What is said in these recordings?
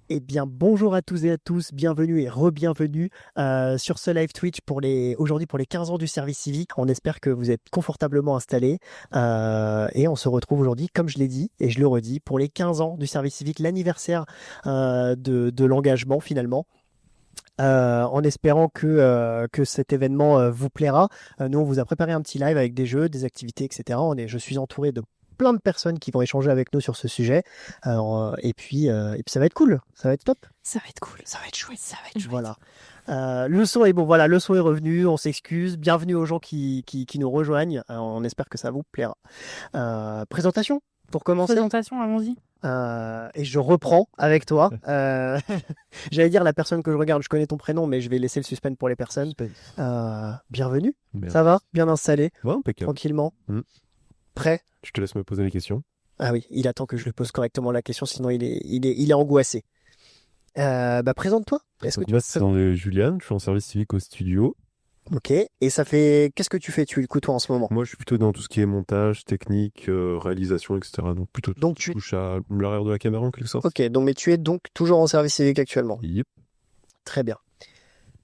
Eh bien, bonjour à tous et à tous, bienvenue et re-bienvenue sur ce live Twitch aujourd'hui pour les 15 ans du service civique. On espère que vous êtes confortablement installés et on se retrouve aujourd'hui, comme je l'ai dit et je le redis, pour les 15 ans du service civique, l'anniversaire de l'engagement finalement. En espérant que cet événement vous plaira. Nous, on vous a préparé un petit live avec des jeux, des activités, etc. Je suis entouré de plein de personnes qui vont échanger avec nous sur ce sujet. Et puis ça va être cool, ça va être top. Ça va être cool, ça va être chouette, ça va être chouette. Voilà. Le son est bon, voilà, le son est revenu, on s'excuse. Bienvenue aux gens qui nous rejoignent. On espère que ça vous plaira. Présentation pour commencer. Présentation, allons-y. Et je reprends avec toi. J'allais dire la personne que je regarde, je connais ton prénom, mais je vais laisser le suspense pour les personnes. Bienvenue. Merci. Ça va? Bien installé? Ouais, impeccable. Tranquillement? Mm. Prêt? Je te laisse me poser les questions. Ah oui, il attend que je lui pose correctement la question, sinon il est angoissé. Présente-toi. Est-ce que tu... Moi, c'est Julian, je suis en service civique au studio. Ok. Et ça fait... Qu'est-ce que tu fais, tu, toi, en ce moment? Moi, je suis plutôt dans tout ce qui est montage, technique, réalisation, etc. Donc, plutôt tout ce qui touche à l'arrière de la caméra, en quelque sorte. Ok, donc, mais tu es donc toujours en service civique actuellement? Yep. Très bien.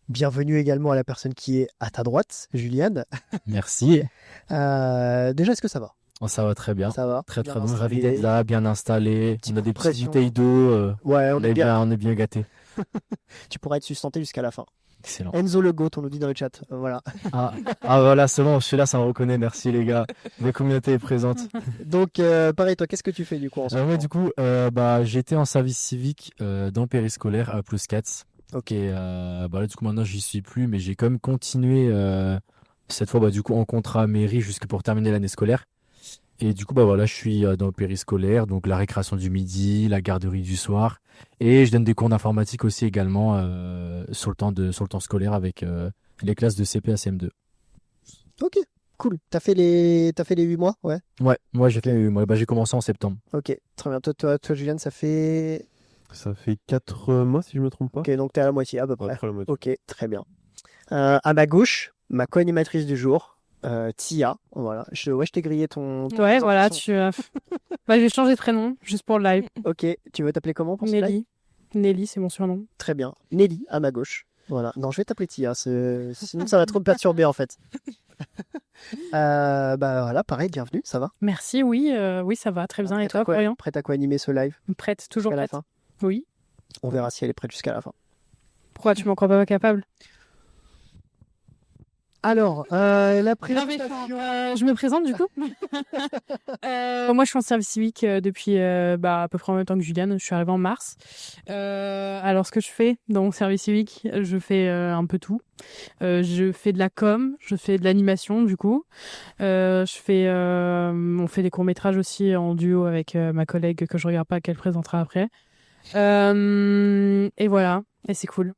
Bienvenue également à la personne qui est à ta droite, Juliane. Merci. Déjà, est-ce que ça va? Oh, ça va très bien. Ça va? Très Bien très bien. installé. Ravi d'être là, bien installé. On a des petites pression. bouteilles d'eau. Ouais, on on est bien gâtés. Tu pourras être sustenté jusqu'à la fin. Excellent. Enzo Le Goat, on nous dit dans le chat. Voilà. Ah voilà, c'est bon, je suis là, ça me reconnaît. Merci les gars. La communauté est présente. Donc, pareil, toi, qu'est-ce que tu fais du coup en ce moment? Ouais, du coup, j'étais en service civique dans le périscolaire à Plus 4. Ok. Et là, du coup, maintenant, j'y suis plus, mais j'ai quand même continué cette fois, du coup, en contrat mairie jusque pour terminer l'année scolaire. Et du coup, je suis dans le périscolaire, donc la récréation du midi, la garderie du soir. Et je donne des cours d'informatique aussi également sur le temps scolaire avec les classes de CP à CM2. Ok, cool. T'as fait les 8 mois? Ouais. Ouais, moi j'ai commencé en septembre. Ok, très bien. Toi, Juliane, ça fait... Ça fait 4 mois, si je me trompe pas. Ok, donc t'es à la moitié à peu près. Ouais, à la moitié. Ok, très bien. À ma gauche, ma co-animatrice du jour, Tia. Voilà. Je t'ai grillé ton... Ouais, voilà, je vais changer de prénom, juste pour le live. Ok, tu veux t'appeler comment pour ce live? Nelly. Nelly, c'est mon surnom. Très bien. Nelly, à ma gauche. Voilà. Non, je vais t'appeler Tia. Sinon, ça va trop me perturber, en fait. Voilà, pareil, bienvenue, ça va? Merci, oui, ça va, très bien. Et toi, Florian? Prête à quoi animer ce live? Prête, toujours Jusqu'à la prête. fin? Oui. On verra si elle est prête jusqu'à la fin. Pourquoi tu m'en crois pas capable? Alors, la Non, mais, présentation... je me présente du coup. Moi, je suis en service civique depuis à peu près en même temps que Juliane. Je suis arrivée en mars. Alors, ce que je fais dans mon service civique, je fais un peu tout. Je fais de la com, je fais de l'animation du coup. On fait des courts-métrages aussi en duo avec ma collègue que je regarde pas, qu'elle présentera après. Et voilà, et c'est cool.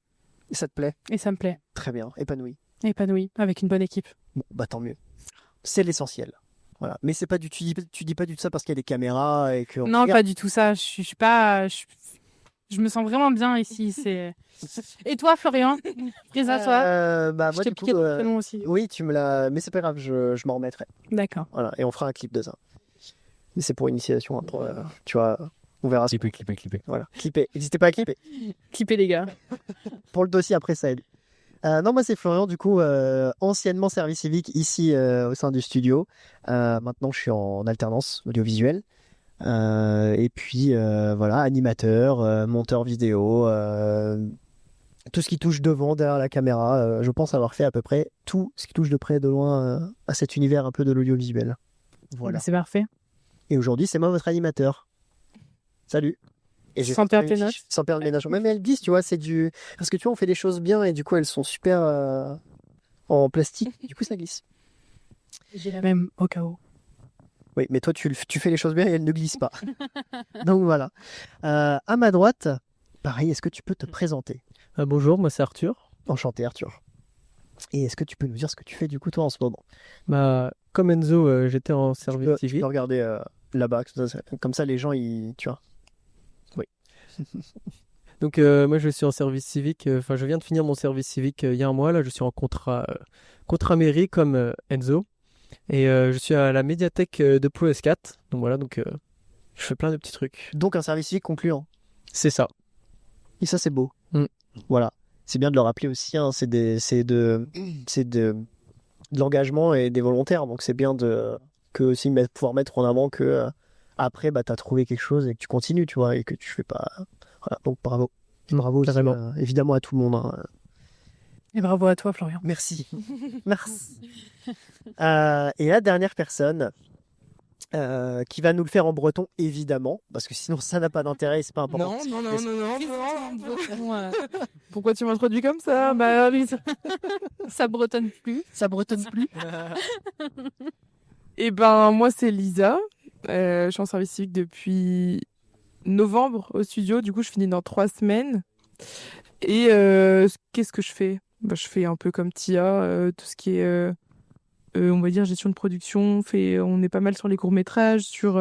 Et ça te plaît? Et ça me plaît. Très bien, épanoui. Épanoui, avec une bonne équipe. Bon, tant mieux. C'est l'essentiel. Voilà. Mais c'est pas tu dis pas du tout ça parce qu'il y a des caméras et que... Non, pas du tout ça. Je suis pas... Je me sens vraiment bien ici. Et toi, Florian? Présente-toi. Moi, Je t'ai du piqué coup, ton prénom aussi. oui, tu me l'as... Mais c'est pas grave, je m'en remettrai. D'accord. Voilà, et on fera un clip de ça. Mais c'est pour initiation, hein, tu vois, on verra. Clipper. Voilà, clipper. N'hésitez pas à clipper. Clipper les gars. Pour le dossier après ça aide. Non, moi c'est Florian, du coup, anciennement service civique ici au sein du studio. Maintenant, je suis en alternance audiovisuelle. Et puis, voilà, animateur, monteur vidéo, tout ce qui touche devant, derrière la caméra. Je pense avoir fait à peu près tout ce qui touche de près et de loin à cet univers un peu de l'audiovisuel. Voilà. C'est parfait. Et aujourd'hui, c'est moi votre animateur. Salut. Et Sans perdre tes notes. Sans perdre les notes. Même elles disent, tu vois, c'est du... Parce que tu vois, on fait des choses bien et du coup, elles sont super en plastique. Du coup, ça glisse. J'ai la même au cas où. Oui, mais toi, tu fais les choses bien et elles ne glissent pas. Donc voilà. À ma droite, pareil, est-ce que tu peux te présenter? Bonjour, moi c'est Arthur. Enchanté, Arthur. Et est-ce que tu peux nous dire ce que tu fais du coup, toi, en ce moment? Comme Enzo, j'étais en Tu service peux civique. regarder là-bas, comme ça, les gens, tu vois. Oui. Donc moi je suis en service civique. Enfin, je viens de finir mon service civique il y a un mois. Là, je suis en contrat mairie comme Enzo. Et je suis à la médiathèque de Pau S4. Donc voilà, je fais plein de petits trucs. Donc un service civique concluant. C'est ça. Et ça, c'est beau. Mm. Voilà. C'est bien de le rappeler aussi, hein, c'est de l'engagement et des volontaires. Donc, c'est bien que aussi pouvoir mettre en avant que après, bah, tu as trouvé quelque chose et que tu continues, tu vois, et que tu fais pas. Voilà. Donc, bravo. Bravo aussi, évidemment, à tout le monde. Hein. Et bravo à toi, Florian. Merci. Merci. Et la dernière personne qui va nous le faire en breton, évidemment, parce que sinon ça n'a pas d'intérêt et c'est pas important. Non. Pourquoi tu m'introduis comme ça? Bah oui, ça bretonne plus. Ça bretonne plus. Et ben moi c'est Lisa. Je suis en service civique depuis novembre au studio. Du coup je finis dans 3 semaines. Et qu'est-ce que je fais? Bah, je fais un peu comme Tia, tout ce qui est on va dire gestion de production. On est pas mal sur les courts-métrages, sur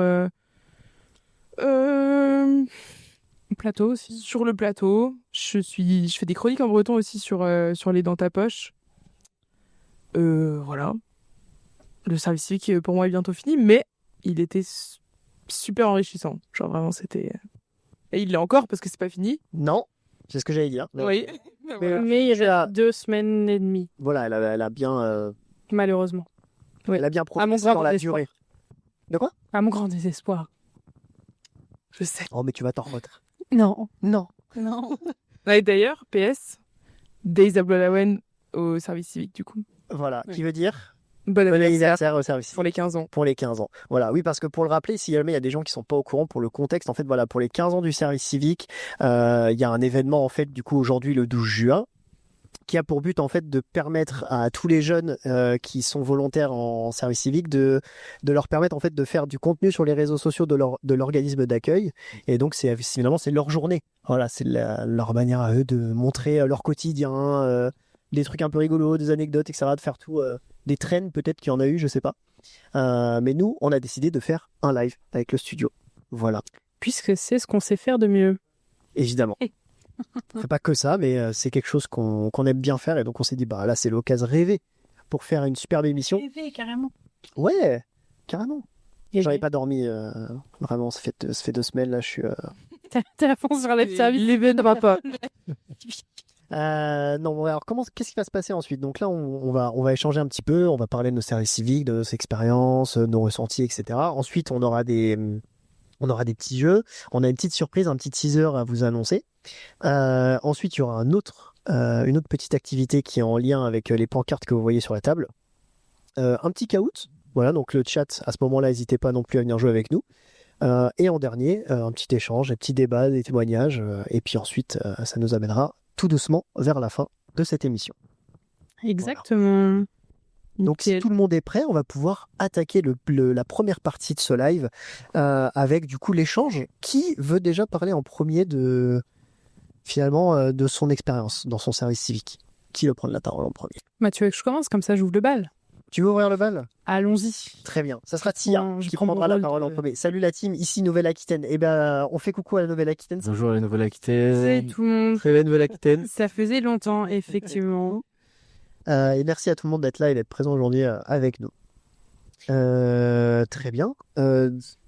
Plateau aussi. sur le plateau. Je fais des chroniques en breton aussi sur les Dans ta poche. Voilà. Le service civique pour moi est bientôt fini, mais il était super enrichissant. Genre vraiment c'était. Et il l'est encore parce que c'est pas fini. Non, c'est ce que j'allais dire. Oui. Mais il reste 2 semaines et demie, Voilà, elle a bien, malheureusement. elle a bien À mon progressé grand dans la désespoir. durée. De quoi? À mon grand désespoir. Je sais. Oh, mais tu vas t'en remettre. Non. Non. Et d'ailleurs, PS, Days Abloulawen au service civique du coup. Voilà, Oui. qui veut dire Bon bon anniversaire anniversaire au service pour les 15 ans. pour les 15 ans. Voilà, oui, parce que pour le rappeler, si jamais il y a des gens qui sont pas au courant pour le contexte, en fait, voilà, pour les 15 ans du service civique, il y a un événement, en fait, du coup, aujourd'hui, le 12 juin, qui a pour but, en fait, de permettre à tous les jeunes qui sont volontaires en service civique de leur permettre, en fait, de faire du contenu sur les réseaux sociaux de l'organisme d'accueil. Et donc, finalement, c'est leur journée. Voilà, c'est leur manière à eux de montrer leur quotidien, des trucs un peu rigolos, des anecdotes, etc., de faire tout, des trends peut-être qu'il y en a eu, je sais pas. Mais nous, on a décidé de faire un live avec le studio. Voilà, Puisque c'est ce qu'on sait faire de mieux. évidemment. On fait pas que ça, mais c'est quelque chose qu'on aime bien faire et donc on s'est dit, bah là, c'est l'occasion rêvée pour faire une superbe émission. Carrément. Ouais, carrément. Et J'avais pas dormi, vraiment, ça fait 2 semaines, là, je suis... T'es à fond sur les services. L'événement pas. Non, alors qu'est-ce qui va se passer ensuite? Donc là, on va échanger un petit peu, on va parler de nos services civiques, de nos expériences, nos ressentis, etc. Ensuite, on aura des petits jeux, on a une petite surprise, un petit teaser à vous annoncer. Ensuite, il y aura une autre petite activité qui est en lien avec les pancartes que vous voyez sur la table. Un petit caout, voilà, donc le chat, à ce moment-là, n'hésitez pas non plus à venir jouer avec nous. Et en dernier, un petit échange, un petit débat, des témoignages, et puis ensuite, ça nous amènera tout doucement vers la fin de cette émission. Exactement. Donc si Nickel. tout le monde est prêt, on va pouvoir attaquer la première partie de ce live avec du coup l'échange. Qui veut déjà parler en premier de son expérience dans son service civique? Qui veut prendre la parole en premier? Bah, tu veux que je commence, comme ça j'ouvre le bal. Tu veux ouvrir le bal? Allons-y. Très bien. Ça sera Tia Je qui prends mon prendra la rôle parole en premier. Salut la team, ici Nouvelle-Aquitaine. Eh ben, on fait coucou à la Nouvelle-Aquitaine. Bonjour la C'est Nouvelle-Aquitaine. tout le monde. Très bien, Nouvelle-Aquitaine. Ça faisait longtemps, effectivement. Et merci à tout le monde d'être là et d'être présent aujourd'hui avec nous. Très bien.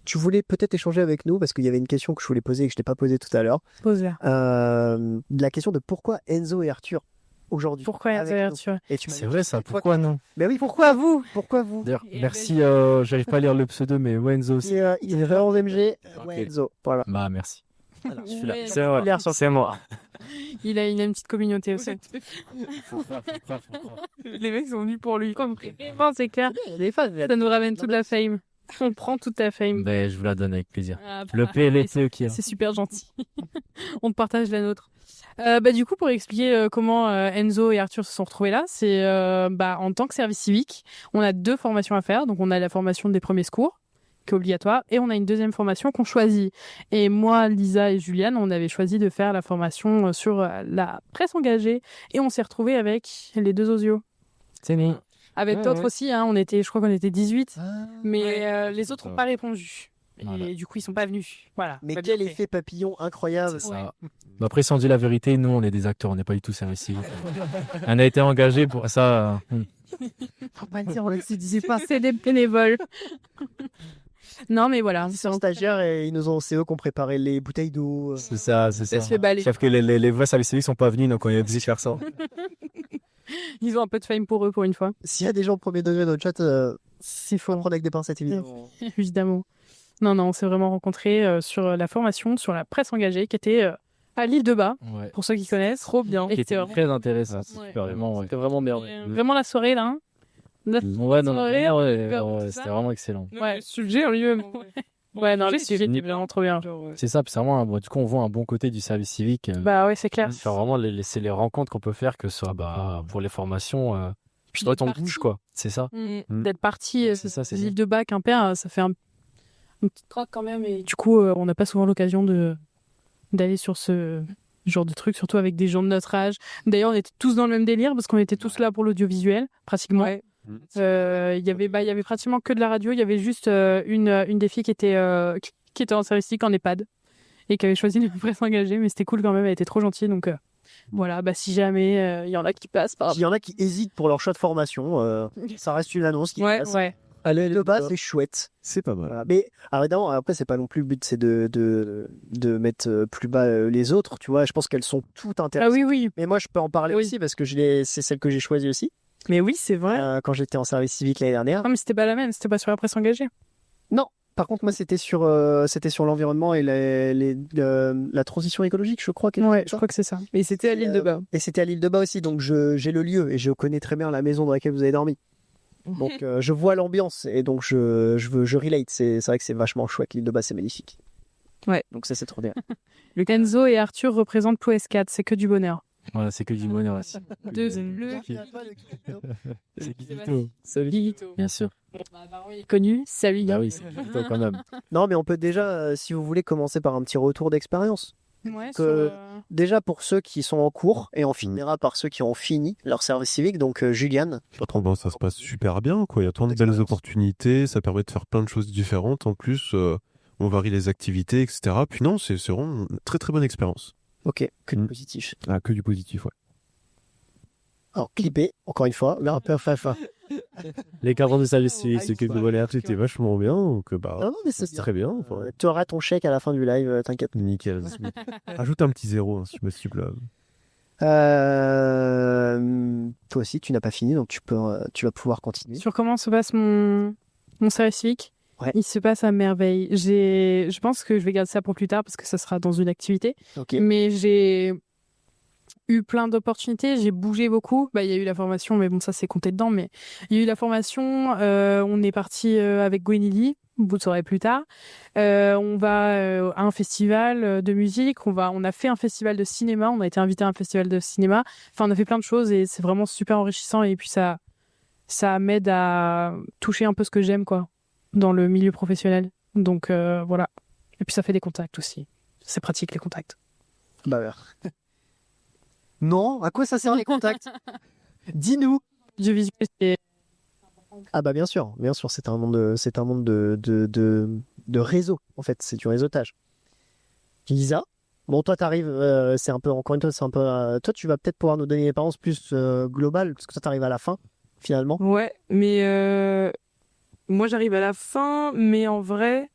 Tu voulais peut-être échanger avec nous parce qu'il y avait une question que je voulais poser et que je t'ai pas posée tout à l'heure. Pose-la. La question de pourquoi Enzo et Arthur aujourd'hui. Pourquoi avec nous. Arthur? Et tu m'as C'est dit, vrai ça, pourquoi non? Ben oui, Pourquoi vous? pourquoi vous? D'ailleurs, Et merci, j'arrive pas à lire le pseudo, mais Wenzo aussi. Il est vraiment MG. Ok. Ouais, Enzo. Voilà. Bah merci. Alors, Je suis là. Ouais, C'est moi. Il a une petite communauté aussi. Les mecs sont venus pour lui. Vraiment, c'est clair. des fans. Ça nous ramène toute la fame. On prend toute ta fame. Ben, je vous la donne avec plaisir. Ah, Le bah, PLT qui c'est super gentil. On te partage la nôtre. Du coup, pour expliquer comment Enzo et Arthur se sont retrouvés là, c'est en tant que service civique, on a 2 formations à faire. Donc, on a la formation des premiers secours, qui est obligatoire, et on a une deuxième formation qu'on choisit. Et moi, Lisa et Juliane, on avait choisi de faire la formation sur la presse engagée, et on s'est retrouvés avec les 2 osios. C'est né. Avec Ouais, d'autres ouais. aussi, hein, je crois qu'on était 18, mais Ouais. les autres n'ont pas répondu. Et Voilà. du coup, ils sont pas venus. Voilà. Mais Pas quel bien fait. effet papillon incroyable. C'est ça. Bah, après, si on dit la vérité, nous, on est des acteurs, on n'est pas du tout service civique. On a été engagé pour ça. Faut pas le dire, on ne se disait pas. C'est des bénévoles. Non, mais voilà. Ils sont stagiaires et c'est eux qui ont préparé les bouteilles d'eau. C'est ça. Ça se fait balayer. Sauf que les vrais services civiques sont pas venus, donc on a décidé de faire ça. Ils ont un peu de fame pour eux, pour une fois. S'il y a des gens premier degré dans le chat, C'est faut faux. prendre avec des pincettes, évidemment. Évidemment. Non, on s'est vraiment rencontrés sur la formation, sur la presse engagée, qui était à l'île de Bas, Ouais. pour ceux qui connaissent. Trop bien. Qui était très intéressant. Ouais. Vraiment, ouais. C'était vraiment bien. Vraiment la soirée, là. Hein. Ouais, non, soirée, c'était ça. vraiment excellent. Ouais. Le sujet en lui-même. Ouais, non, le sujet était vraiment trop bien. C'est ça, puis c'est vraiment, du coup, on voit un bon côté du service civique. Bah ouais, c'est clair. Faire vraiment c'est les rencontres qu'on peut faire, que ce soit pour les formations. Puis toi, on Parti. bouge, quoi. C'est ça. D'être parti, C'est ça, c'est l'île ça. de Bas, Quimper, ça fait un petit troc quand même. Et du coup, on n'a pas souvent l'occasion d'aller sur ce genre de truc, surtout avec des gens de notre âge. D'ailleurs, on était tous dans le même délire parce qu'on était tous là pour l'audiovisuel, pratiquement. Ouais. Il y avait pratiquement que de la radio. Il y avait juste une des filles qui était en service civique en EHPAD et qui avait choisi de ne s'engager, mais c'était cool quand même. Elle était trop gentille, donc voilà. Bah si jamais il y en a qui passent par. Il y en a qui hésitent pour leur choix de formation. Ça reste une annonce qui passe. Ouais. Allez, de base, c'est chouette. C'est pas mal. Voilà. Mais alors, évidemment, après, c'est pas non plus le but, c'est de mettre plus bas les autres. Tu vois, je pense qu'elles sont toutes Ah intéressantes. oui. Mais moi, je peux en parler Oui. aussi parce que c'est celle que j'ai choisie aussi Mais oui, c'est vrai. quand j'étais en service civique l'année dernière. Non, mais c'était pas la même. C'était pas sur la presse engagée. Par contre, moi, c'était sur l'environnement et la transition écologique, je crois. Ouais, je crois que c'est ça. Mais c'était à l'île de Bas. Et c'était à l'île de Bas aussi, donc j'ai le lieu et je connais très bien la maison dans laquelle vous avez dormi. Donc je vois l'ambiance et donc je relate. C'est vrai que c'est vachement chouette. L'île de Bas, c'est magnifique. Ouais. Donc ça, c'est trop bien. Enzo et Arthur représentent Plo S4. C'est que du bonheur. Voilà, c'est que du bonheur aussi. Deux bleus. C'est Guito. Salut. Bien sûr. Il est connu. Salut. Ah oui, c'est Guito quand même. Non, mais on peut déjà, si vous voulez, commencer par un petit retour d'expérience. Ouais, Que- Déjà pour ceux qui sont en cours et on finira par ceux qui ont fini leur service civique. Donc Juliane. Bon, ça se passe super bien, quoi. Il y a tant de belles opportunités, ça permet de faire plein de choses différentes. En plus, on varie les activités, etc. Puis non, c'est vraiment une très très bonne expérience. Ok, que du positif. Ah, que du positif, ouais. Alors clipper, encore une fois, mais un peu fafa. Les cadres de service civique s'occupent de bonheur. C'était vachement bien, donc Non, mais c'est c'est bien. très bien. Enfin, Tu auras ton chèque à la fin du live, t'inquiète. nickel. Ajoute un petit 0, hein, si possible. Toi aussi, tu n'as pas fini, donc tu vas pouvoir continuer. Sur comment se passe mon service civique, Ouais. il se passe à merveille. Je pense que je vais garder ça pour plus tard parce que ça sera dans une activité. Ok. Mais j'ai eu plein d'opportunités, j'ai bougé beaucoup. Bah, il y a eu la formation, mais bon, ça c'est compté dedans. Mais il y a eu la formation, on est parti avec Gwenili, vous le saurez plus tard. On va à un festival de musique, on a fait un festival de cinéma, on a été invité à un festival de cinéma. Enfin, on a fait plein de choses et c'est vraiment super enrichissant. Et puis ça m'aide à toucher un peu ce que j'aime, quoi, dans le milieu professionnel. Donc voilà. Et puis ça fait des contacts aussi. C'est pratique les contacts. Bah ouais. Non, à quoi ça sert les contacts? Dis-nous. Je visuel, c'est Ah bah bien sûr, c'est un monde de réseau en fait, c'est du réseautage. Lisa, bon toi t'arrives, c'est un peu encore une fois, c'est un peu, toi tu vas peut-être pouvoir nous donner une expérience plus globale parce que toi t'arrives à la fin finalement. Ouais, mais moi j'arrive à la fin, mais en vrai,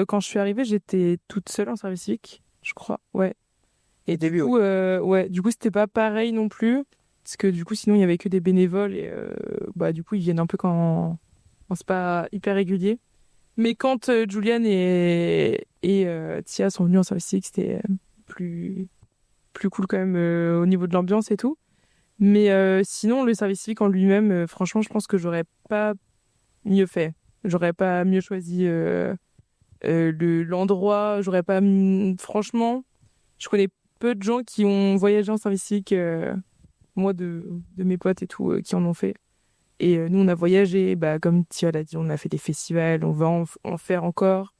quand je suis arrivée, j'étais toute seule en service civique, je crois. Ouais. Et début. Du coup, ouais, du coup c'était pas pareil non plus, parce que du coup sinon il y avait que des bénévoles et bah du coup ils viennent un peu quand c'est pas hyper régulier. Mais quand Julian et Tia sont venus en service civique, c'était plus cool quand même au niveau de l'ambiance et tout. Mais sinon, le service civique en lui-même, franchement, je pense que j'aurais pas mieux fait. J'aurais pas mieux choisi l'endroit. J'aurais pas. Franchement, je connais peu de gens qui ont voyagé en service civique. Moi, de mes potes et tout, qui en ont fait. Et nous, on a voyagé. Bah, comme Tia l'a dit, on a fait des festivals. On va en faire encore.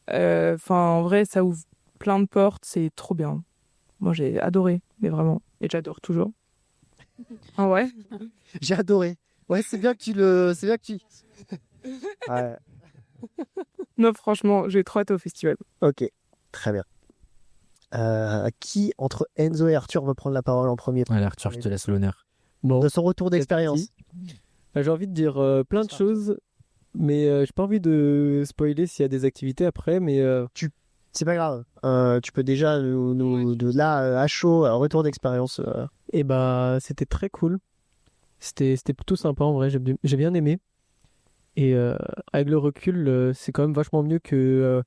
Enfin, en vrai, ça ouvre plein de portes. C'est trop bien. Moi, j'ai adoré, mais vraiment. Et j'adore toujours. Ah ouais? J'ai adoré. Ouais, c'est bien que tu. Ouais. Non, franchement, j'ai trop hâte au festival. Ok, très bien. Qui entre Enzo et Arthur veut prendre la parole en premier Allez, Arthur, je te laisse l'honneur. Bon, de son retour d'expérience? j'ai envie de dire plein de choses. Mais j'ai pas envie de spoiler s'il y a des activités après, mais C'est pas grave. Tu peux déjà de là à chaud, retour d'expérience. et bah c'était très cool. C'était plutôt sympa en vrai, j'ai bien aimé. Et avec le recul, c'est quand même vachement mieux que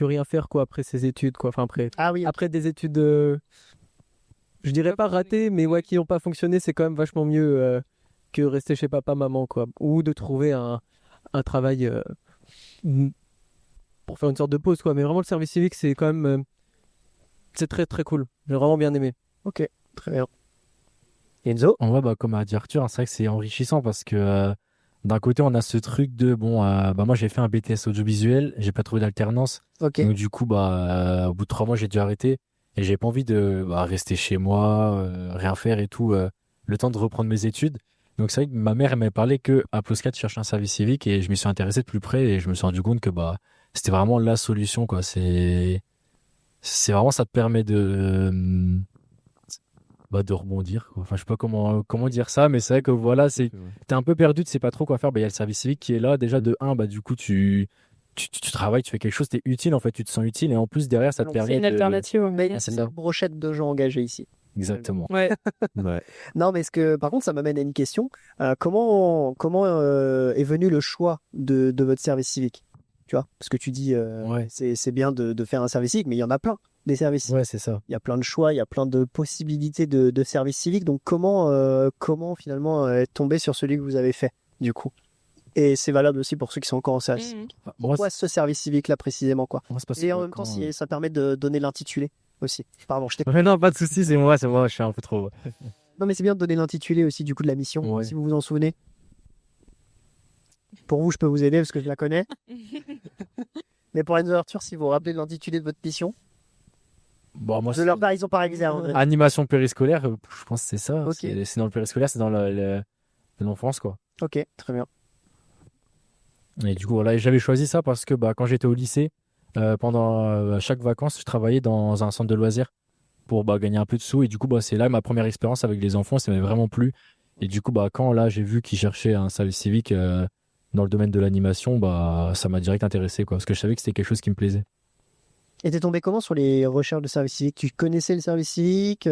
rien faire quoi après ses études quoi. Enfin Ah oui, après des études, je dirais pas ratées, mais ouais qui n'ont pas fonctionné, c'est quand même vachement mieux que rester chez papa maman quoi, ou de trouver un travail pour faire une sorte de pause quoi. Mais vraiment le service civique c'est quand même c'est très très cool. J'ai vraiment bien aimé. ok, très bien. Enzo? En vrai, bah, comme a dit Arthur, hein, c'est vrai que c'est enrichissant parce que d'un côté, on a ce truc de bon, bah, moi j'ai fait un BTS audiovisuel, j'ai pas trouvé d'alternance. Ok. Donc, du coup, au bout de 3 mois, j'ai dû arrêter et j'ai pas envie de rester chez moi, rien faire et tout, le temps de reprendre mes études. Donc, c'est vrai que ma mère, elle m'avait parlé que à Plus 4 cherche un service civique et je m'y suis intéressé de plus près et je me suis rendu compte que c'était vraiment la solution, quoi. C'est vraiment, ça te permet de rebondir, quoi. Enfin, je sais pas comment dire ça, mais c'est vrai que voilà, t'es un peu perdu, tu sais pas trop quoi faire. Il y a le service civique qui est là. Déjà, de un, du coup, tu travailles, tu fais quelque chose, t'es utile, en fait, tu te sens utile. Et en plus, derrière, ça te Donc, permet C'est une alternative. Ouais. Mais c'est c'est là. une brochette de gens engagés ici. Exactement. Ouais. Ouais. Non, mais par contre, ça m'amène à une question. Comment est venu le choix de votre service civique? Tu vois, parce que tu dis Ouais. c'est bien de faire un service civique, mais il y en a plein des services civiques. Ouais, c'est ça. Il y a plein de choix, il y a plein de possibilités de services civiques. Donc comment finalement être tombé sur celui que vous avez fait du coup? Et c'est valable aussi pour ceux qui sont encore en service. Mhm. Moi, Pourquoi ce service civique là précisément quoi? c'est parce Et en que même temps, quand, ça permet de donner l'intitulé aussi. Pardon, je t'ai. Ouais, non, pas de soucis, c'est moi, je suis un peu trop. Non, mais c'est bien de donner l'intitulé aussi du coup de la mission, Ouais. si vous vous en souvenez. Pour vous, je peux vous aider parce que je la connais. Mais pour Enzo et Arthur, si vous vous rappelez de l'intitulé de votre mission, Bon, moi, de leur part, ils ont pas réalisé. animation périscolaire, je pense que c'est ça. Ok. C'est dans le périscolaire, c'est dans l'enfance, quoi. Ok, très bien. Et du coup, voilà, et j'avais choisi ça parce que quand j'étais au lycée, pendant chaque vacances, je travaillais dans un centre de loisirs pour gagner un peu de sous. Et du coup, c'est là ma première expérience avec les enfants, ça m'avait vraiment plu. Et du coup, quand là, j'ai vu qu'ils cherchaient un service civique dans le domaine de l'animation, ça m'a direct intéressé, quoi, parce que je savais que c'était quelque chose qui me plaisait. Et t'es tombé comment sur les recherches de service civique? Tu connaissais le service civique?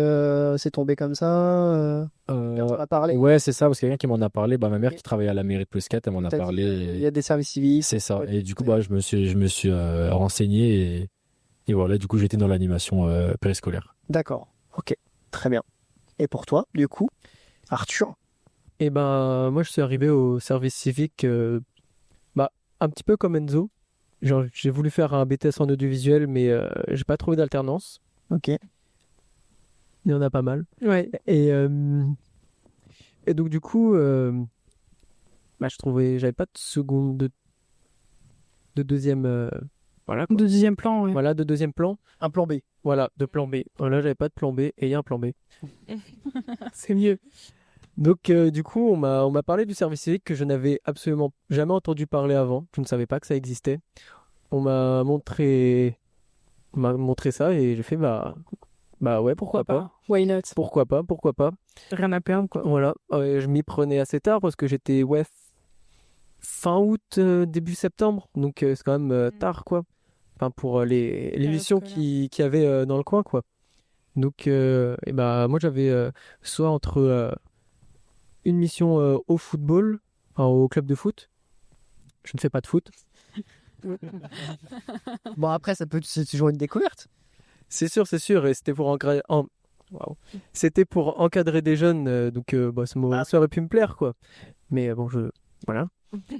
C'est tombé comme ça? On en a parlé. Ouais, c'est ça, parce qu'il y a quelqu'un qui m'en a parlé. Ma mère qui travaille à la mairie de Plus 4, elle m'en a T'as dit, parlé. il y a des services civiques. C'est ça. Ouais. Et du coup, je me suis renseigné et voilà, du coup, j'étais dans l'animation périscolaire. D'accord. Ok, très bien. Et pour toi, du coup, Arthur? Et ben moi je suis arrivé au service civique un petit peu comme Enzo. Genre, j'ai voulu faire un BTS en audiovisuel, mais j'ai pas trouvé d'alternance. Ok. Il y en a pas mal. Ouais. Et donc du coup, j'avais pas de seconde, de deuxième, voilà, quoi. De deuxième plan, ouais. Voilà, de deuxième plan. Un plan B. Voilà, de plan B. Voilà, j'avais pas de plan B et il y a un plan B. C'est mieux. Donc du coup, on m'a parlé du service civique que je n'avais absolument jamais entendu parler avant. Je ne savais pas que ça existait. On m'a montré ça et j'ai fait ouais, pourquoi pas. Why not? Pourquoi pas. Rien à perdre, quoi. Voilà, je m'y prenais assez tard parce que j'étais fin août, début septembre. Donc c'est quand même tard quoi. Enfin pour les missions qu'il y avait dans le coin quoi. Donc moi j'avais soit entre une mission au football, enfin, au club de foot. Je ne fais pas de foot. Bon, après, c'est toujours une découverte. C'est sûr, et c'était pour c'était pour encadrer des jeunes, donc ça aurait pu me plaire, quoi. Mais voilà.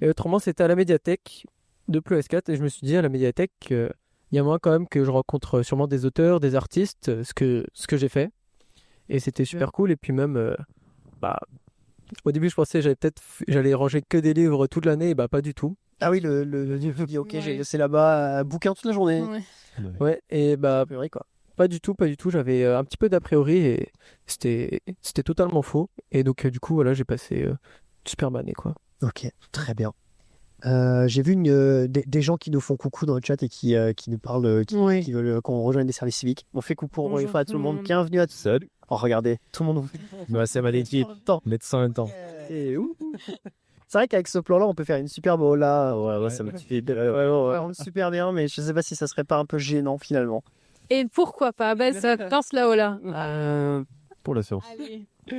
Et autrement, c'était à la médiathèque de Plus 4, et je me suis dit, à la médiathèque, il y a moyen quand même que je rencontre sûrement des auteurs, des artistes, ce que j'ai fait. Et c'était super cool, et puis même, au début, je pensais j'allais ranger que des livres toute l'année, et pas du tout. Ah oui, ok, j'ai laissé là-bas bouquin toute la journée. Ouais. Ouais, et Purée, quoi. pas du tout. J'avais un petit peu d'a priori et c'était totalement faux. Et donc, du coup, voilà, j'ai passé une superbe année, quoi. Ok, très bien. J'ai vu des gens qui nous font coucou dans le chat et qui nous parlent, Ouais. qui veulent qu'on rejoigne des services civiques. On fait coucou Bonjour une fois à tout le monde. tout le monde. Bienvenue à tous. Salut. Oh, regardez, tout le monde. C'est ma équipe. Temps. Médecin en même temps. Et ouh. C'est vrai qu'avec ce plan-là, on peut faire une superbe hola. Ouais, ça me fait vraiment super bien, mais je sais pas si ça serait pas un peu gênant finalement. Et pourquoi pas? Bah, ça danse là-haut là. Pour la séance. Allez. Tu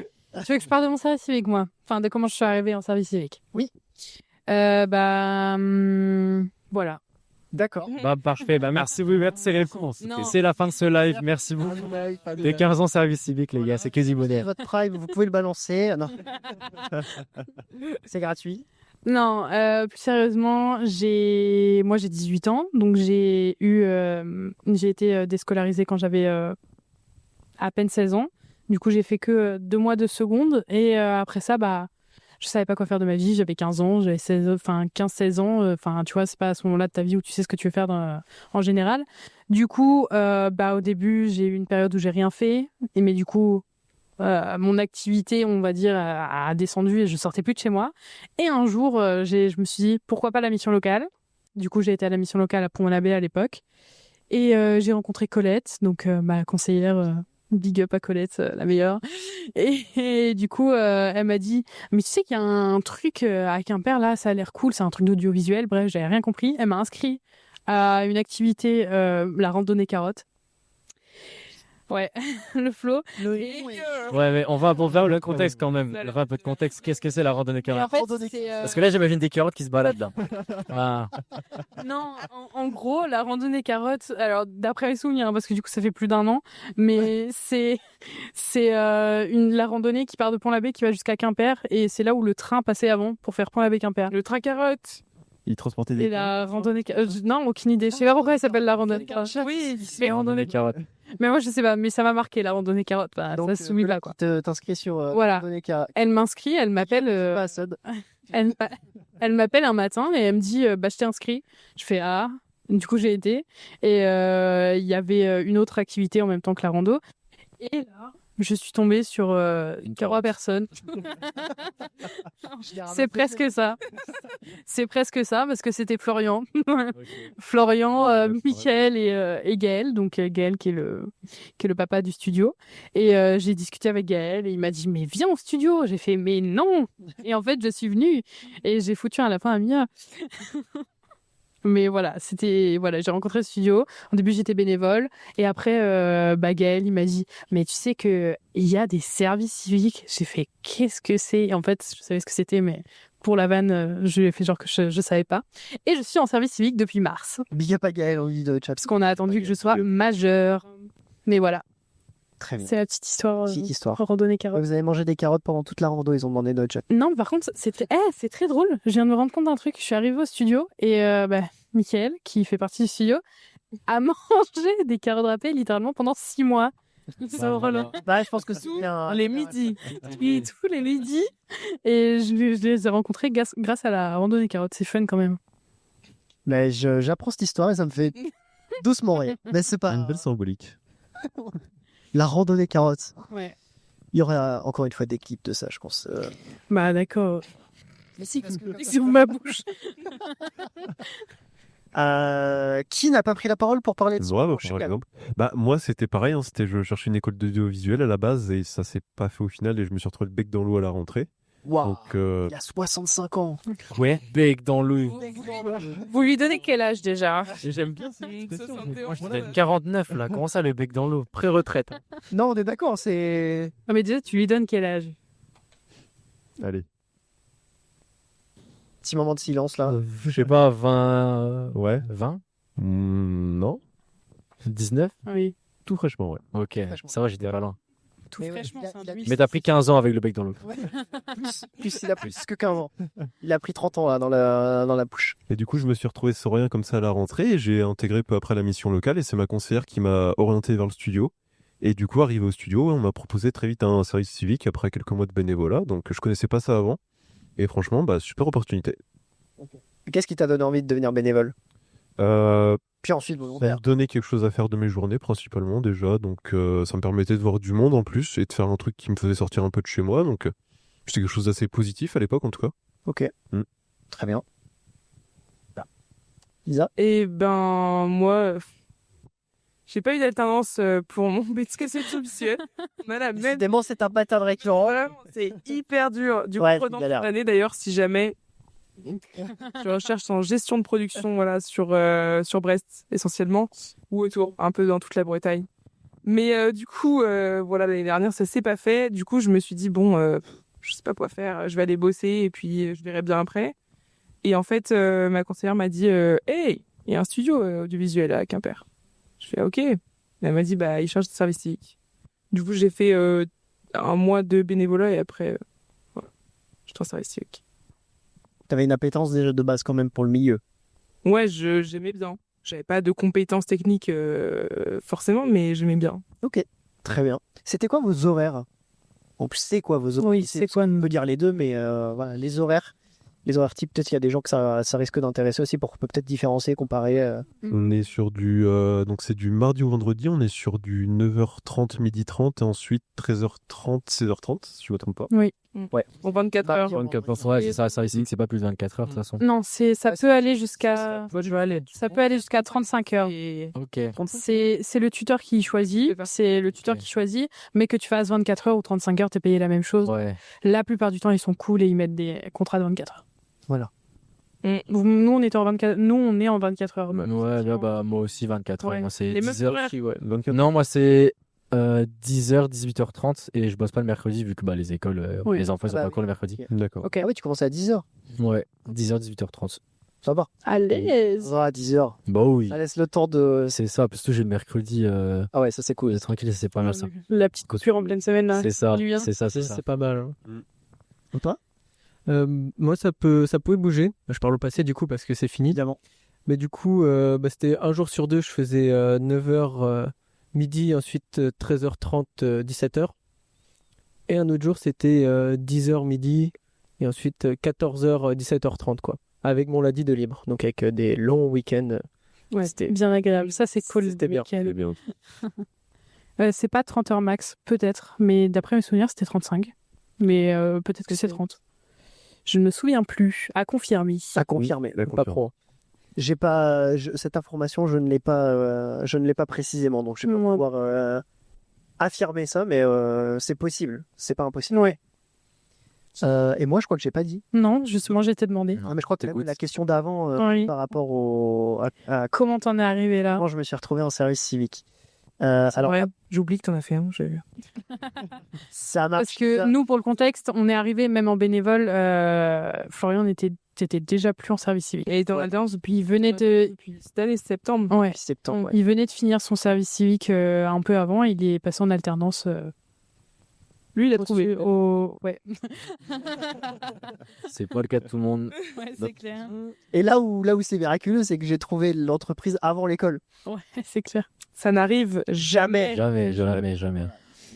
veux que je parle de mon service civique, moi? Enfin, de comment je suis arrivée en service civique? Oui. Voilà. D'accord. Bah, parfait. Bah, merci beaucoup de ces réponses. Non. C'est la fin de ce live. Merci beaucoup. Les 15 ans service civique, les gars. C'est quasi bonheur. Votre prime, vous pouvez le balancer. Non. C'est gratuit. Non, plus sérieusement, moi j'ai 18 ans, donc j'ai été déscolarisée quand j'avais à peine 16 ans. Du coup, j'ai fait que 2 mois de seconde et après ça, bah, je savais pas quoi faire de ma vie. J'avais 15 ans, j'avais 15-16 ans. Enfin, tu vois, c'est pas à ce moment-là de ta vie où tu sais ce que tu veux faire en général. Du coup, au début, j'ai eu une période où j'ai rien fait, mais du coup, mon activité, on va dire, a descendu et je sortais plus de chez moi. Et un jour, je me suis dit, pourquoi pas la mission locale? Du coup, j'ai été à la mission locale à Pont-l'Abbé à l'époque. Et j'ai rencontré Colette, donc ma conseillère, big up à Colette, la meilleure. Et du coup, elle m'a dit, mais tu sais qu'il y a un truc à Quimper, là, ça a l'air cool, c'est un truc d'audiovisuel. Bref, j'avais rien compris. Elle m'a inscrit à une activité, la randonnée carotte. Ouais, le flow. Ouais, mais on va faire le contexte quand même. On va un peu de contexte. Qu'est-ce que c'est la randonnée Et en carotte? fait, c'est, Parce que là, j'imagine des carottes qui se baladent là. Ah. non, en gros, la randonnée carotte, alors d'après mes souvenirs, hein, parce que du coup ça fait plus d'1 an, mais c'est la randonnée qui part de Pont-l'Abbé qui va jusqu'à Quimper et c'est là où le train passait avant pour faire Pont-l'Abbé-Quimper. Le train carotte. Il transportait des. Et la randonnée non, aucune idée. Je sais pas pourquoi elle s'appelle la randonnée carotte. Oui, Mais randonnée carottes. Mais moi je sais pas, mais ça m'a marqué la randonnée carotte. Bah, Donc, ça se soumet pas quoi. T'inscris sur Voilà. Randonnée Carotte. Elle m'inscrit, elle m'appelle. Pas à Sod. Elle m'appelle un matin et elle me dit bah je t'ai inscrit. Je fais ah. Du coup j'ai été et il y avait une autre activité en même temps que la rando et là je suis tombée sur 3 personnes. C'est presque ça. C'est presque ça parce que c'était Florian, Florian, Mickaël et Gaël. Donc Gaël qui est le papa du studio. Et j'ai discuté avec Gaël et il m'a dit mais viens au studio. J'ai fait mais non. Et en fait je suis venue et j'ai foutu à la fin à Mia. Mais voilà, j'ai rencontré le studio. Au début, j'étais bénévole. Et après, Gaël, il m'a dit, mais tu sais que il y a des services civiques. J'ai fait, qu'est-ce que c'est? Et en fait, je savais ce que c'était, mais pour la vanne, je lui ai fait genre que je savais pas. Et je suis en service civique depuis mars. Big up à Gaël, on dit de chat. Parce qu'on a attendu que je sois majeure. Mais voilà, Très bien. c'est la petite histoire. Petite histoire. Randonnée carotte. Vous avez mangé des carottes pendant toute la rando, ils ont demandé de chat. Non, par contre, c'est très drôle. Je viens de me rendre compte d'un truc. Je suis arrivée au studio et Mickaël, qui fait partie du studio, a mangé des carottes râpées littéralement pendant 6 mois. C'est drôle. Bah, je pense que c'est bien. Les midis. Oui, tous les midis. Et je les ai rencontrés grâce à la randonnée carotte. C'est fun quand même. Mais j'apprends cette histoire et ça me fait doucement rire. Mais c'est pas. Une belle symbolique. La randonnée carotte. Ouais. Il y aura encore une fois des clips de ça, je pense. Bah d'accord. Mais si, parce que. C'est sur ma bouche. Qui n'a pas pris la parole pour parler de son Ouais, projet, par quand même. exemple. Bah, moi, c'était pareil. Hein, je cherchais une école d'audiovisuel à la base et ça s'est pas fait au final et je me suis retrouvé le bec dans l'eau à la rentrée. Waouh. Donc, Il a 65 ans. Ouais, bec dans l'eau. Vous lui donnez quel âge déjà? J'aime bien ça. 71. 49 là. Comment ça, le bec dans l'eau? Pré-retraite. Non, on est d'accord, c'est. Non mais déjà, tu lui donnes quel âge? allez. Petit moment de silence là. Je sais pas, 20. Ouais. 20 Non. 19 Oui. Tout fraîchement, ouais. Ok, ça va, j'étais pas loin. Tout Mais ouais, fraîchement, c'est un il a- demi. Mais t'as pris 15 ans avec le bec dans l'eau. Plus, il a plus que 15 ans. Il a pris 30 ans là dans la bouche. Et du coup, je me suis retrouvé sans rien comme ça à la rentrée et j'ai intégré peu après la mission locale et c'est ma conseillère qui m'a orienté vers le studio. Et du coup, arrivé au studio, on m'a proposé très vite un service civique après quelques mois de bénévolat. Donc, je connaissais pas ça avant. Et franchement, bah, super opportunité. Qu'est-ce qui t'a donné envie de devenir bénévole? Puis ensuite Pour volontaire. me donner quelque chose à faire de mes journées principalement déjà. Donc, ça me permettait de voir du monde en plus et de faire un truc qui me faisait sortir un peu de chez moi. Donc, c'était quelque chose d'assez positif à l'époque en tout cas. Ok. Mm. Très bien. Lisa? Et ben moi, J'ai pas eu d'alternance pour mon BTS audiovisuel. On a la même. Décidément, c'est un pattern récurrent. Vraiment, c'est hyper dur. Du coup, Ouais, c'est pendant galère. l'année, d'ailleurs, si jamais je recherche en gestion de production, voilà, sur Brest, essentiellement, ou autour, un peu dans toute la Bretagne. Mais du coup, voilà, l'année dernière, ça s'est pas fait. Du coup, je me suis dit, bon, je sais pas quoi faire, je vais aller bosser et puis je verrai bien après. Et en fait, ma conseillère m'a dit, hey, il y a un studio audiovisuel à Quimper. Je fais, ok. Et elle m'a dit, bah, il cherche de service civique. Du coup, j'ai fait un mois de bénévolat et après, voilà, j'étais en service civique. T'avais une appétence déjà de base quand même pour le milieu. Ouais, j'aimais bien. J'avais pas de compétences techniques forcément, mais j'aimais bien. Ok, très bien. C'était quoi vos horaires? En plus, c'est quoi vos horaires? Oui, c'est quoi On peut dire les deux, mais voilà, les horaires. Les horaires types, peut-être qu'il y a des gens que ça risque d'intéresser aussi pour peut-être différencier, comparer. On est sur du. Donc, c'est du mardi au vendredi. On est sur du 9h30, 12h30 et ensuite 13h30, 16h30, si je ne me trompe pas. Oui. En 24 heures. 24 heures, ouais, c'est ça, service civique, c'est pas plus de 24 heures, de toute façon. Non, ça peut aller jusqu'à. Ça peut aller jusqu'à 35 heures. Ok. C'est le tuteur qui choisit. C'est le tuteur Ok. qui choisit. Mais que tu fasses 24 heures ou 35 heures, t'es payé la même chose. Ouais. La plupart du temps, ils sont cool et ils mettent des contrats de 24 heures. Voilà. Nous, on était en 24. Nous, on est en 24 heures. Ouais, là, bah, moi aussi, 24 heures. Ouais. Moi, c'est Les meufs 10 heures. horaires. Ouais. 24. Non, moi, c'est 10h, 18h30 et je bosse pas le mercredi vu que bah, les écoles, Oui. les enfants, ils ont Ah bah pas cours le mercredi. D'accord. Ok. Ah oui, tu commences à 10h. Ouais, 10h, 18h30. Ça va. À l'aise. À 10h. Bah oui. Ça laisse le temps de. C'est ça, parce que j'ai le mercredi Ah ouais, ça c'est cool. tranquille, c'est pas mal ça. La petite coupure en pleine semaine, là. C'est ça, du bien. c'est ça, c'est ça. C'est pas mal. Hein. Ou pas? Moi, ça pouvait bouger. Je parle au passé du coup parce que c'est fini. Évidemment. Mais du coup, c'était un jour sur deux, je faisais 9h midi, ensuite 13h30, 17h. Et un autre jour, c'était 10h midi, et ensuite 14h, 17h30, quoi. Avec mon lundi de libre, donc avec des longs week-ends. Ouais, C'était- bien agréable. Ça, c'est cool. C'était bien. Nickel. C'est bien. C'est pas 30 heures max, peut-être. Mais d'après mes souvenirs, c'était 35. Mais peut-être que c'est 30. Je ne me souviens plus. À confirmer. À confirmer. La Pas confirme. pro. J'ai pas cette information, je ne l'ai pas précisément, donc je vais pas Ouais. pouvoir affirmer ça, mais c'est possible. C'est pas impossible. Ouais. Et moi, je crois que j'ai pas dit. Non, justement, j'ai été demandé. Ah, mais je crois que T'écoutes. la question d'avant Oui. par rapport à Comment t'en es arrivé là? comment je me suis retrouvé en service civique. Alors, Ouais, j'oublie que t'en as fait un. J'ai vu. ça marche. Parce que nous, pour le contexte, on est arrivé même en bénévole. Florian t'étais déjà plus en service civique. Et dans Ouais. l'alternance depuis Il venait de, depuis cette année, septembre. ouais, Depuis septembre. Ouais. il venait de finir son service civique un peu avant. Il est passé en alternance. Lui, il a au- trouvé. Ouais, C'est pas le cas de tout le monde. ouais c'est clair. Et là où c'est miraculeux, c'est que j'ai trouvé l'entreprise avant l'école. Ouais, c'est clair. Ça n'arrive jamais. Jamais.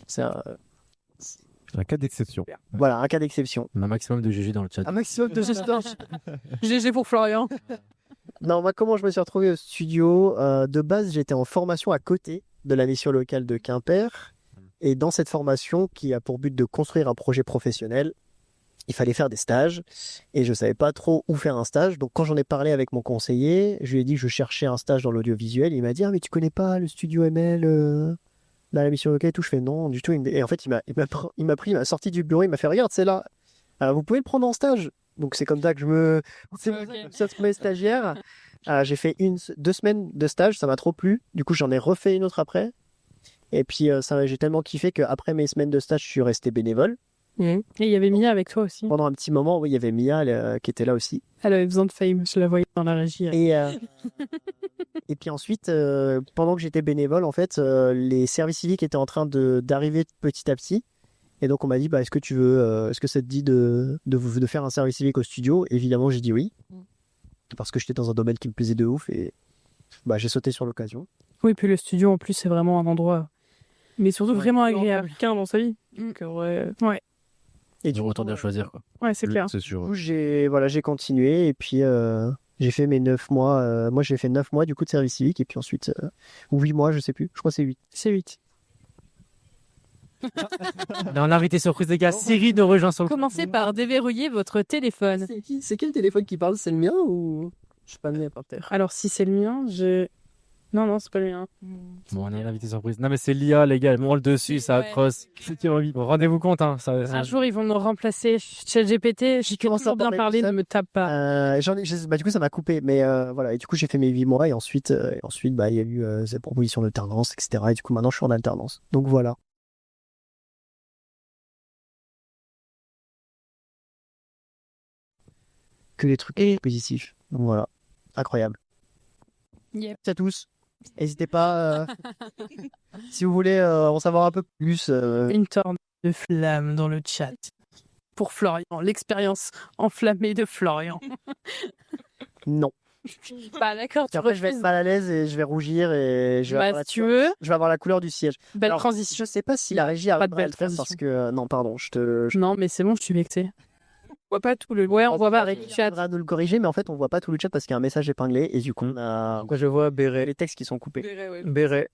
C'est Un cas d'exception. voilà, un cas d'exception. On a un maximum de GG dans le chat. Un maximum de distance. GG pour Florian. Non, moi, comment je me suis retrouvé au studio? De base, j'étais en formation à côté de la mission locale de Quimper. Et dans cette formation, qui a pour but de construire un projet professionnel, il fallait faire des stages. Et je savais pas trop où faire un stage. Donc, quand j'en ai parlé avec mon conseiller, je lui ai dit que je cherchais un stage dans l'audiovisuel. Il m'a dit, ah, mais tu connais pas le studio ML, là, la mission locale et tout? Je fais non, du tout. Et en fait, il m'a sorti du bureau, il m'a fait, regarde, c'est là. Vous pouvez le prendre en stage. Donc, c'est comme ça que c'est comme ça que je me suis retrouvé stagiaire. J'ai fait 2 semaines de stage, ça m'a trop plu. Du coup, j'en ai refait une autre après. Et puis, j'ai tellement kiffé qu'après mes semaines de stage, je suis resté bénévole. Et il y avait Mia avec toi aussi. Pendant un petit moment, oui, il y avait Mia qui était là aussi. Elle avait besoin de fame. Je la voyais dans la régie. Et, et puis ensuite, pendant que j'étais bénévole, en fait, les services civiques étaient en train d'arriver petit à petit. Et donc, on m'a dit, bah, est-ce que ça te dit de faire un service civique au studio? Évidemment, j'ai dit oui. Parce que j'étais dans un domaine qui me plaisait de ouf. Et bah, j'ai sauté sur l'occasion. Oui, puis le studio, en plus, c'est vraiment un endroit. Mais surtout vraiment agréable. Quelqu'un dans sa vie. Mm. Donc, ouais. Et Du retour bien choisir, quoi. Ouais, c'est clair. C'est sûr. Du coup, j'ai continué et puis j'ai fait mes 9 mois. Moi, j'ai fait 9 mois du coup de service civique et puis ensuite, ou 8 mois, je sais plus. Je crois que c'est 8. C'est 8. On a arrêté surprise, les gars. Siri nous rejoint sur le. Commencez par déverrouiller votre téléphone. C'est quel téléphone qui parle? C'est le mien ou je suis pas le mien par terre? Alors, si c'est le mien, j'ai Non, c'est pas lui. Hein. Bon, on a l'invité surprise. Non, mais c'est l'IA, les gars. Moi, le dessus, c'est atroce. C'est horrible. Bon, rendez-vous compte, hein. Un jour, ils vont nous remplacer. ChatGPT, j'ai toujours bien parlé, ne me tape pas. Du coup, ça m'a coupé. Mais voilà. Et du coup, j'ai fait mes 8 mois. Et ensuite, bah, il y a eu cette proposition d'alternance, etc. Et du coup, maintenant, je suis en alternance. Donc voilà. Que des trucs positifs. Donc voilà. Incroyable. Yep. Merci à tous. N'hésitez pas, si vous voulez en savoir un peu plus. Une tornade de flammes dans le chat. Pour Florian, l'expérience enflammée de Florian. Non. Bah d'accord, tu Après, je vais être mal à l'aise et je vais rougir et je vais, avoir, si tu veux, je vais avoir la couleur du siège. belle Alors, transition. Je sais pas si la régie arrive de à belle le faire transition. parce que non, pardon, Non, mais c'est bon, je suis vexée. On voit pas tout le. Ouais, on voit pas avec le Il chat. faudra nous le corriger, mais en fait, on voit pas tout le chat parce qu'il y a un message épinglé et du coup, on a Moi, je vois Béret. les textes qui sont coupés. Béret.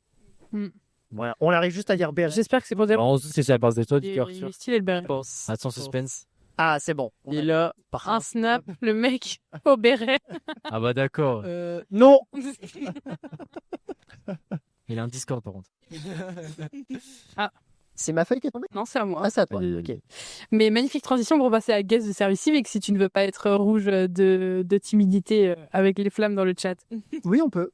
Voilà. On arrive juste à dire Béret. J'espère que c'est pour dire. On se dit, c'est ça passe des toi, du cœur. Il est stylé le béret. Attends, suspense. Ah, c'est bon. Il a. Un snap, le mec au béret. Ah bah d'accord. Non. Il a un Discord, par contre. C'est ma feuille qui est tombée. Non, c'est à moi. Ah, c'est à toi. Allez, Ok. Mais magnifique transition pour passer à guest de service civique si tu ne veux pas être rouge de timidité avec les flammes dans le chat. Oui, on peut.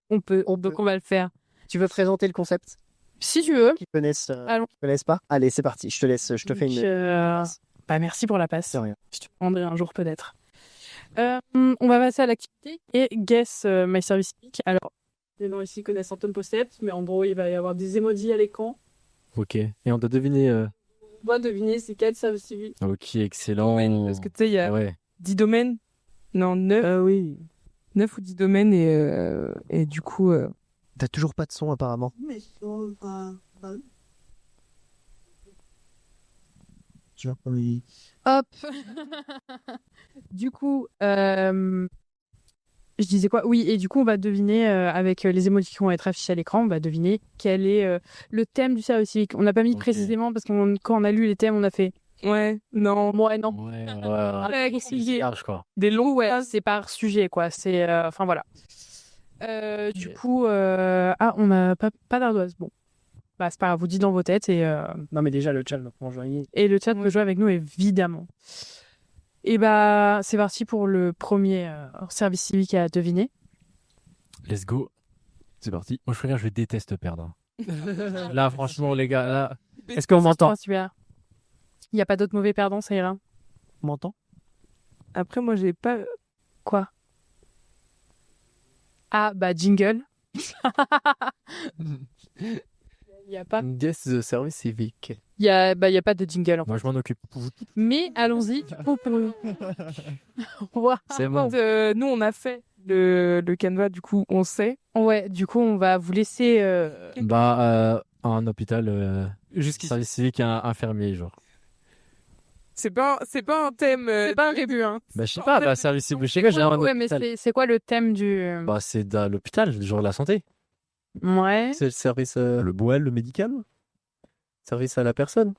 On peut, On donc peut. on va le faire. Tu veux présenter le concept Si tu veux. qui connaissent, Allons. qui connaissent pas. Allez, c'est parti. Je te laisse. Je te fais Donc, une. bah, merci pour la passe. De rien. Je te prendrai un jour peut-être. On va passer à l'activité et guess My Service Civic. Alors, les gens ici connaissent Anton Postet, mais en gros, il va y avoir des emojis à l'écran. Ok. Et on doit deviner. On doit deviner c'est quel service civique. Ok, excellent. Parce que tu sais, il y a Ah ouais. 10 domaines. Non, 9. Oui. 9 ou 10 domaines et du coup. T'as toujours pas de son apparemment. Tu vois, oui. Hop. Du coup, je disais quoi? Oui, et du coup, on va deviner avec les emojis qui vont être affichés à l'écran, on va deviner quel est le thème du service civique. On n'a pas mis Ok. précisément parce que quand on a lu les thèmes, on a fait Ouais, non. ouais, non. Ouais. Ouais, compliqué. Large, quoi. Des longs, ouais. C'est par sujet, quoi. C'est, enfin voilà. Du coup, on n'a pas d'ardoise. Bon, bah c'est pas grave. Vous dites dans vos têtes et Non, mais déjà le chat va pouvoir jouer. et le chat peut jouer avec nous évidemment. Et bah c'est parti pour le premier service civique à deviner. Let's go. C'est parti. Moi, je déteste perdre. Là, franchement, les gars, là. Est-ce qu'on m'entend? Oh, super. Il n'y a pas d'autres mauvais perdants, ça ira. On m'entend? Après, moi, j'ai pas. Quoi? Ah bah jingle. Il y a pas. Guest de service civique. Il y a pas de jingle. En fait. Moi, je m'en occupe. Mais allons-y. Ouais. C'est bon. Nous, on a fait le canevas, du coup, on sait. Ouais. Du coup, on va vous laisser. Bah, un hôpital, Jusqu'ici. service civique, un infirmier, genre. C'est pas un thème. C'est pas un rébut, hein. Bah, je sais pas, bah, service civique, je sais pas, j'ai un Ouais, mais hôpital. c'est quoi le thème du. Bah, c'est dans l'hôpital, genre de la santé. Ouais. C'est le service, Le boel, le médical. service à la personne.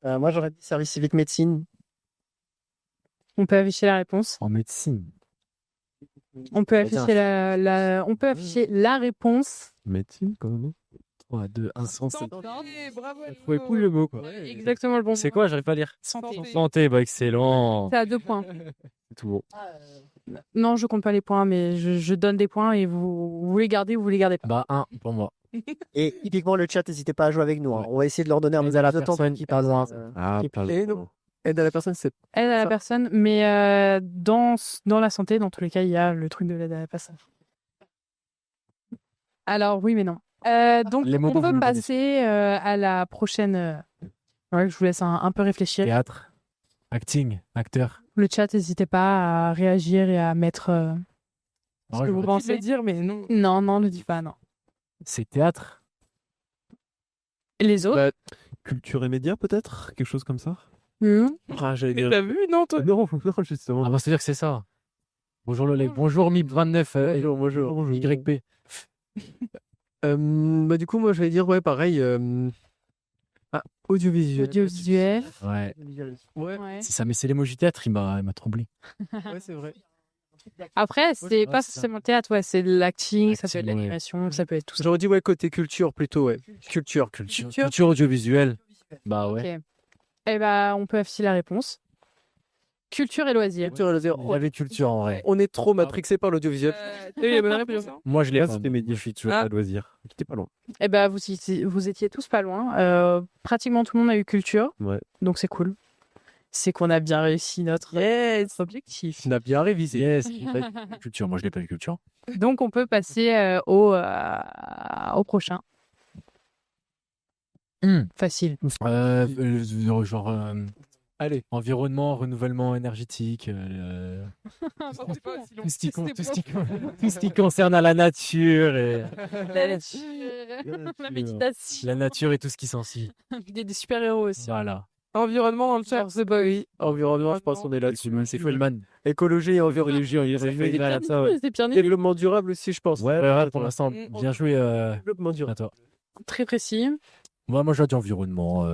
Moi, j'aurais dit service civique médecine. On peut afficher la réponse. En médecine. On peut Tiens. afficher on peut afficher la réponse. Médecine, quand même. 3, 2, 1, Santé, bravo. Vous pouvez plus le mot, quoi. Exactement le bon. C'est quoi? J'arrive pas à lire. Santé. Santé, bah, excellent. C'est à 2 points. C'est tout bon. Non, je compte pas les points, mais je donne des points et vous les gardez ou vous les gardez pas. Bah, 1 pour moi. Et typiquement, le chat, n'hésitez pas à jouer avec nous. Hein. On va essayer de leur donner un Aide peu à la de temps personne qui qui parle passe. Ah, qui- pas Et non. Aide à la personne, c'est. Aide à la Ça. personne, mais dans la santé, dans tous les cas, il y a le truc de l'aide à la personne. Alors, oui, mais non. Donc, Les mots on dont vous peut me passer à la prochaine. Ouais, je vous laisse un peu réfléchir. Théâtre, acting, acteur. Le chat, n'hésitez pas à réagir et à mettre ce Ouais, que vous je- pensez. le dire, mais non. Non, ne dis pas, non. C'est théâtre. Et les autres Bah, Culture et médias, peut-être? Quelque chose comme ça? ah, j'allais Mais dire. t'as vu, non, toi? Non, non, justement. Ah, bah, c'est-à-dire que c'est ça. Bonjour, Lolek. Bonjour, MIP29. Bonjour. YP. Bah, du coup, moi, j'allais dire, ouais, pareil. Audiovisuel. audiovisuel. Ouais. Ouais, Ouais. C'est ça, mais c'est l'emoji théâtre, il m'a troublé. ouais, c'est vrai. Après, c'est pas c'est ça. forcément le théâtre, ouais, c'est de l'acting, ça peut être de Acting, ouais. l'animation, ça peut être tout ça. J'aurais dit ouais côté culture plutôt ouais. Culture. Culture audiovisuelle. Bah ouais. Ok. Eh ben, on peut afficher la réponse. Culture et loisirs. Culture et loisirs. Il y avait culture en vrai. On est trop matrixé par l'audiovisuel. T'as eu la bonne réponse, hein Moi, je l'ai Là, pas. c'était mes défis, tu vois, Ah. pas de loisir. T'étais pas loin. Eh ben, vous étiez tous pas loin. Pratiquement tout le monde a eu culture, Ouais. donc c'est cool. C'est qu'on a bien réussi notre objectif. On a bien révisé. Yes. Culture. Moi, je l'ai pas eu culture. Donc, on peut passer au prochain. Facile. Genre, allez, environnement, renouvellement énergétique, tout ce qui concerne à la nature et La méditation. la nature et tout ce qui s'ensuit. Des super-héros aussi. Voilà. Environnement dans le chat. The Boy. Environnement, je pense qu'on est là-dessus. C'est Fullman. Écologie et environnement. C'est Pyrénées. Développement durable aussi, je pense. Ouais, pour l'instant, bien joué Développement durable. à toi. Très précis. Moi, j'ai dit environnement.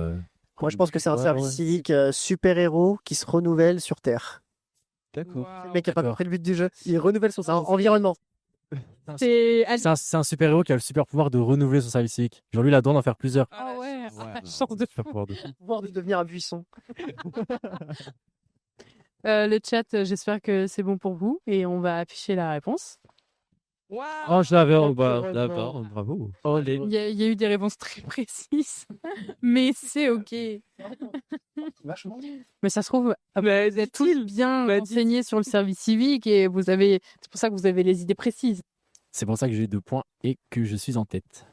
Moi, je pense que c'est un Ouais, service ouais. civique super-héros qui se renouvelle sur Terre. D'accord. Le mec a pas D'accord. compris le but du jeu. Il renouvelle son environnement. C'est C'est un super-héros qui a le super pouvoir de renouveler son service civique. Genre, lui, il a le droit d'en faire plusieurs. Ah ouais. Ouais. Chance de Faire pouvoir de- Pouvoir de devenir un buisson. Le chat, j'espère que c'est bon pour vous et on va afficher la réponse. Oh, je l'avais en bas. D'accord, bravo. Oh, les... Il y a eu des réponses très précises, mais c'est ok. Mais ça se trouve, vous êtes tous bien renseignés sur le service civique et c'est pour ça que vous avez les idées précises. C'est pour ça que j'ai 2 points et que je suis en tête.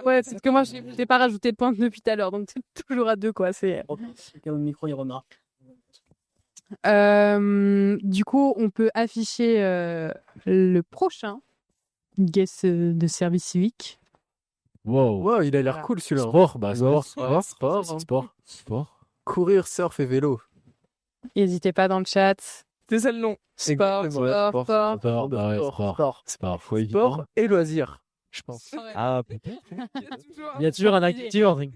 Ouais, parce que moi, je n'ai pas rajouté de points depuis tout à l'heure, donc c'est toujours à 2, quoi. Au micro, il remarque. Du coup, on peut afficher le prochain guest de service civique. Wow. Wow, il a l'air cool celui-là. Sport, bah sport. Sport. Courir, surf et vélo. N'hésitez pas dans le chat. C'est ça le nom. Sport, Exactement. sport. Sport, bah ouais, sport. Sport. Sport et loisirs, je pense. Ah, peut-être. Il y a toujours un acteur et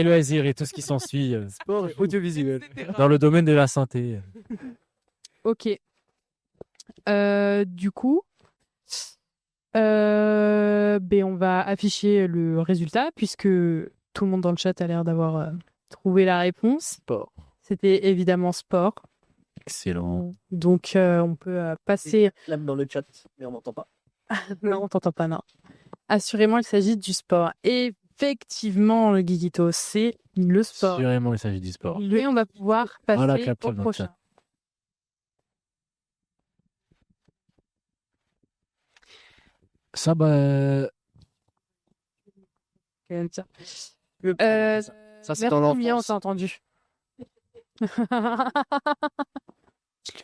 le loisir et tout ce qui s'ensuit Sport et audiovisuel. dans le domaine de la santé. Ok. Du coup, on va afficher le résultat puisque tout le monde dans le chat a l'air d'avoir trouvé la réponse. Sport. C'était évidemment sport. Excellent. Donc, on peut passer. Là, dans le chat, mais on m'entend pas. Non, on t'entend pas, non. Assurément, il s'agit du sport. Effectivement, le Guiguito, c'est le sport. Sûrement, il s'agit du sport. Et on va pouvoir passer Voilà, clap-clap au dans le prochain. chat. Ça, bah. Ça, Ça, c'est dans merci, Mia, on l'enfance. t'a entendu. Je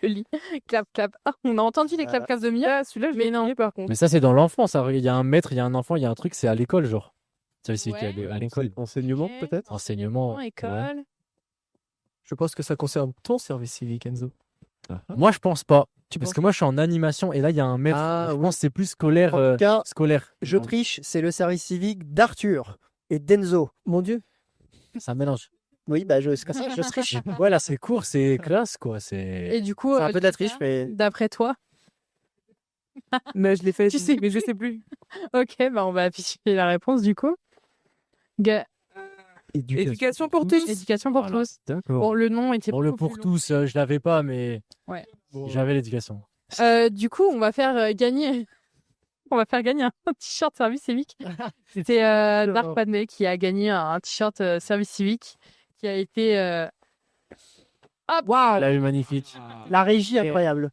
le lis. Clap, clap. Ah, on a entendu les clap, clap de Mia. Celui-là, je Mais l'ai non. oublié, par contre. Mais ça, c'est dans l'enfance. Il y a un maître, il y a un enfant, il y a un truc, c'est à l'école, genre. Ça, c'est Ouais. à l'école. Enseignement, Ok. peut-être Enseignement. ouais. École. Je pense que ça concerne ton service civique, Enzo. Moi, je pense pas. Tu Parce penses que moi, je suis en animation et là, il y a un maître. Ah, je oui. pense que c'est plus scolaire. En tout cas, Scolaire. je triche, c'est le service civique d'Arthur et d'Enzo. Mon Dieu. Ça mélange. Oui, bah, je triche. Ouais, là, c'est court, c'est classe, quoi. C'est. Et du coup, C'est un peu de la Lucas, triche, mais d'après toi, Mais je l'ai fait. Tu sais. Mais je sais plus. ok, bah on va afficher la réponse du coup. Éducation pour tous. Éducation pour Voilà. tous. D'accord. Bon, le nom était Bon, le beaucoup pour plus long. tous, je l'avais pas, mais Ouais. j'avais l'éducation. Du coup, on va faire gagner. On va faire gagner un t-shirt service civique. C'était Dark Padmé qui a gagné un t-shirt service civique qui a été. Waouh, la magnifique. la régie incroyable.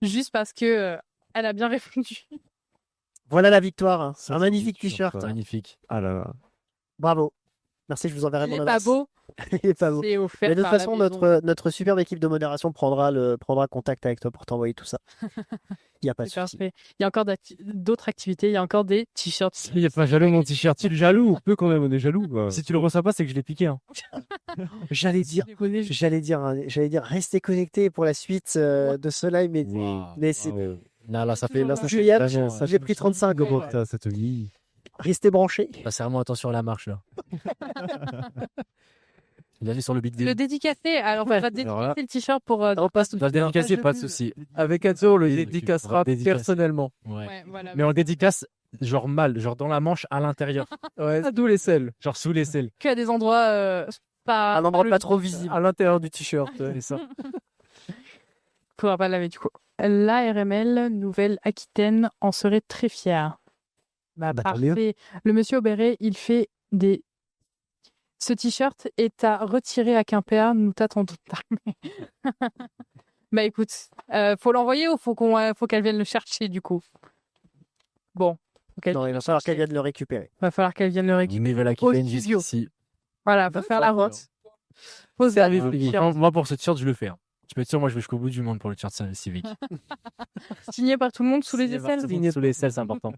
Juste parce que elle a bien répondu. Voilà la victoire. Hein. Ça, Un c'est magnifique dur, t-shirt. quoi. Magnifique. Ah là là. Bravo. Merci, je vous enverrai Il mon est pas adresse. beau. Il est pas beau. C'est offert. Mais de toute par la façon, maison. notre superbe équipe de modération prendra contact avec toi pour t'envoyer tout ça. Il n'y a pas de C'est souci. parfait. Il y a encore d'autres activités. Il y a encore des t-shirts. Il est pas jaloux, mon t-shirt. Il est jaloux. On peut quand même, on est jaloux. Quoi. Si tu le reçois pas, c'est que je l'ai piqué. Hein. J'allais dire, restez connectés pour la suite de ce live, mais c'est Là, ça fait. Là, ça Je y ai- Vraiment, ça j'ai pris 35 Comment euros. t'as cette vie Restez branchés. Bah, c'est vraiment attention à la marche, là. Il a fait sur le big deal. Le dédicacé. Alors, on va Alors là- dédicacer le t-shirt pour. On passe tout On va le dédicacer, pas de souci. avec Enzo, on le Oui, dédicacera on va dédicacer. personnellement. Ouais. Ouais, voilà. Mais on le dédicace genre mal, genre dans la manche à l'intérieur, Ouais, d'où les selles. genre sous les selles. Que à des endroits pas. Un endroit le- pas trop visible. À l'intérieur du t-shirt. C'est ça. Faudra pas le laver du coup. L'ARML Nouvelle-Aquitaine en serait très fière. Bah, tant mieux. Parfait. Le monsieur au béret, il fait des. Ce t-shirt est à retirer à Quimper. Nous t'attendons. Bah écoute, faut l'envoyer ou faut qu'elle vienne le chercher du coup. Bon. Non, il va falloir qu'elle vienne le récupérer. Va falloir qu'elle vienne le récupérer. Nouvelle Au Aquitaine studio. jusqu'ici. Voilà, va faire la route. Faut se Service servir. civique. Moi, pour ce t-shirt, je le fais. Hein. Tu peux être sûr, moi, je vais jusqu'au bout du monde pour le t-shirt service civique. Signé par tout le monde sous les aisselles. Sous les aisselles, c'est important.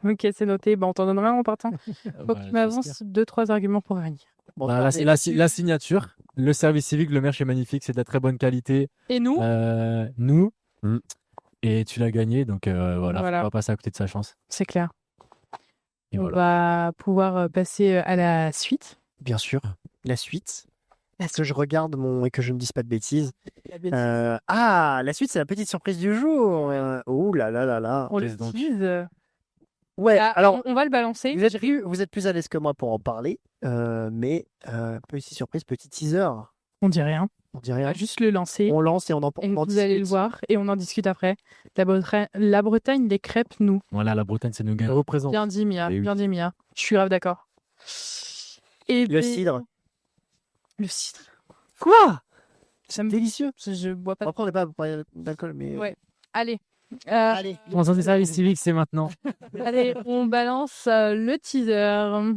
Ok, c'est noté. Bah, on t'en donnera un en partant. Faut que tu m'avances 2-3 arguments pour venir. Bon, Bah, la signature, le service civique, le merch est magnifique, c'est de la très bonne qualité. Et nous Nous, Mm. et tu l'as gagné, donc voilà, Voilà. faut pas passer à côté de sa chance. C'est clair. Et On voilà. va pouvoir passer à la suite. Bien sûr. La suite. Est-ce que je regarde et que je ne dise pas de bêtises? La suite, c'est la petite surprise du jour. Oh là là là là. On le Qu'est-ce donc tease. Ouais, Ah, alors, on va le balancer. vous êtes plus à l'aise que moi pour en parler, mais petite surprise, petit teaser. On dit rien. On dit On rien. va juste le lancer. On lance et on en Et on en vous allez le discute. voir et on en discute après. La Bretagne, les crêpes, nous. Voilà, la Bretagne, c'est nous Elle gagne. représente. Bien dit, Mia. Eh oui. Bien dit, Mia. Je suis grave d'accord. Et Le puis- cidre. Le cidre. Quoi? Ça me Délicieux. Je bois pas. Après, on n'est pas pour parler d'alcool, mais. Ouais. Allez. Allez. Dans un des services civiques, c'est maintenant. Allez, on balance le teaser.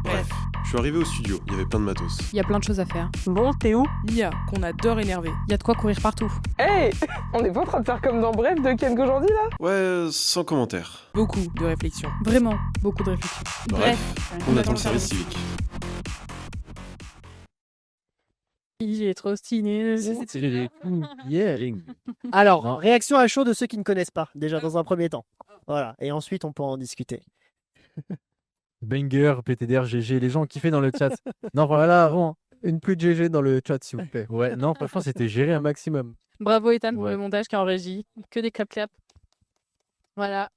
Bref, je suis arrivé au studio, il y avait plein de matos. Il y a plein de choses à faire. Bon, t'es où? Mia, qu'on adore énerver. Il y a de quoi courir partout. Hey On n'est pas en train de faire comme dans Bref de Ken aujourd'hui là Ouais, sans commentaire. Beaucoup de réflexion. Vraiment, beaucoup de réflexion. Bref, on attend le service civique. Il est trop stylé. Yeah. Alors, Non. réaction à chaud de ceux qui ne connaissent pas, déjà dans un premier temps. Voilà. Et ensuite, on peut en discuter. Banger, PTDR, GG, les gens ont kiffé dans le chat. Non, voilà, bon. Une pluie de GG dans le chat, s'il vous plaît. Ouais, non, franchement, c'était géré. Un Hein. maximum. Bravo Ethan pour Ouais. le montage qui est en régie. Que des clap-clap. Voilà.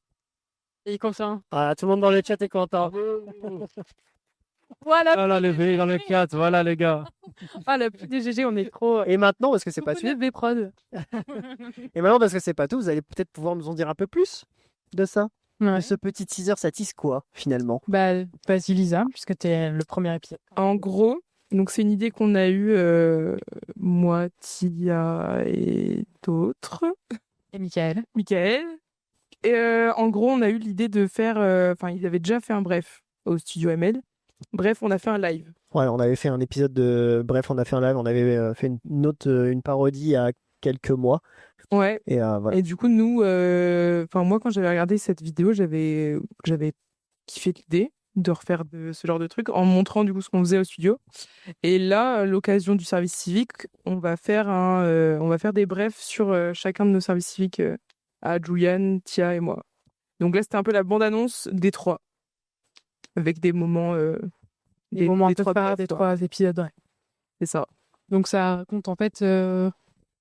Et comme ça. Voilà, tout le monde dans le chat est content. Voilà. Voilà, les V dans le chat, voilà, les gars. Ah, la pluie des GG, on est trop. Et maintenant, parce que c'est pas Coucou tout. de V-Prod. Et maintenant, parce que c'est pas tout, vous allez peut-être pouvoir nous en dire un peu plus de ça. Ouais. De ce petit teaser, ça tease quoi, finalement? Bah, vas-y Lisa, puisque t'es le premier épisode. En gros, donc c'est une idée qu'on a eue, moi, Tia et d'autres. Et Michael. Michael. Et en gros, on a eu l'idée de faire. Enfin, ils avaient déjà fait un bref au studio ML. Bref, on a fait un live. Ouais, on avait fait un épisode de. Bref, on a fait un live, on avait fait une parodie il y a quelques mois. Ouais. Et voilà. Et du coup, nous, enfin moi, quand j'avais regardé cette vidéo, j'avais kiffé l'idée de refaire ce genre de truc en montrant du coup ce qu'on faisait au studio. Et là, à l'occasion du service civique, on va faire des brefs sur chacun de nos services civiques à Julian, Tia et moi. Donc là, c'était un peu la bande-annonce des trois, avec des moments, Des moments un peu trois phares brefs, des quoi. 3 épisodes, ouais. C'est ça. Donc ça raconte en fait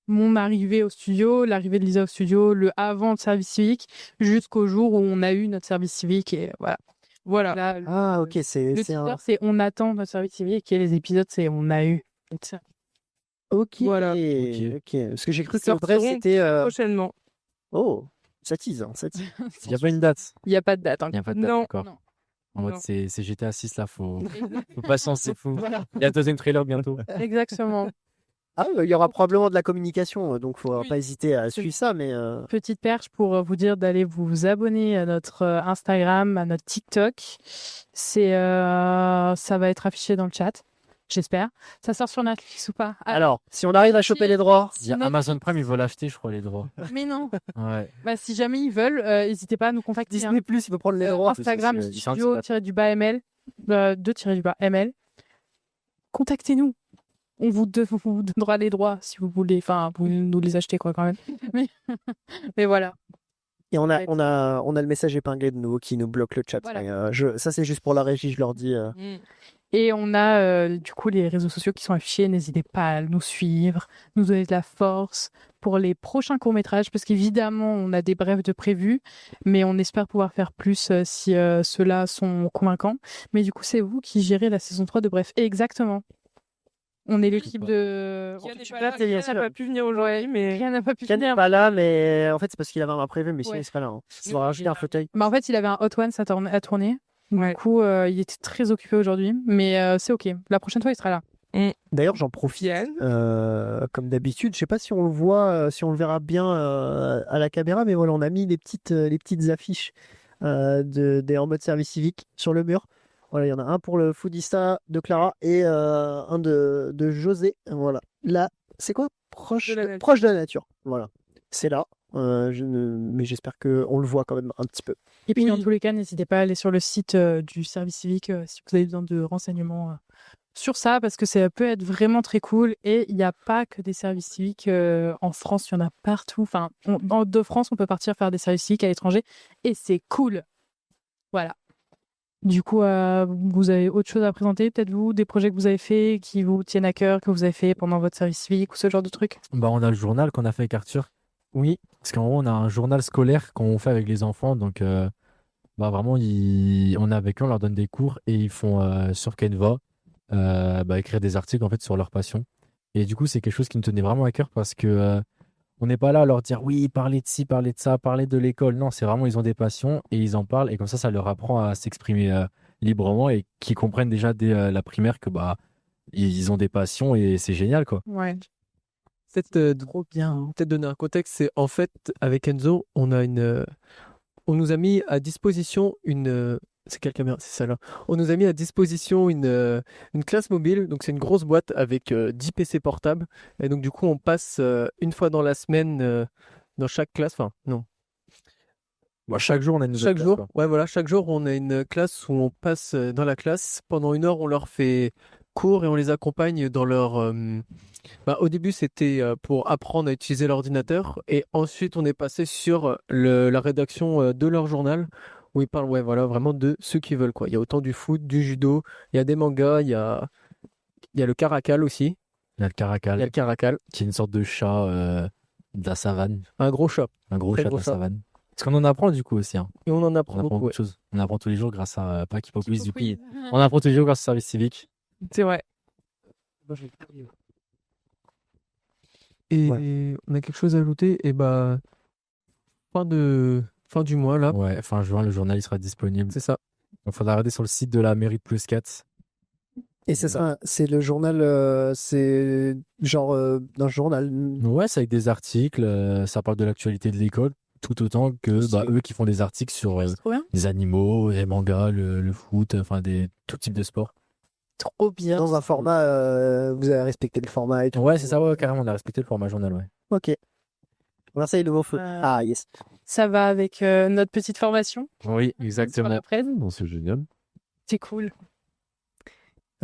mon arrivée au studio, l'arrivée de Lisa au studio, le avant le service civique, jusqu'au jour où on a eu notre service civique et voilà. Voilà. Là, Ah, ok, c'est le c'est teaser, un. c'est on attend notre service civique et les épisodes, c'est on a eu. Ok. Voilà. Ok. Parce que j'ai cru Ils que le bref, sortiront c'était. Prochainement. Oh, ça tease, hein, ça tease. Il n'y a pas une date. Il n'y a pas de date. Il n'y a pas de date, Non. d'accord. Non. En mode, Non. c'est GTA 6 là, faut patience, c'est fou. Il y a le deuxième trailer bientôt. Exactement. Ah, il y aura probablement de la communication, donc faut Oui. pas hésiter à suivre ça, mais. Petite perche pour vous dire d'aller vous abonner à notre Instagram, à notre TikTok. Ça va être affiché dans le chat, j'espère. Ça sort sur Netflix ou pas? Ah, Alors, si on arrive à choper les droits. Il y a Notre- Amazon Prime, ils veulent acheter, je crois, les droits. mais non. Ouais. Bah, si jamais ils veulent, n'hésitez pas à nous contacter. hein. Disney Plus, il faut prendre les droits. Instagram, c'est- c'est un studio-ML, 2-ML. Contactez-nous. On vous donnera les droits si vous voulez. Enfin, vous nous les achetez, quoi, quand même. Mais, mais voilà. Et on a le message épinglé de nouveau qui nous bloque le chat. Voilà. Et, ça, c'est juste pour la régie, je leur dis. Et on a du coup les réseaux sociaux qui sont affichés. N'hésitez pas à nous suivre, nous donner de la force pour les prochains courts-métrages, parce qu'évidemment, on a des brefs de prévus, mais on espère pouvoir faire plus si ceux-là sont convaincants. Mais du coup, c'est vous qui gérez la saison 3 de Bref. Exactement. On est l'équipe de... Kian n'est tu pas peux là, te dire, Kian n'a pas pu venir aujourd'hui, mais Rien n'a pas pu Kian n'est venir. pas là, mais en fait, c'est parce qu'il avait un imprévu, mais sinon, Ouais. il serait là. Hein. Il va rajouter un fauteuil. Bah, en fait, il avait un Hot Ones à tourner. ouais. Du coup, il était très occupé aujourd'hui, mais c'est ok. La prochaine fois, il sera là. D'ailleurs, j'en profite. Kian. Comme d'habitude, je sais pas si on le voit, si on le verra bien à la caméra, mais voilà, on a mis les petites affiches des en mode service civique sur le mur. Voilà, il y en a un pour le Foodista de Clara et un de José. Voilà. Là, c'est quoi? Proche De la nature. proche de la nature. Voilà. C'est là. Mais j'espère qu'on le voit quand même un petit peu. Et puis, Oui. dans tous les cas, n'hésitez pas à aller sur le site du service civique si vous avez besoin de renseignements sur ça, parce que ça peut être vraiment très cool. Et il n'y a pas que des services civiques en France, il y en a partout. Enfin, de France, on peut partir faire des services civiques à l'étranger et c'est cool. Voilà. Du coup, vous avez autre chose à présenter, peut-être vous, des projets que vous avez faits, qui vous tiennent à cœur, que vous avez fait pendant votre service civique ou ce genre de truc? Bah, on a le journal qu'on a fait avec Arthur. Oui. Parce qu'en gros, on a un journal scolaire qu'on fait avec les enfants. Donc, bah, vraiment, on est avec eux, on leur donne des cours et ils font sur Canva bah, écrire des articles en fait sur leur passion. Et du coup, c'est quelque chose qui me tenait vraiment à cœur parce que on n'est pas là à leur dire oui, parlez de ci, parlez de ça, parlez de l'école. Non, c'est vraiment, ils ont des passions et ils en parlent. Et comme ça leur apprend à s'exprimer librement et qu'ils comprennent déjà dès la primaire que bah, ils ont des passions et c'est génial, quoi. Ouais. Trop bien. Peut-être donner un contexte, c'est en fait avec Enzo, on nous a mis à disposition c'est quelle caméra? C'est celle-là. On nous a mis à disposition une classe mobile, donc c'est une grosse boîte avec 10 PC portables. Et donc du coup, on passe une fois dans la semaine dans chaque classe. Enfin, non. Bah, chaque jour, on a une nouvelle Chaque classe, jour, quoi. ouais, voilà, chaque jour, on a une classe où on passe dans la classe. Pendant une heure, on leur fait cours et on les accompagne dans au début, c'était pour apprendre à utiliser l'ordinateur. Et ensuite, on est passé sur la rédaction de leur journal où ils parlent, ouais, voilà, vraiment de ce qu'ils veulent, quoi. Il y a autant du foot, du judo, il y a des mangas, il y a le caracal aussi. Il y a le caracal, Il y a le caracal. qui est une sorte de chat de la savane. Un gros chat. Un gros Très chat de gros la chat. savane. Parce qu'on en apprend du coup aussi. Hein. Et on en On apprend apprend beaucoup, beaucoup ouais. de choses. On apprend tous les jours grâce à pas Keep Up Quiz, du coup. On apprend tous les jours grâce au service civique. C'est vrai. Et on a quelque chose à ajouter. Et bah, fin du mois, là, Ouais, fin juin, le journal il sera disponible. c'est ça. Il faudra regarder sur le site de la mairie de Plus 4. Et c'est ça, c'est le journal, c'est genre d'un journal. Ouais, c'est avec des articles, ça parle de l'actualité de l'école, tout autant que bah, eux qui font des articles sur C'est trop bien. les animaux, les mangas, le foot, enfin tout type de sport. Trop bien. Dans un format, vous avez respecté le format et tout. Ouais, c'est ça, ouais, carrément, on a respecté le format journal, ouais. Ok. Marseille, nouveau feu. Ah, yes. Ça va avec notre petite formation Oui, sur exactement. la presse. Non, c'est génial. C'est cool.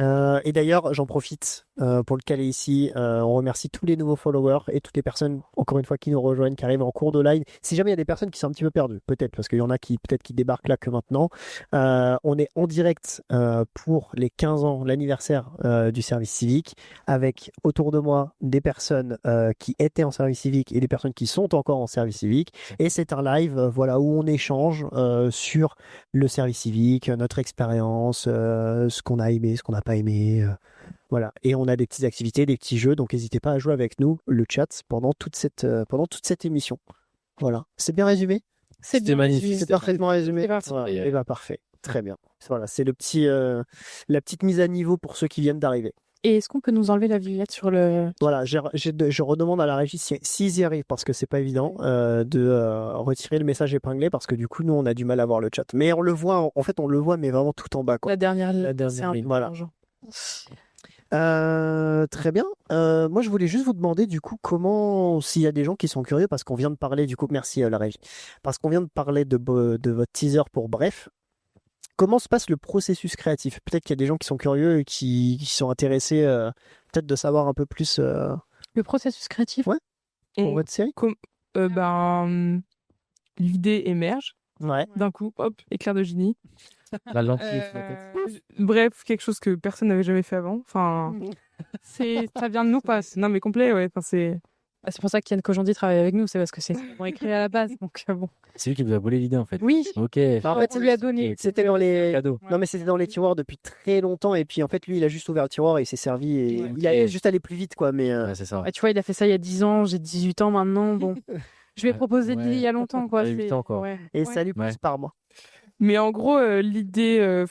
Et d'ailleurs, j'en profite pour le caler ici. On remercie tous les nouveaux followers et toutes les personnes, encore une fois, qui nous rejoignent, qui arrivent en cours de live. Si jamais il y a des personnes qui sont un petit peu perdues, peut-être, parce qu'il y en a qui peut-être qui débarquent là que maintenant. On est en direct pour les 15 ans, l'anniversaire du service civique, avec autour de moi des personnes qui étaient en service civique et des personnes qui sont encore en service civique. Et c'est un live, voilà, où on échange sur le service civique, notre expérience, ce qu'on a aimé, ce qu'on n'a pas aimé. Voilà. Et on a des petites activités, des petits jeux, donc n'hésitez pas à jouer avec nous, le chat, pendant toute cette émission. Voilà. C'est bien résumé? C'est bien. magnifique. C'est parfaitement résumé. C'est parti. Voilà. Et bah, parfait. Très bien. Voilà, c'est la petite mise à niveau pour ceux qui viennent d'arriver. Et est-ce qu'on peut nous enlever la vignette sur le... Voilà, je redemande à la régie s'ils y arrivent, parce que c'est pas évident de retirer le message épinglé, parce que du coup, nous, on a du mal à voir le chat. Mais on le voit, en fait, on le voit, mais vraiment tout en bas, quoi. La dernière dernière c'est un ligne, peu voilà. urgent. Très bien. Moi, je voulais juste vous demander, du coup, s'il y a des gens qui sont curieux, parce qu'on vient de parler, du coup, merci la régie, parce qu'on vient de parler de votre teaser pour Bref. Comment se passe le processus créatif? Peut-être qu'il y a des gens qui sont curieux et qui sont intéressés, peut-être de savoir un peu plus Le processus créatif. Ouais. pour votre série. Ben, l'idée émerge Ouais. d'un coup, hop, éclair de génie. La lentille sur la tête. Bref, quelque chose que personne n'avait jamais fait avant. Enfin, ça vient de nous, pas. Non, mais complet, ouais. Enfin, c'est. Ah, c'est pour ça qu'Yann Kojandi travaille avec nous, c'est parce que c'est vraiment écrit à la base. Donc bon. C'est lui qui nous a volé l'idée en fait. Oui. Ok. En fait, On lui a donné. c'était dans les Cadeau. non mais c'était dans les tiroirs depuis très longtemps et puis en fait lui il a juste ouvert le tiroir et il s'est servi et Ouais. il a juste allé plus vite quoi mais Ouais, c'est ça. Ah, tu vois, il a fait ça il y a 10 ans, j'ai 18 ans maintenant. Bon, je vais Ouais. proposer de Ouais. il y a longtemps, quoi. Il y a 8 ans, quoi. Ouais. et Ouais. ça lui pousse Ouais. par mois. Mais en gros, l'idée.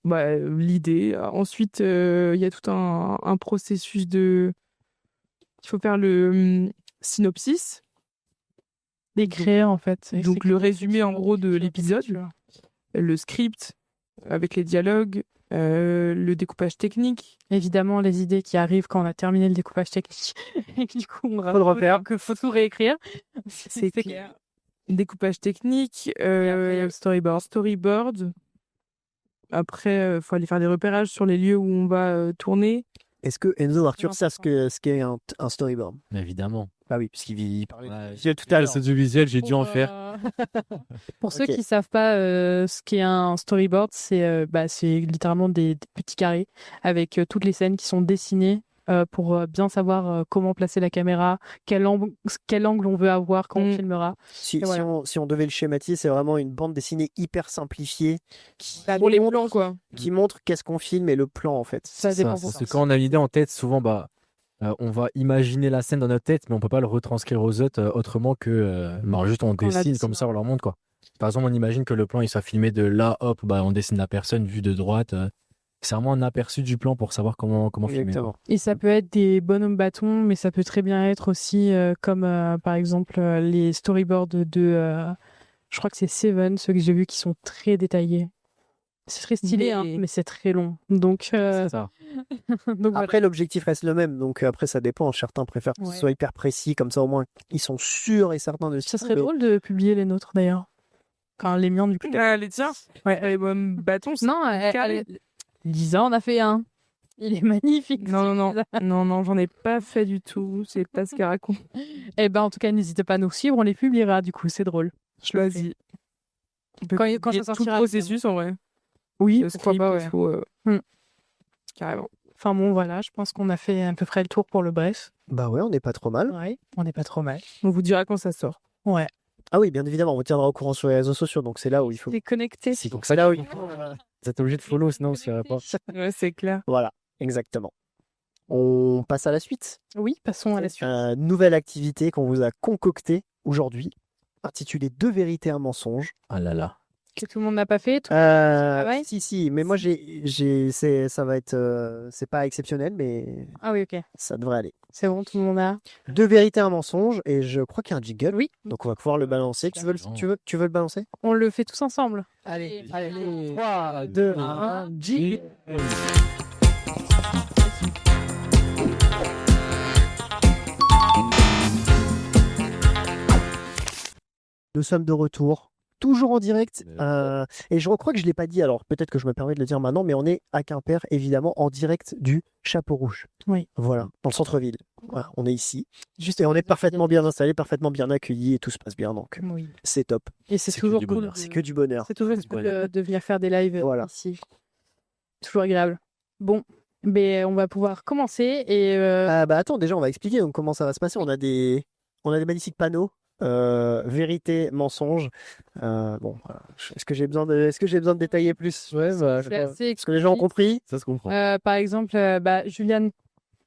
L'idée. Ensuite, il y a tout un processus de. Il faut faire le synopsis. D'écrire, en fait. Et Donc, c'est le que- résumé, en gros, de l'épisode. Tu vois. Le script avec les dialogues, le découpage technique. Évidemment, les idées qui arrivent quand on a terminé le découpage technique. Et que du coup, on Faut le refaire. que faut tout réécrire. C'est clair. Découpage technique, après, storyboard. Après, faut aller faire des repérages sur les lieux où on va tourner. Est-ce que Enzo Arthur C'est savent ce qu'est un storyboard? Mais évidemment. Bah oui puisqu'il parlait Ouais, visuel tout à l'heure. C'est du visuel, j'ai dû en faire. Pour ceux Ok. qui savent pas ce qu'est un storyboard, c'est littéralement des petits carrés avec toutes les scènes qui sont dessinées pour bien savoir comment placer la caméra, quel angle on veut avoir quand on filmera. Si, Et voilà. si on devait le schématiser, c'est vraiment une bande dessinée hyper simplifiée Pour les plans, quoi. qui montre qu'est-ce qu'on filme et le plan en fait. Ça dépend. Parce que quand on a une idée en tête, souvent, on va imaginer la scène dans notre tête, mais on peut pas le retranscrire aux autres autrement que juste on Quand on la dessine dessine, comme ça, on leur montre quoi. Par exemple, on imagine que le plan il soit filmé de là, hop, on dessine la personne vue de droite. C'est vraiment un aperçu du plan pour savoir comment filmer. Exactement. Et ça peut être des bonhommes bâtons, mais ça peut très bien être aussi comme par exemple les storyboards je crois que c'est Seven, ceux que j'ai vus qui sont très détaillés. C'est très stylé, Mais- mais c'est très long. Donc, C'est ça. donc voilà. Après, l'objectif reste le même, donc après ça dépend. Certains préfèrent que ce Ouais. soit hyper précis, comme ça au moins ils sont sûrs et certains de Ça serait mais- drôle de publier les nôtres d'ailleurs. Enfin, les miens du coup. Ah, les tiens. Ouais. Les bons bâtons. c'est Non, carré. Lisa en a fait un. Il est magnifique. Non, j'en ai pas fait du tout. C'est pas ce qu'elle raconte. Eh ben, en tout cas, n'hésitez pas à nous suivre, on les publiera du coup, c'est drôle. Choisis. Quand ça sortira, Tout le processus, en vrai. Oui, Le pourquoi script, pas, il ouais. faut, Hmm. Carrément. Enfin bon, voilà, je pense qu'on a fait à peu près le tour pour le bref. Bah ouais, on n'est pas trop mal. Ouais, on n'est pas trop mal. On vous dira quand ça sort. Ouais. Ah oui, bien évidemment, on vous tiendra au courant sur les réseaux sociaux, donc c'est là où il faut. C'est connecté. Donc c'est là où il faut. Vous êtes obligé de follow, sinon vous ne serez pas. Ouais, c'est clair. Voilà, exactement. On passe à la suite. Oui, passons à la suite. Nouvelle activité qu'on vous a concoctée aujourd'hui, intitulée Deux vérités, un mensonge. Ah là là. Que tout le monde n'a pas fait. ouais. Si, mais moi ça va être, c'est pas exceptionnel, mais Ah oui, ok. ça devrait aller. C'est bon, tout le monde a. Deux vérités, un mensonge, et je crois qu'il y a un jingle. Oui. Donc on va pouvoir le balancer. Tu veux le balancer? On le fait tous ensemble. Allez, 3, 2, 1, jingle. Nous sommes de retour, toujours en direct. Et je crois que je ne l'ai pas dit, alors peut-être que je me permets de le dire maintenant, mais on est à Quimper, évidemment, en direct du Chapeau Rouge. Oui. Voilà, dans le centre-ville. Voilà, on est ici. Et on est parfaitement bien installé, parfaitement bien accueilli, et tout se passe bien, donc Oui. c'est top. Et c'est C'est que toujours du cool. bonheur. C'est que du bonheur. C'est toujours du cool bonheur. de venir faire des lives Voilà. ici. Toujours agréable. Bon, mais on va pouvoir commencer et Ah bah attends, déjà on va expliquer donc, comment ça va se passer. On a des magnifiques panneaux. Vérité, mensonge. Bon, voilà. Est-ce que j'ai besoin de détailler plus? Ouais, bah, c'est assez Est-ce que les gens ont compris? ça se comprend. Par exemple, Juliane,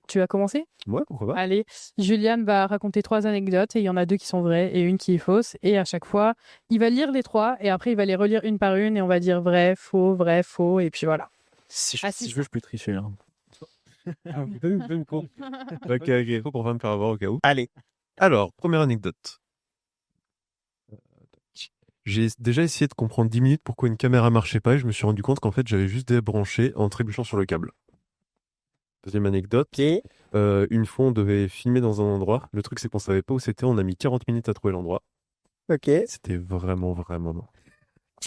tu vas commencer? Ouais, pourquoi pas. Allez, Juliane va raconter 3 anecdotes et il y en a 2 qui sont vraies et une qui est fausse. Et à chaque fois, il va lire les 3 et après il va les relire une par une et on va dire vrai, faux, et puis voilà. Si Ah, si si. je veux, je peux tricher. Hein. Ok, pour pas me faire avoir au cas où. Allez. Alors, première anecdote. J'ai déjà essayé de comprendre 10 minutes pourquoi une caméra marchait pas et je me suis rendu compte qu'en fait j'avais juste débranché en trébuchant sur le câble. Deuxième anecdote. Ok. Une fois on devait filmer dans un endroit. Le truc c'est qu'on savait pas où c'était. On a mis 40 minutes à trouver l'endroit. Ok. C'était vraiment long.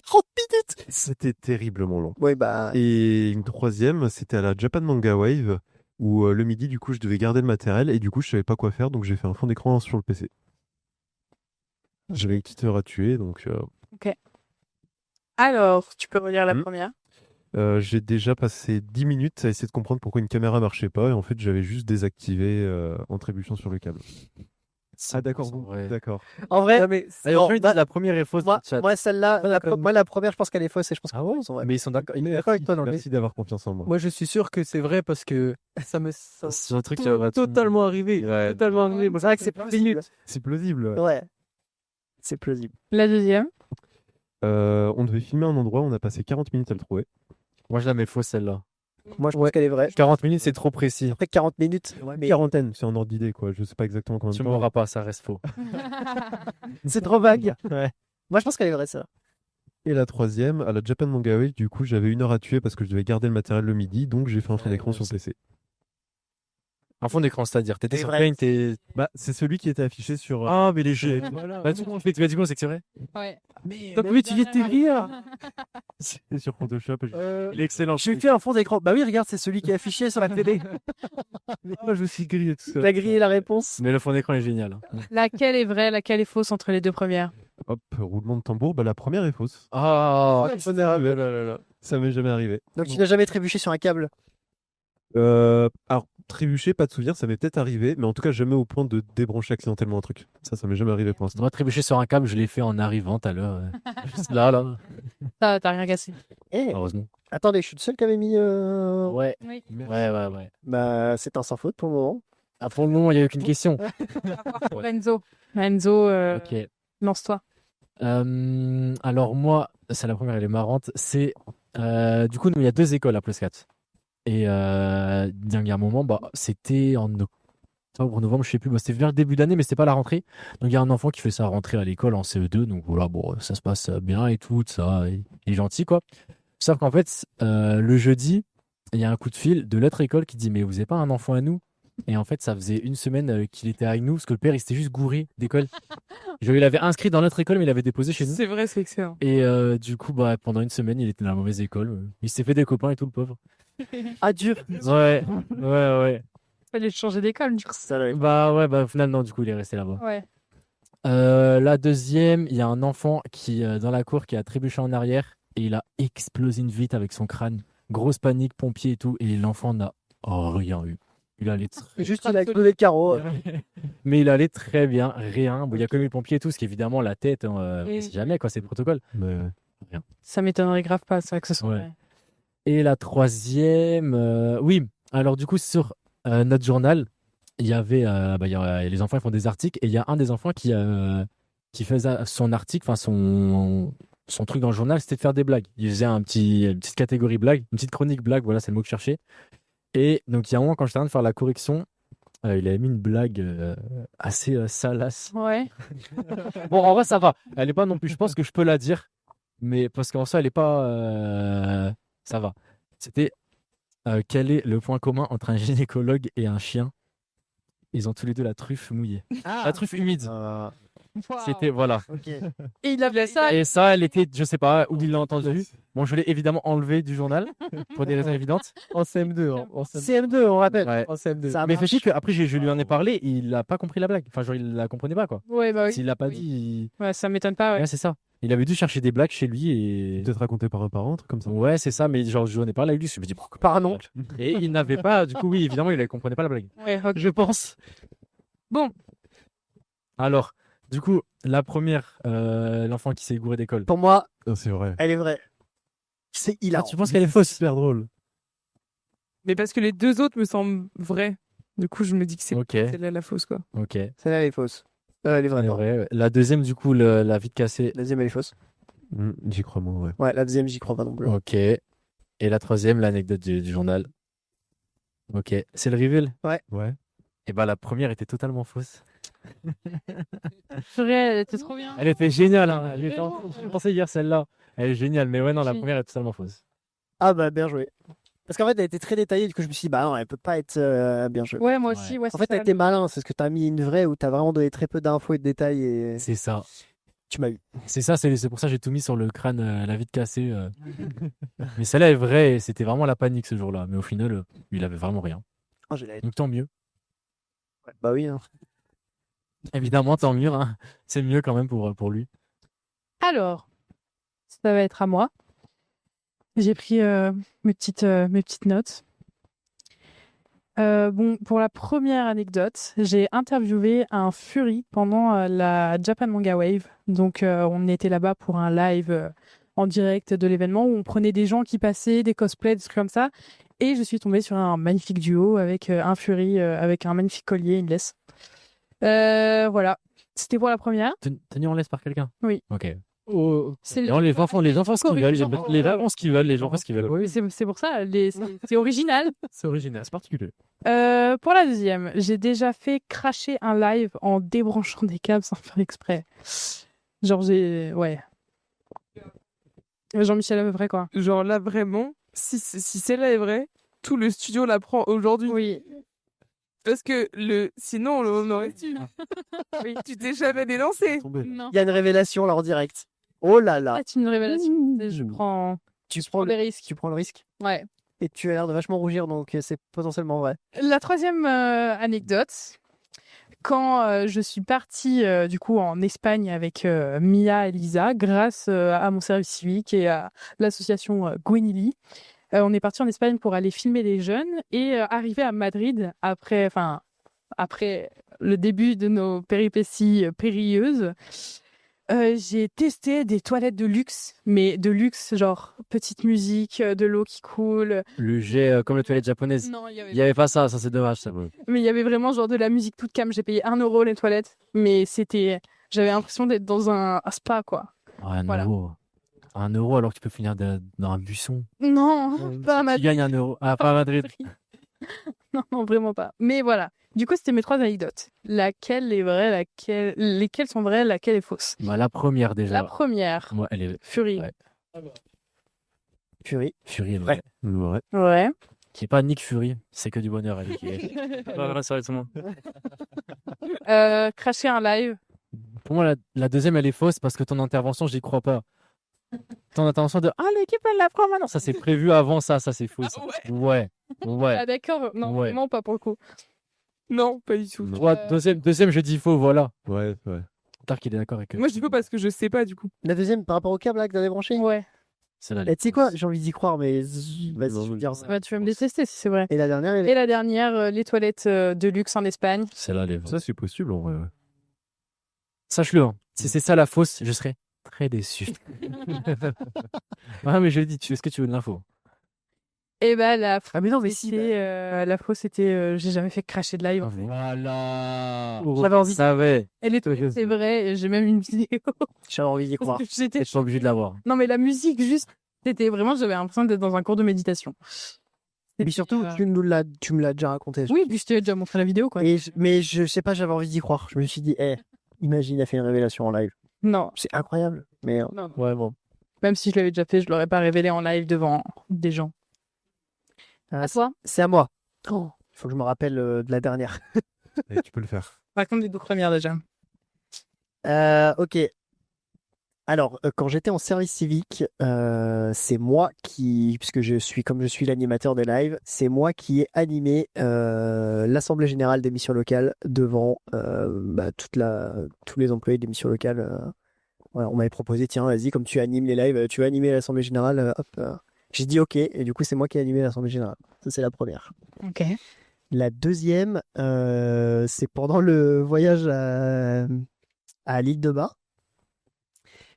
30 minutes. C'était terriblement long. Oui, bah. Et une troisième, c'était à la Japan Manga Wave où le midi du coup je devais garder le matériel et du coup je savais pas quoi faire donc j'ai fait un fond d'écran sur le PC. J'avais une petite heure à tuer, donc Alors, tu peux relire la Hmm. première. j'ai déjà passé 10 minutes à essayer de comprendre pourquoi une caméra marchait pas, et en fait j'avais juste désactivé en trébuchant sur le câble. Ah d'accord, C'est vous. vrai. D'accord. En vrai, Non, mais Allez, bon, on dit bah, la première est fausse. moi, dans le chat. moi celle-là, Pas d'accord. moi la première, je pense qu'elle est fausse et je pense Ah que ouais sont vraies. Mais ils sont d'accord. Je suis d'accord avec toi dans le Merci d'avoir confiance en moi. moi, je suis sûr que c'est vrai parce que ça me C'est un truc qui va totalement arrivé. Ouais. Totalement arrivé. Bon, c'est vrai que c'est pas minutes. C'est plausible. Ouais. Ouais, c'est plausible. La deuxième. On devait filmer un endroit, on a passé 40 minutes à le trouver. Moi, je la mets fausse celle-là. Moi, je pense qu'elle est vraie. 40 minutes, c'est trop précis. Après 40 minutes, ouais, mais Quarantaine, c'est en ordre d'idée quoi. Je sais pas exactement combien de Tu temps. m'auras pas, ça reste faux. c'est trop vague. Ouais. Moi, je pense qu'elle est vraie, ça. Et la troisième, à la Japan Manga Week, du coup, j'avais 1 heure à tuer parce que je devais garder le matériel le midi, donc j'ai fait un fond d'écran sur PC. Un fond d'écran, c'est-à-dire, t'étais C'est sur vrai. Paint et. Bah, c'est celui qui était affiché sur. Ah, mais les jeux. Bah, du coup, c'est que c'est vrai. Ouais. Donc, oui, tu viens de t'écrire. C'est sur Photoshop. Il est excellent. Je lui fais un fond d'écran. Bah oui, regarde, c'est celui qui est affiché sur la télé. Moi, je me suis grillé tout ça. La grille et la réponse. Mais le fond d'écran est génial. Laquelle est vraie, laquelle est fausse entre les deux premières? Hop, roulement de tambour. Bah, la première est fausse. Ah, Ça m'est jamais arrivé. Donc tu n'as jamais trébuché sur un câble. Alors, trébucher, pas de souvenir, ça m'est peut-être arrivé, mais en tout cas, jamais au point de débrancher accidentellement un truc. Ça m'est jamais arrivé pour l'instant. Moi, trébucher sur un câble, je l'ai fait en arrivant tout à l'heure. Juste là. T'as rien cassé. Eh, Heureusement. attendez, je suis le seul qui avait mis. Ouais. Oui. Ouais. Bah, c'est un sans faute pour le moment. Ah, pour le moment, il n'y a aucune question. Enzo. Enzo, Ok. lance-toi. Alors, moi, c'est la première, elle est marrante. C'est. Du coup, nous, il y a 2 écoles à Plus 4. Et il y a un moment, bah, c'était en octobre, novembre, je sais plus. Bah, c'était vers le début d'année, mais c'était pas la rentrée. Donc, il y a un enfant qui fait sa rentrée à l'école en CE2. Donc, voilà, bon, ça se passe bien et tout, ça. Il est gentil, quoi. Sauf qu'en fait, le jeudi, il y a un coup de fil de l'autre école qui dit: mais vous n'avez pas un enfant à nous? Et en fait, ça faisait 1 semaine qu'il était avec nous, parce que le père, il s'était juste gouré d'école. Genre, il avait inscrit dans notre école, mais il avait déposé chez nous. C'est vrai, c'est excellent. Et du coup, bah, pendant 1 semaine, il était dans la mauvaise école. Il s'est fait des copains et tout, le pauvre. Ah, dur. Ouais. Fallait changer d'école, du coup. Bah, au final, non, du coup, il est resté là-bas. Ouais. La deuxième, il y a un enfant qui, dans la cour, qui a trébuché en arrière et il a explosé une vitre avec son crâne. Grosse panique, pompier et tout. Et l'enfant n'a rien eu. Il allait Juste, il a explosé le carreau. Mais il allait très bien, rien. Bon, il y a comme eu le pompier et tout, ce qui évidemment la tête, Oui. on sait jamais quoi, c'est le protocole. Mais, Ça m'étonnerait grave pas, ça, que ce soit Ouais. vrai. Et la troisième, oui. Alors du coup sur notre journal, il y avait, les enfants ils font des articles et il y a un des enfants qui faisait son article, enfin son truc dans le journal, c'était de faire des blagues. Il faisait une petite catégorie blague, une petite chronique blague, voilà, c'est le mot que je cherchais. Et donc il y a un moment quand j'étais en train de faire la correction, il avait mis une blague assez salace. Ouais. Bon, en vrai, ça va. Elle est pas non plus. Je pense que je peux la dire, mais parce qu'en soi, elle est pas. Ça va. C'était quel est le point commun entre un gynécologue et un chien? Ils ont tous les deux la truffe mouillée. La truffe humide. C'était voilà. Ok. Et il a fait ça. Et ça, elle était, je sais pas où il l'a entendu. Bon, je l'ai évidemment enlevé du journal pour des raisons évidentes. En CM2. En CM2. CM2, on rappelle. Ouais. En CM2. Ça Mais marche. fais qu'après, je lui en ai parlé, il a pas compris la blague. Enfin, genre, il la comprenait pas quoi. Ouais, bah oui. S'il l'a pas Oui. dit, Ouais, ça m'étonne pas, ouais. ouais, c'est ça. Il avait dû chercher des blagues chez lui et. peut-être raconté par un parent, un truc comme ça. Ouais, c'est ça, mais genre, je n'en ai parlé avec lui. Je me dis, pourquoi Par un oncle. Et il n'avait pas, du coup, oui, évidemment, il ne comprenait pas la blague. Ouais, ok. Je pense. Bon. Alors, du coup, la première, l'enfant qui s'est gouré d'école. Pour moi, Ah, c'est vrai. elle est vraie. C'est hilarant. Tu penses qu'elle est fausse? Super drôle. Mais parce que les 2 autres me semblent vrais. Du coup, je me dis que c'est Ok, celle-là la fausse, quoi. ok. Celle-là, elle est fausse. Elle est vraie. Elle est pardon. vraie. La deuxième, du coup, la vie de cassée. La deuxième, elle est fausse. J'y crois moins, ouais. Ouais, la deuxième, j'y crois pas non plus. Ok. Et la troisième, l'anecdote du journal. Ok. C'est le reveal? Ouais. Et bah, la première était totalement fausse. Purée, elle était trop bien. Elle était géniale, hein. Je pensais hier celle-là. Elle est géniale, mais ouais, non, la Si. première est totalement fausse. Ah bah, bien joué. Parce qu'en fait, elle était très détaillée, du coup, je me suis dit, bah non, elle peut pas être bien jouée. Ouais, moi aussi, ouais. En fait, t'as été malin, c'est ce que t'as mis une vraie où t'as vraiment donné très peu d'infos et de détails et C'est ça. tu m'as eu. C'est ça, c'est pour ça que j'ai tout mis sur le crâne, la vie de cassée. Mais celle-là est vraie, et c'était vraiment la panique ce jour-là. Mais au final, il avait vraiment rien. Oh, j'ai la haine. Donc tant mieux. Ouais, bah oui. Hein. Évidemment, tant mieux. Hein. C'est mieux quand même pour lui. Alors, ça va être à moi. J'ai pris mes petites notes. Bon, pour la première anecdote, j'ai interviewé un Fury pendant la Japan Manga Wave. Donc, on était là-bas pour un live en direct de l'événement où on prenait des gens qui passaient, des cosplays, des trucs comme ça. Et je suis tombée sur un magnifique duo avec un Fury avec un magnifique collier, une laisse. Voilà, c'était pour la première. Tenu en laisse par quelqu'un? Oui. Ok. C'est Non, les enfants ce qu'ils veulent. Les enfants ce qu'ils veulent. Les gens font ce qu'ils veulent. Oui, c'est pour ça, c'est original. C'est original, c'est particulier. Pour la deuxième, j'ai déjà fait cracher un live en débranchant des câbles sans faire exprès. Genre, ouais. Jean-Michel Avray, quoi. Genre là, vraiment, si celle-là est vraie, tout le studio la prend aujourd'hui. Oui. Parce que sinon, on aurait su. Oui, tu t'es jamais délancé. Non. Il y a une révélation là en direct. Oh là là. C'est une révélation. Je prends Tu des risques. Tu prends le risque. Ouais. Et tu as l'air de vachement rougir, donc c'est potentiellement vrai. La troisième anecdote, quand je suis partie du coup en Espagne avec Mia et Lisa, grâce à mon service civique et à l'association Gwenili, on est parti en Espagne pour aller filmer les jeunes et arriver à Madrid après le début de nos péripéties périlleuses. J'ai testé des toilettes de luxe, mais de luxe, genre petite musique, de l'eau qui coule. Le jet comme les toilettes japonaises. Non, Il y avait pas ça c'est dommage ça. mais il y avait vraiment genre de la musique toute calme. J'ai payé 1 euro les toilettes, mais j'avais l'impression d'être dans un spa, quoi. Un Voilà. euro. 1 euro alors que tu peux finir dans un buisson. Non, pas à Tu Madrid. gagnes 1 euro. Ah, pas à Madrid. Non, vraiment pas. Mais voilà. Du coup, c'était mes 3 anecdotes. Laquelle est vraie, lesquelles sont vraies, laquelle est fausse? Bah, la première déjà. La première, Moi, elle est Fury. Ouais. Fury. Fury, elle est Ouais. vraie. Ouais. Ouais. Qui est pas Nick Fury, c'est que du bonheur. Elle est. Pas vrai, sérieusement. Cracher un live. Pour moi, la deuxième, elle est fausse parce que ton intervention, j'y crois pas. Ton intervention de l'équipe, elle la prend maintenant. Ça, c'est prévu avant ça c'est faux. Ça. Ouais. Ah d'accord, non, Ouais. vraiment pas pour le coup. Non, pas du tout. Non. Toi, deuxième, je dis faux, voilà. Ouais. Dark, il est d'accord avec. Moi, je dis pas parce que je sais pas, du coup. La deuxième, par rapport au câble là que t'avais branché. Ouais. C'est là. Et tu sais quoi, j'ai envie d'y croire, mais vas-y, Non, je veux mais- dire ça. Bah, tu vas me détester si c'est vrai. Et la dernière, Et la dernière, les toilettes de luxe en Espagne. C'est là les. Ça, c'est possible en vrai. Ouais. Sache-le, hein. Si c'est ça la fausse, je serais très déçu. Ouais, mais je le dis, est-ce que tu veux de l'info? Et bah la Ah mais non, mais si. la fausse c'était j'ai jamais fait cracher de live. En fait. Voilà. J'avais envie. Ça savais. Elle est c'est vrai, j'ai même une vidéo. J'avais envie d'y croire. J'étais Je suis obligé de l'avoir. Non mais la musique juste c'était vraiment j'avais l'impression d'être dans un cours de méditation. Mais surtout, tu me l'as déjà raconté. Oui, puis je t'ai déjà montré la vidéo quoi. Mais je sais pas, j'avais envie d'y croire. Je me suis dit, imagine, il a fait une révélation en live. Non, C'est incroyable. Mais non. ouais, bon. Même si je l'avais déjà fait, je l'aurais pas révélé en live devant des gens. Ah, À toi. c'est à moi. Il faut que je me rappelle de la dernière. Et tu peux le faire. Raconte les 2 premières déjà. Ok. Alors, quand j'étais en service civique, c'est moi puisque comme je suis l'animateur des lives, c'est moi qui ai animé l'assemblée générale des missions locales devant tous les employés des missions locales. Voilà, on m'avait proposé, tiens, vas-y, comme tu animes les lives, tu veux animer l'assemblée générale, hop. J'ai dit ok, et du coup, c'est moi qui ai animé l'assemblée générale. Ça, c'est la première. OK. La deuxième, c'est pendant le voyage à l'île de Bas.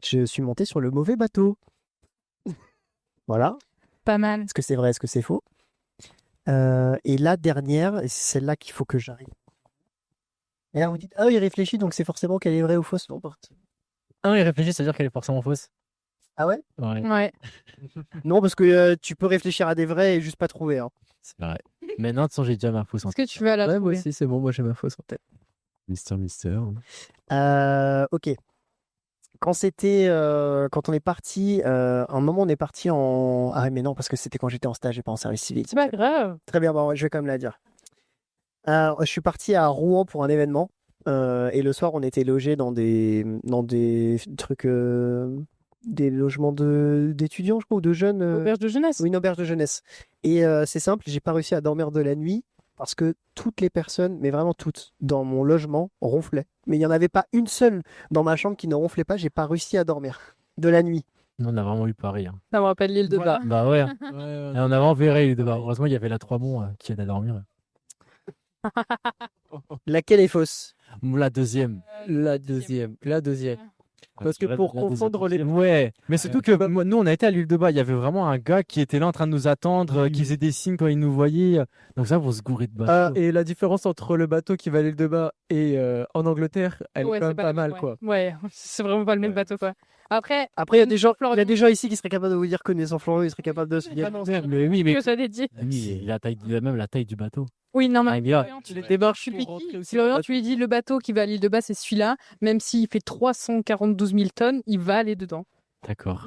Je suis monté sur le mauvais bateau. Voilà. Pas mal. Est-ce que c'est vrai, est-ce que c'est faux? Et la dernière, et c'est celle-là qu'il faut que j'arrive. Et là, vous dites, il réfléchit, donc c'est forcément qu'elle est vraie ou fausse. Non, Il réfléchit, ça veut dire qu'elle est forcément fausse. ah ouais? Ouais, Ouais. Non, parce que tu peux réfléchir à des vrais et juste pas trouver. Hein. c'est vrai. Mais non, de toute façon, j'ai déjà ma fausse en Est-ce que tu veux la Ouais, moi trouver? aussi, c'est bon, moi j'ai ma fausse en tête. Mystère. Ok. Quand on est parti, un moment on est parti en... Ah mais non, parce que c'était quand j'étais en stage et pas en service civique. C'est pas grave. Très bien, bon, je vais quand même la dire. Je suis parti à Rouen pour un événement et le soir on était logé dans des trucs, des logements d'étudiants, je crois, ou de jeunes. Auberge de jeunesse. Oui, une auberge de jeunesse. Et c'est simple, j'ai pas réussi à dormir de la nuit parce que toutes les personnes, mais vraiment toutes, dans mon logement ronflaient. Mais il n'y en avait pas une seule dans ma chambre qui ne ronflait pas. J'ai pas réussi à dormir de la nuit. Nous, on a vraiment eu Paris. Hein. Ça me rappelle l'île de Voilà. Bas. Bah ouais. Ouais, ouais. Et on a vraiment verré l'île de Bar. Heureusement, il y avait la Trois-Monts qui aide à dormir. Laquelle est fausse? La deuxième. La deuxième. Parce que pour confondre les... Ouais, mais surtout que moi, nous, on a été à l'île de Bas. Il y avait vraiment un gars qui était là en train de nous attendre, qui faisait des signes quand il nous voyait. Donc ça, pour se gourer de bateau. Et la différence entre le bateau qui va à l'île de Bas et en Angleterre, elle Ouais, est quand c'est même pas mal, ouais. quoi. Ouais, c'est vraiment pas le même bateau, quoi. Après, Après, il y a des gens ici qui seraient capables de vous dire, connaissant Florian, ils seraient capables de se dire. Mais oui, mais que ça l'ait dit. oui, même la taille du bateau. Oui, non, mais Ah, bien. Florian, tu Les lui- démarches tu lui pour dis- rentrer aussi. Florian, tu lui dis le bateau qui va à l'île de Bas, c'est celui-là. Même s'il fait 342 000 tonnes, il va aller dedans. D'accord.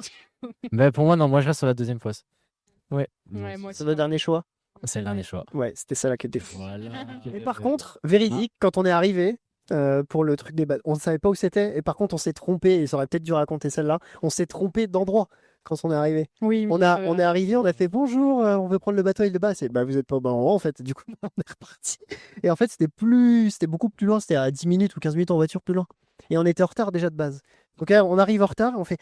Mais pour moi, non, moi je reste sur la deuxième fois. Ouais, moi aussi. C'est votre dernier choix? C'est le dernier choix. Ouais, c'était ça la quête des fous. Voilà. Mais par contre, véridique, quand on est arrivé pour le truc des bateaux, on ne savait pas où c'était. Et par contre, on s'est trompé. Et ça aurait peut-être dû raconter celle-là. On s'est trompé d'endroit quand on est arrivé. Oui, On est arrivé, on a fait bonjour, on veut prendre le bateau à l'île de Bas. Bah, vous êtes pas au bon endroit en fait. Du coup, on est reparti. Et en fait, c'était beaucoup plus loin. C'était à 10 minutes ou 15 minutes en voiture plus loin. Et on était en retard déjà de base. Donc là, on arrive en retard, on fait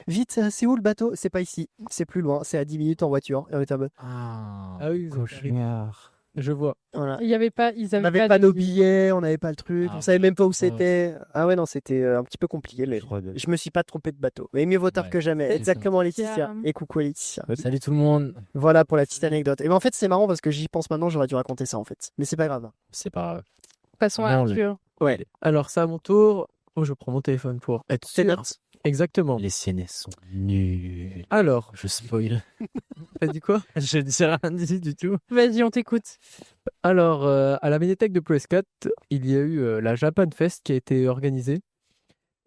vite, c'est où le bateau? C'est pas ici, c'est plus loin, c'est à 10 minutes en voiture. Et on était en mode, Ah oui, cauchemar. je vois. voilà. Il y avait pas, ils On avaient n'avait pas, pas de- nos billets, on n'avait pas le truc, Ah, on savait même pas où ouais. c'était. Ah ouais, non, c'était un petit peu compliqué. Mais je me suis pas trompé de bateau. Mais mieux vaut tard Ouais, que jamais. c'est Exactement, Laetitia. Laetitia. Et coucou à Laetitia. Salut tout le monde. Voilà pour la petite anecdote. Et ben, en fait, c'est marrant parce que j'y pense maintenant, j'aurais dû raconter ça en fait. Mais c'est pas grave. C'est pas. Passons à Non, Arthur. Ouais. Alors, c'est à mon tour. Oh, je prends mon téléphone pour être C'est sûr. notes. Exactement. Les CNS sont nuls. Alors, Je spoil. t'as dit quoi? Je n'ai rien dit du tout. Vas-y, on t'écoute. Alors, à la médiathèque de PS4, il y a eu la Japan Fest qui a été organisée.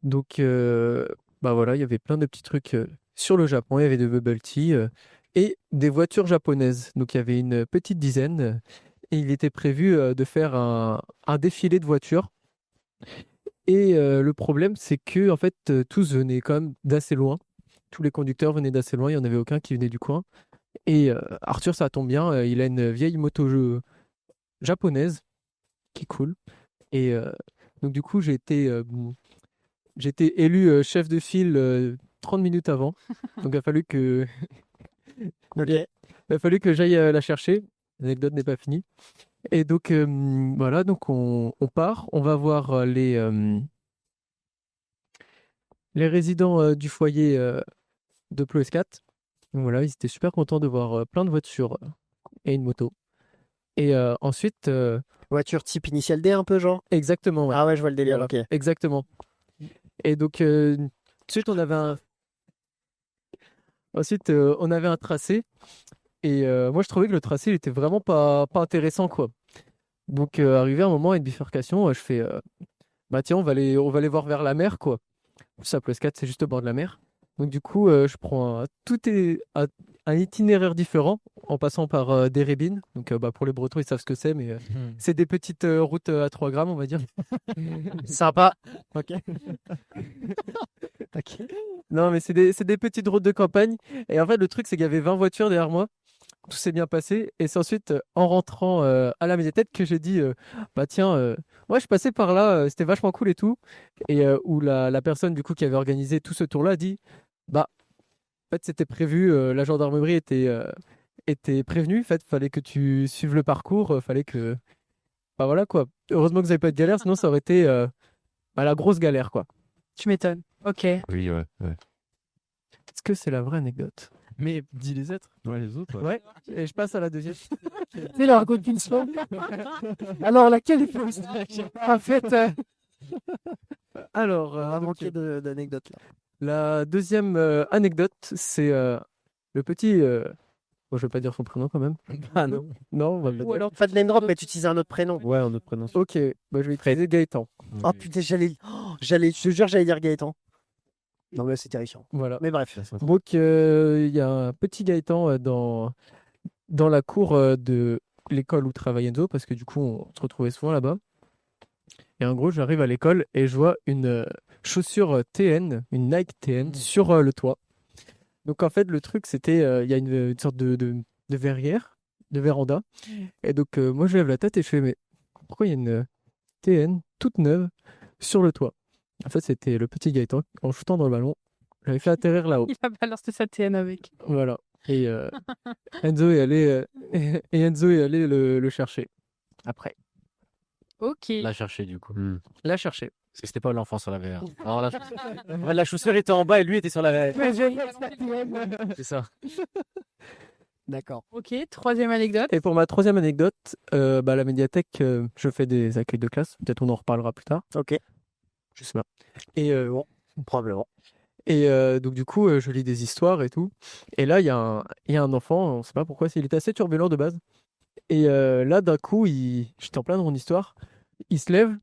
Donc, bah voilà, il y avait plein de petits trucs sur le Japon. Il y avait de bubble tea et des voitures japonaises. Donc, il y avait une petite dizaine. Et il était prévu de faire un défilé de voitures. Et le problème, c'est que en fait, tous venaient quand même d'assez loin. Tous les conducteurs venaient d'assez loin. Il n'y en avait aucun qui venait du coin. Et Arthur, ça tombe bien. Il a une vieille moto japonaise qui est cool. Et donc, du coup, j'ai été élu chef de file 30 minutes avant. Donc, il a fallu que, Ok. il a fallu que j'aille la chercher. L'anecdote n'est pas finie. Et donc, voilà, donc on part. On va voir les résidents du foyer de Ploes 4. Donc voilà, ils étaient super contents de voir plein de voitures et une moto. Et ensuite, Voiture type initial D un peu, genre? exactement, ouais. Ah ouais, je vois le délire, Voilà, ok. exactement. Et donc, ensuite, on avait un tracé. Et moi, je trouvais que le tracé, il était vraiment pas intéressant, quoi. Donc, arrivé à un moment à une bifurcation, je fais, bah tiens, on va aller voir vers la mer, quoi. Ça, plus 4, c'est juste au bord de la mer. Donc, du coup, je prends un itinéraire différent en passant par des rébines. Donc, bah, pour les Bretons, ils savent ce que c'est, mais c'est des petites routes à 3 grammes, on va dire. Sympa. Ok. Ok. Non, mais c'est des petites routes de campagne. Et en fait, le truc, c'est qu'il y avait 20 voitures derrière moi. Tout s'est bien passé. Et c'est ensuite, en rentrant à la médiathèque, que j'ai dit bah tiens, moi, je passais par là, c'était vachement cool et tout. Et où la personne, du coup, qui avait organisé tout ce tour-là, a dit bah, en fait, c'était prévu, la gendarmerie était prévenue. En fait, fallait que tu suives le parcours, fallait que. Bah voilà, quoi. Heureusement que vous n'avez pas eu de galère, sinon ça aurait été bah, la grosse galère, quoi. Tu m'étonnes. Ok. Oui, ouais. Est-ce que c'est la vraie anecdote? Mais dis les autres. Ouais, les autres. Ouais, et je passe à la deuxième. C'est là, raconte une histoire. Alors, laquelle est fausse? En fait, Alors, on a donc, manqué d'anecdotes là. la deuxième anecdote, c'est le petit. Bon, je vais pas dire son prénom quand même. Ah non. Non, on va pas Ou dire. alors, Pas de name drop, mais tu utilises un autre prénom. Ouais, un autre prénom. Ok, bah, je vais utiliser Gaëtan. Oh putain, je te jure, j'allais dire Gaëtan. Non, mais c'est terrifiant. Voilà. Mais bref. Donc, il y a un petit Gaëtan dans la cour de l'école où travaille Enzo, parce que du coup, on se retrouvait souvent là-bas. Et en gros, j'arrive à l'école et je vois une chaussure TN, une Nike TN, sur le toit. Donc, en fait, le truc, c'était, il y a une sorte de verrière véranda. Et donc, moi, je lève la tête et je fais, mais pourquoi il y a une TN toute neuve sur le toit? En fait, c'était le petit Gaëtan, en shootant dans le ballon, j'avais fait atterrir là-haut. Il va balancer sa TN avec. Voilà. Et Enzo est allé, le chercher. Après. Ok. La chercher du coup. La chercher. Parce que c'était pas l'enfant sur la VR. Alors la chaussure était en bas et lui était sur la VR. C'est ça. D'accord. Ok, troisième anecdote. Et pour ma troisième anecdote, la médiathèque, je fais des accueils de classe. Peut-être on en reparlera plus tard. Ok. Je sais pas. Et bon, probablement. Et donc du coup, je lis des histoires et tout. Et là, il y a un enfant, on sait pas pourquoi, il était assez turbulent de base. Et là, d'un coup, j'étais en plein dans mon histoire. Il se lève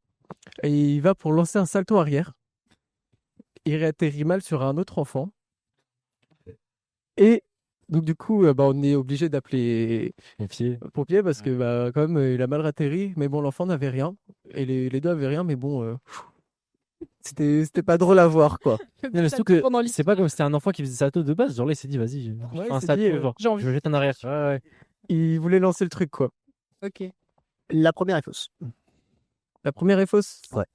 et il va pour lancer un salto arrière. Il réatterrit mal sur un autre enfant. Et donc du coup, on est obligé d'appeler pompiers parce que quand même, il a mal atterri. Mais bon, l'enfant n'avait rien. Et les deux avaient rien, mais bon... C'était pas drôle à voir, quoi. Non, mais surtout que c'est pas comme si c'était un enfant qui faisait salto de base. Genre là, il s'est dit, vas-y, je Ouais, fais un il s'est salto, dit, genre, j'ai envie. je me jette en arrière. Ouais. Il voulait lancer le truc, quoi. Ok. La première est fausse. La première est fausse. Ouais.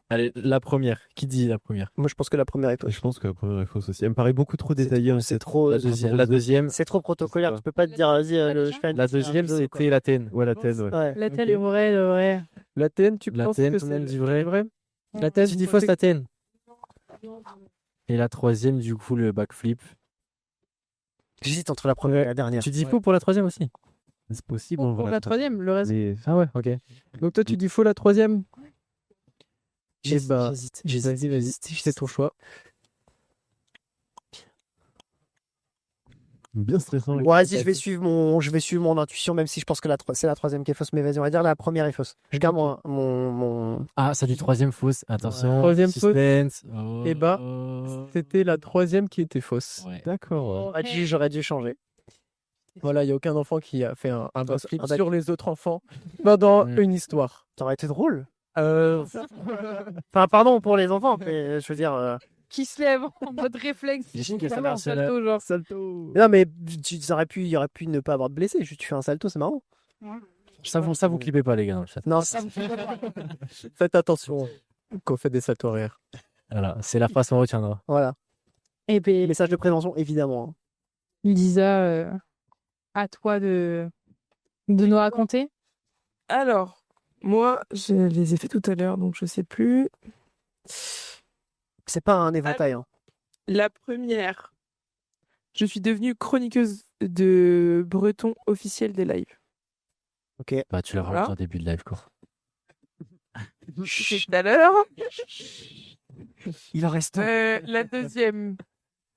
Allez, la première. Qui dit la première? Moi, je pense que la première est fausse. Je pense que la première est fausse aussi. Elle me paraît beaucoup trop détaillée. C'est trop. La deuxième. C'est trop protocolaire. Tu peux pas te dire, vas-y, je fais un La deuxième, c'était la TN. Ouais, la TN, ouais. Ouais. La TN est vraie, de vrai. La TN, tu La penses TN, que tout le c'est monde dit vrai. vrai? La TN, Tu dis fausse, la TN. Et la troisième, du coup, le backflip. J'hésite entre la première et la dernière. Tu dis faux pour la troisième aussi? C'est possible, on Pour va la troisième, le reste. Ah ouais, ok. Donc toi, tu dis faux la troisième? J'hésite. Vas-y, c'est ton choix. Bien stressant. Ouais, vas-y, je vais suivre mon intuition, même si je pense que c'est la troisième qui est fausse. Mais vas-y, on va dire la première est fausse. Je garde mon... Ah, ça dit troisième fausse. Attention. Troisième fausse. suspense. Eh bah, c'était la troisième qui était fausse. Ouais. D'accord. J'aurais dû changer. Voilà, il n'y a aucun enfant qui a fait un backflip un back- sur les autres enfants pendant Mm. une histoire. Ça aurait été drôle. Enfin, pardon pour les enfants, mais je veux dire... Qui se lève en mode réflexe. J'imagine que ça Vraiment, marche, salto, genre. Salto. Non, mais il aurait pu ne pas avoir de blessé. Juste, tu fais un salto, c'est marrant. Ça, vous clippez pas, les gars, dans le chat. Non, Faites attention quand on fait des saltos arrière. Voilà, c'est la phrase qu'on retiendra. voilà. Et puis, Message de prévention, évidemment. hein. Lisa, à toi de nous raconter. Alors, moi, je les ai fait tout à l'heure, donc je sais plus. C'est pas un éventail. Hein. La première, je suis devenue chroniqueuse de breton officiel des lives. Ok. Bah, tu l'as Voilà. vraiment en début de live, quoi. C'est tout à l'heure. Il en reste. La deuxième,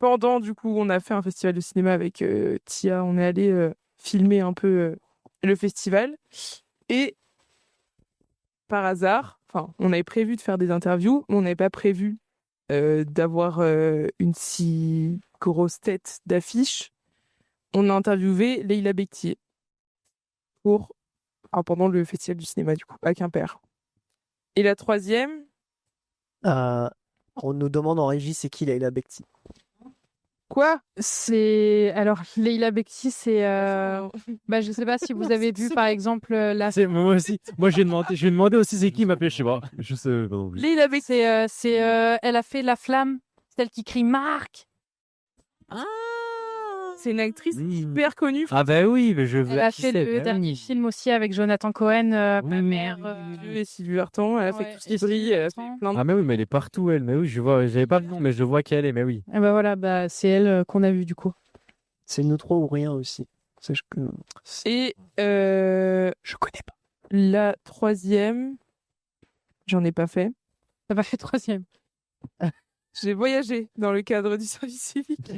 pendant, du coup, on a fait un festival de cinéma avec Tia. On est allé filmer un peu le festival. Et par hasard, enfin, on avait prévu de faire des interviews, mais on n'avait pas prévu d'avoir une si grosse tête d'affiche. On a interviewé Leila Bekti pendant le festival du cinéma, du coup, à Quimper. Et la troisième, On nous demande en régie, c'est qui Leila Bekti? quoi? C'est alors Leila Bekti, c'est je sais pas si vous avez vu par exemple la Moi aussi. Moi, j'ai demandé aussi c'est qui m'appelait, je sais pas. Je sais pas non plus. Leila Bekti. elle a fait La Flamme, celle qui crie Marc. C'est une actrice hyper connue. Ah bah oui, mais je veux. Elle a fait le dernier film aussi avec Jonathan Cohen, ma mère. Et Sylvie Vartan, elle a fait ouais, tout ce qui brille, elle a fait plein de... Ah mais oui, mais elle est partout, elle. Mais oui, je vois. J'avais pas le nom, mais je vois qu'elle est. Mais oui. Et bah voilà, c'est elle qu'on a vu du coup. C'est nous trois ou rien aussi. Et Je connais pas. la troisième, j'en ai pas fait. T'as pas fait troisième. J'ai voyagé dans le cadre du service civique.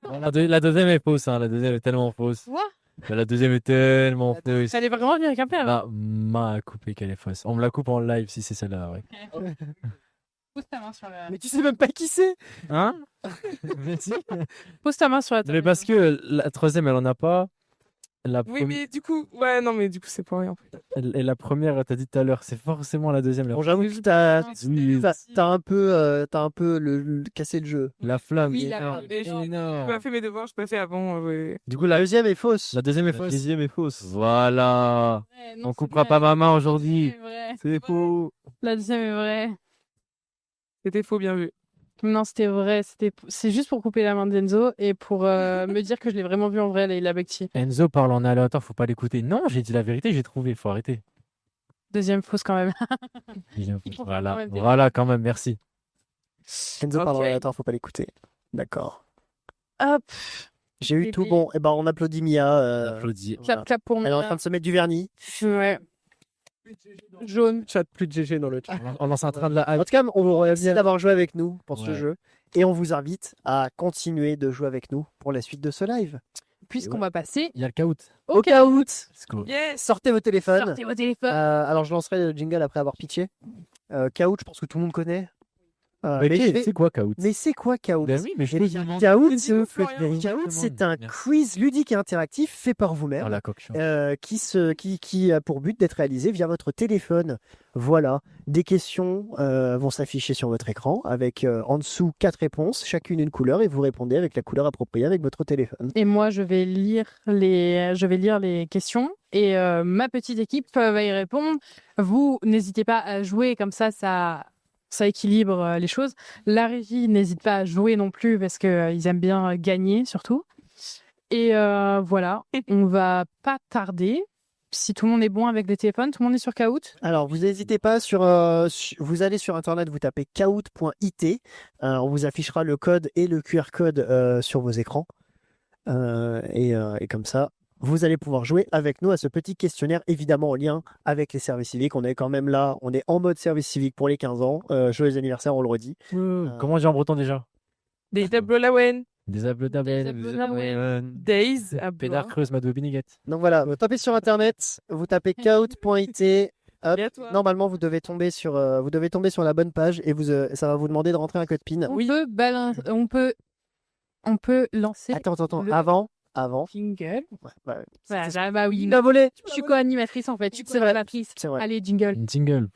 La deuxième est fausse, hein. La deuxième est tellement fausse. Quoi? Mais la deuxième est tellement fausse. Fallait vraiment venir avec un père. Bah, m'a coupé qu'elle est fausse. On me la coupe en live si c'est celle-là, ouais. Pose ta main sur la. Mais tu sais même pas qui c'est. Hein? Mais si. Pose ta main sur la table. Mais parce que la troisième, elle en a pas. La Oui, premi- mais du coup, ouais, non, mais du coup, c'est pas rien. En fait. Et la première, t'as dit tout à l'heure, c'est forcément la deuxième. Bon, j'avoue que t'as Oui, t'as un peu cassé le jeu. la flamme. Oui, énorme, les gens, énorme. j'ai pas fait mes devoirs, je pas fait avant. Ouais. Du coup, la deuxième est fausse. La deuxième est La fausse. deuxième est fausse. Voilà. On coupera pas ma main aujourd'hui. C'est vrai. C'est faux. La deuxième est vraie. C'était faux, bien vu. Non, c'était vrai. C'est juste pour couper la main d'Enzo et pour me dire que je l'ai vraiment vu en vrai, Leila Bekti. Enzo parle en aléatoire, faut pas l'écouter. Non, j'ai dit la vérité, j'ai trouvé, faut arrêter. Deuxième fausse quand même. faut Voilà, quand même dire. voilà quand même, merci. Enzo Ok. parle en aléatoire, faut pas l'écouter. D'accord. Hop. J'ai eu Et tout puis- bon. Eh ben, on applaudit Mia. Applaudis. Voilà. Clap, clap pour Elle est en moi. train de se mettre du vernis. Ouais. Jaune. Chat plus de GG dans le chat. On lance un train de la En tout cas, on vous remercie d'avoir joué avec nous pour ce Ouais. jeu. Et on vous invite à continuer de jouer avec nous pour la suite de ce live. Puisqu'on va passer Il y a le caout. Au cas où, Let's go. Yes. sortez vos téléphones. sortez vos téléphones. Alors, je lancerai le jingle après avoir pitché. Kahoot, je pense que tout le monde connaît. Mais mais, c'est quoi caout? mais c'est quoi Kahoot Ben oui, mais je Eh peux bien, demander. Kahoot, Dis-nous, Florian. Kahoot, c'est un Merci. quiz ludique et interactif fait par Oh vous-même. la coque. Qui a pour but d'être réalisé via votre téléphone. Voilà, des questions vont s'afficher sur votre écran avec en dessous 4 réponses, chacune une couleur, et vous répondez avec la couleur appropriée avec votre téléphone. Et moi, je vais lire les questions et ma petite équipe va y répondre. Vous, n'hésitez pas à jouer, comme ça équilibre les choses. La régie n'hésite pas à jouer non plus parce qu'ils aiment bien gagner surtout. Et voilà, on va pas tarder. Si tout le monde est bon avec les téléphones, tout le monde est sur Kahoot. Alors, vous n'hésitez pas vous allez sur internet, vous tapez kahoot.it, on vous affichera le code et le QR code sur vos écrans. Et comme ça, vous allez pouvoir jouer avec nous à ce petit questionnaire, évidemment en lien avec les services civiques. On est quand même là, on est en mode service civique pour les 15 ans. Joyeux anniversaire, on le redit. Comment on dit en breton déjà? Des tableaux lawen. Des ablodables. Days. à Pédard boire. creuse, Madou Binigat. Donc voilà, vous tapez sur internet, vous tapez kahoot.it. Hop, Et à toi. normalement, vous devez tomber sur la bonne page et ça va vous demander de rentrer un code PIN. On peut lancer Attends, le- avant. jingle. Ouais, bah, Voilà, bah oui. il a volé. Je suis co-animatrice en fait. Je suis co-animatrice. C'est vrai. Allez, jingle. Une jingle.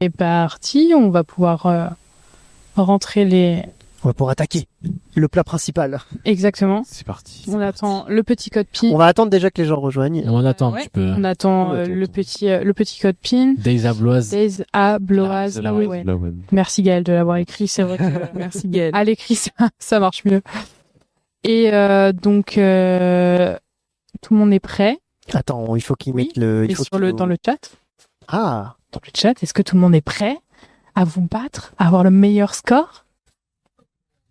C'est parti. On va pouvoir rentrer les. Ouais, pour attaquer le plat principal. Exactement. C'est parti. On attend le petit code PIN. On va attendre déjà que les gens rejoignent. On attend un Ouais. petit peu. On attend On attend, le attends. petit code PIN. Des abloises. Days à Bloaz. Ah, la Oui, ouais. ouais. Là, ouais. Merci Gaël de l'avoir écrit. C'est vrai que Merci Gaël. à l'écrit ça marche mieux. Et donc tout le monde est prêt. Attends, il faut qu'ils Oui, mettent le. Et Il faut sur dans le chat. Ah, Dans le chat, est-ce que tout le monde est prêt à vous battre, à avoir le meilleur score?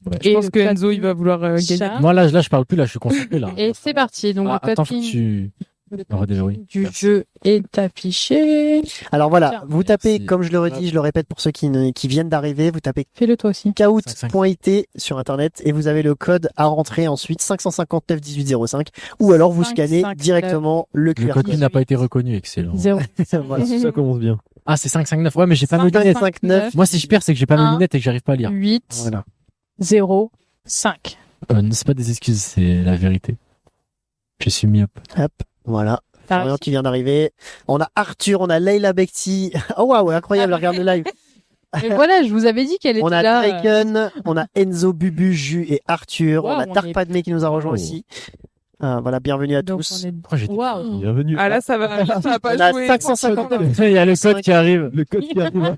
Ouais. Je pense le que code Enzo, il va vouloir gagner. chat. Moi là, je parle plus, là, je suis concentré là. Et c'est parti. Donc Ah, le code attends, faut PIN que tu. redéverrouilles. du Merci. jeu est affiché. alors voilà, Tiens. vous tapez, Merci. comme je le redis, je le répète pour ceux qui viennent d'arriver, vous tapez Fais-le toi aussi. kahoot.it sur internet et vous avez le code à rentrer ensuite 559 1805 ou alors vous scannez 559. directement le Le QR code code. PIN n'a pas été reconnu, excellent. 0. Voilà. Ça commence bien. Ah, c'est 559. Ouais, mais j'ai pas mes lunettes. 559. Moi, si je perds, c'est que j'ai pas mes Un. lunettes et que j'arrive pas à lire. 8 Voilà. 0 5. C'est pas des excuses, c'est la vérité. Je suis myope. Hop, voilà. T'as Florian réussi. qui vient d'arriver. On a Arthur, on a Leila Bekti. Oh waouh, incroyable, regarde le live. Mais voilà, je vous avais dit qu'elle était On a là. Draken, on a Enzo, Bubu, Jus et Arthur. Waouh, on a on Dark est- Padmé qui nous a rejoint Oh. aussi. Voilà, bienvenue à Donc tous. on est... Pourquoi j'ai Waouh. Bienvenue. Ah là, ça va pas On a jouer. 559. Il y a le code qui arrive. Le code qui arrive.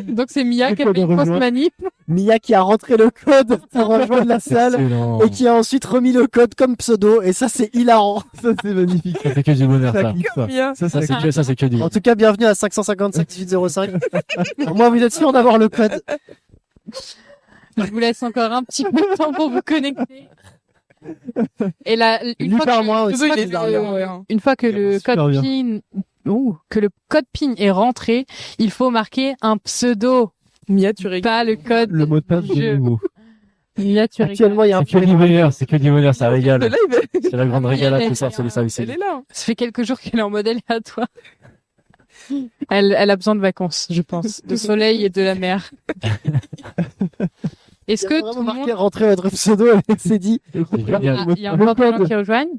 Donc c'est Mia qui a Code fait une de fausse rejoint. manip. Mia qui a rentré le code pour rejoindre la salle Excellent. et qui a ensuite remis le code comme pseudo et ça c'est hilarant. Ça, c'est magnifique. Ça, c'est que du bonheur, Ça ça. kiffe, ça. Bien. Ça, c'est que du. En tout cas, bienvenue à 555 1805. Au moins vous êtes sûr d'avoir le code. Je vous laisse encore un petit peu de temps pour vous connecter. Et là, Lui par moi aussi. Enzo, il est bizarre. une fois que le Super code bien. PIN, que le code PIN est rentré, il faut marquer un pseudo, Mia, tu rigoles. pas le code. Le mot de passe Je- de nouveau. Mia, tu rigoles. Actuellement, il y a un C'est que du bonheur, c'est que du bonheur, ça régale. Le live, C'est la grande régalade ce soir sur les services. elle est là. Ça fait quelques jours qu'elle est en mode aléatoire. Elle a besoin de vacances, je pense, de soleil et de la mer. Est-ce que tout le monde... rentrer votre pseudo, elle s'est dit. Ah, il y a encore des gens qui rejoignent.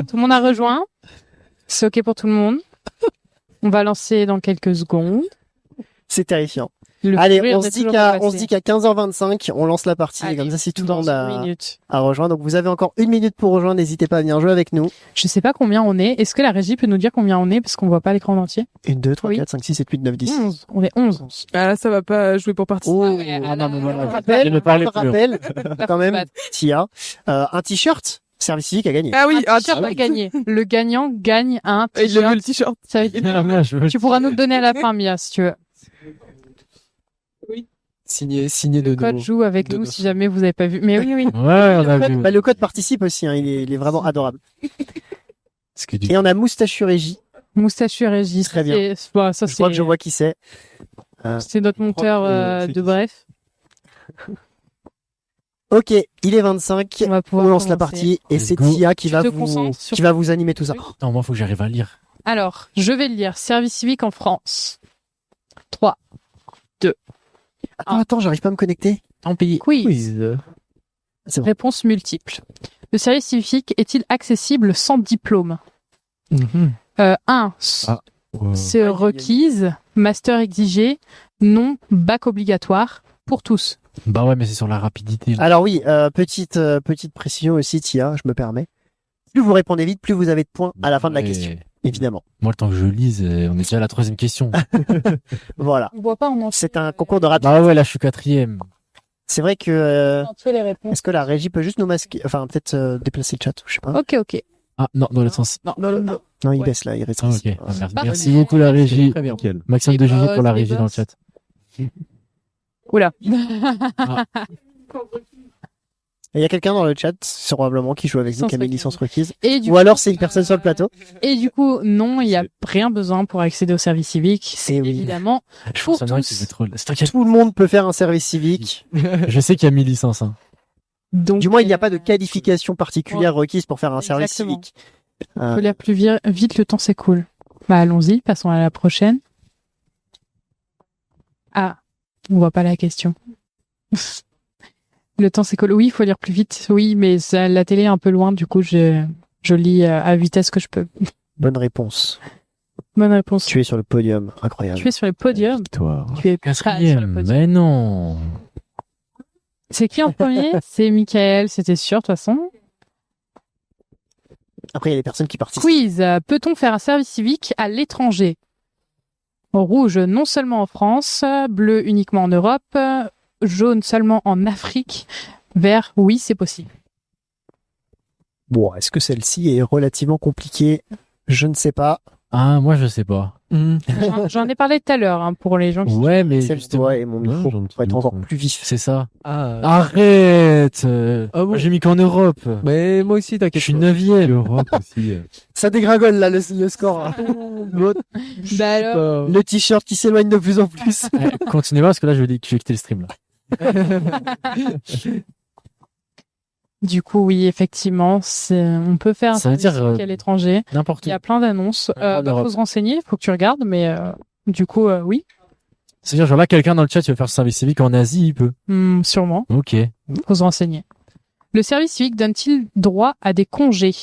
Tout le monde a rejoint. C'est OK pour tout le monde. On va lancer dans quelques secondes. C'est terrifiant. Le Allez, sourire on est se dit toujours qu'à passé. 15h25, on lance la partie. Allez, Et comme ça, si tout le dans monde une a minute. rejoint. Donc, vous avez encore 1 minute pour rejoindre. N'hésitez pas à venir jouer avec nous. Je sais pas combien on est. Est-ce que la régie peut nous dire combien on est parce qu'on voit pas l'écran entier? 1, 2, 3, Oui. 4, 5, 6, 7, 8, 9, 10. 11. On est 11. Ah là, ça va pas jouer pour partie. Oh, Ah non, mais voilà. rappelle, Je ne parlais je plus. rappelle, quand même, Tia, un t-shirt, service civique a gagné. Ah oui, Un t-shirt à gagner. Le gagnant gagne un il a vu le t-shirt. t-shirt. Ça veut dire- Ah, merde, je veux- Tu pourras nous le donner à la fin, Mia, si tu veux. Signé de Le code nouveau. joue avec De nous nos- si jamais vous avez pas vu. Mais oui, oui. Ouais, on a vu. Bah, le code participe aussi, hein, il est vraiment adorable. Parce que du Et on a Moustachu Régie. Moustachu Régis. Très bien. Bon, ça, Je crois que je c'est, vois qui c'est. c'est notre monteur c'est de qui bref. Ok, il est 25. On va On pouvoir lance la commencer. partie et Let's c'est go. Tia qui Tu va te vous, concentres sur- qui va vous animer tout ça. Non, moi, faut que j'arrive à lire. Alors, je vais le lire. Service civique en France. 3. Attends, j'arrive pas à me connecter. Tant pis. Quiz. Quiz. C'est bon. Réponse multiple. Le service civique est-il accessible sans diplôme? Mhm. 1. Ah. C'est requise. Master exigé. Non. Bac obligatoire. Pour tous. Bah ouais, mais c'est sur la rapidité. là. Alors oui, petite précision aussi, Tia, je me permets. Plus vous répondez vite, plus vous avez de points à la fin de la Ouais. question, évidemment. Moi, le temps que je lise, on est déjà à la 3e question. Voilà. On voit pas en C'est un concours de rapidité. Bah ouais, là, je suis 4e. C'est vrai que les réponses. est-ce que la régie peut juste nous masquer, enfin peut-être déplacer le chat, je sais pas. Ok, ok. Ah, non, dans l'autre sens. Non, Non, il Ouais. baisse là, il Ah, rétrécit. ok. Ah, merci. Parfait. Merci beaucoup, la régie. Très bien. Nickel. Maxime Et de Juillet boss, pour la et régie dans le boss. chat. Oula. Et il y a quelqu'un dans le chat, probablement, qui joue avec nous, Licence qui a mis requise. licence requise. Et du Ou alors c'est une personne sur le plateau. Et du coup, non, il n'y a rien besoin pour accéder au service civique. C'est Eh oui. évidemment Je pour pense qu'il y en a un qui tous. veut trop. C'est toi qui as- Tout le monde peut faire un service civique. Je sais qu'il y a 1000 licences. Hein. Donc, Du moins, il n'y a pas de qualification particulière requise pour faire un service Exactement. civique. faut lire plus vite, le temps s'écoule. Bah, allons-y, passons à la prochaine. Ah, on voit pas la question. Le temps s'écoule. Oui, il faut lire plus vite. Oui, mais la télé est un peu loin, du coup, je lis à vitesse que je peux. Bonne réponse. Bonne réponse. Tu es sur le podium. Incroyable. Tu es sur le podium. Victoire. Tu es pas sur le 4e. podium. Mais non. C'est qui en premier? C'est Michael, c'était sûr, de toute façon. Après, il y a des personnes qui participent. Quiz. Peut-on faire un service civique à l'étranger? Rouge, non seulement en France. Bleu, uniquement en Europe. Jaune, seulement en Afrique. Vert, oui, c'est possible. Bon, est-ce que celle-ci est relativement compliquée? Je ne sais pas. Ah, moi, je sais pas. J'en ai parlé tout à l'heure, hein, pour les gens qui... Ouais, mais Celle justement, toi et mon micro Ouais, j'ai un petit pour être doute, encore ouais. plus vif. c'est ça. Ah. Arrête. Ah bon Moi, j'ai mis qu'en Europe. Mais moi aussi, Je t'inquiète. suis pas. 9e. L'Europe aussi. Ça dégringole là le score. hein. Bah alors, Le t-shirt qui s'éloigne de plus en plus. Continuez pas parce que là, je vais quitter le stream. Là. du coup, oui, effectivement, on peut faire un Ça veut service dire, civique à l'étranger. N'importe Il y où. a plein d'annonces. En Europe. Faut se renseigner, faut que tu regardes, mais du coup, oui, C'est-à-dire, genre là, quelqu'un dans le chat, il veut faire ce service civique en Asie, il peut. Sûrement. Ok. Faut se renseigner. Le service civique donne-t-il droit à des congés?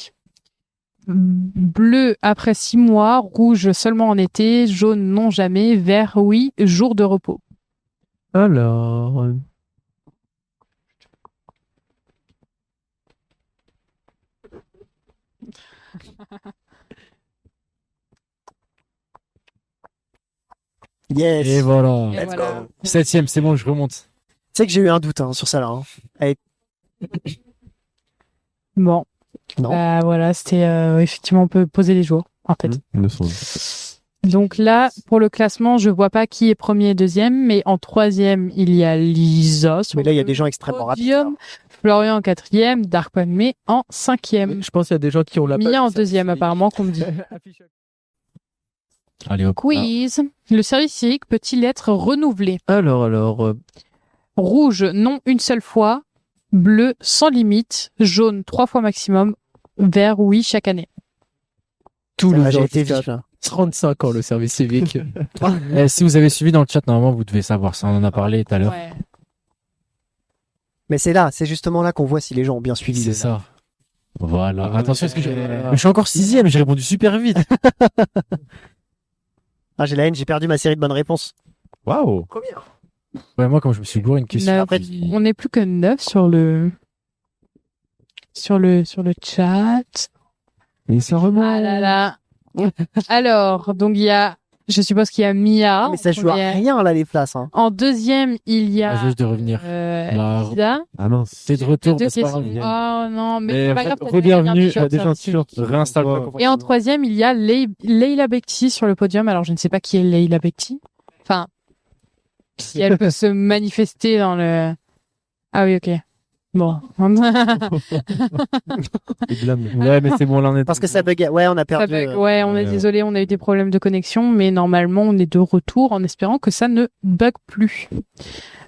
Bleu après 6 mois, rouge seulement en été, jaune non jamais, vert oui, jour de repos. Alors. Yes. Et voilà. Et Let's voilà. go. 7e, c'est bon, je remonte. Tu sais que j'ai eu un doute sur ça là. Hein. Bon, Non. bah voilà, c'était effectivement on peut poser les jours en fait. Il me semble. Donc là, pour le classement, je vois pas qui est premier et deuxième, mais en troisième, il y a Lisa. sur Mais là, il y a le des gens extrêmement rapides. podium, Florian en quatrième, Dark May en cinquième. Je pense qu'il y a des gens qui ont la Mia en deuxième apparemment, qu'on me dit. Allez, hop. Quiz. Le service civique peut-il être renouvelé? Alors. Rouge, non une seule fois. Bleu, sans limite. Jaune, 3 fois maximum. Vert, oui, chaque année. Tous Ça les va, j'ai jours été jusqu'à vif, là. 35 ans le service civique. Si vous avez suivi dans le chat, normalement, vous devez savoir ça. On en a parlé tout à l'heure. Ouais. Mais c'est justement là qu'on voit si les gens ont bien suivi. C'est le- ça. Voilà. Ouais. Attention, est-ce que mais je suis encore 6e, j'ai répondu super vite. Ah, j'ai la haine, j'ai perdu ma série de bonnes réponses. Waouh. Ouais, moi, comme je me suis gouré une question. Neuf. Après, On n'est plus que 9 sur le chat. Et ça remonte. Ah là là. Alors, donc il y a, je suppose qu'il y a Mia. mais ça joue à rien là les places. Hein. En deuxième, il y Ah, a juste de revenir. Bah, Lisa. Ah mince. C'est de retour, Deux mais c'est pas questions. grave. Oh non, mais Mais c'est en pas fait, grave. t'as re-bienvenue, déjà un déjà un t-shirt. t-shirt. Réinstalle-toi. Et en troisième, il y a Leila Bekti sur le podium. Alors, je ne sais pas qui est Leila Bekti. Enfin, si elle peut se manifester dans le... Ah oui, ok. Bon. Ouais, mais c'est bon, là, on est. Parce que ça bug. Ouais, on a Ça perdu. bug. Ouais, on est désolé, on a eu des problèmes de connexion, mais normalement, on est de retour en espérant que ça ne bug plus.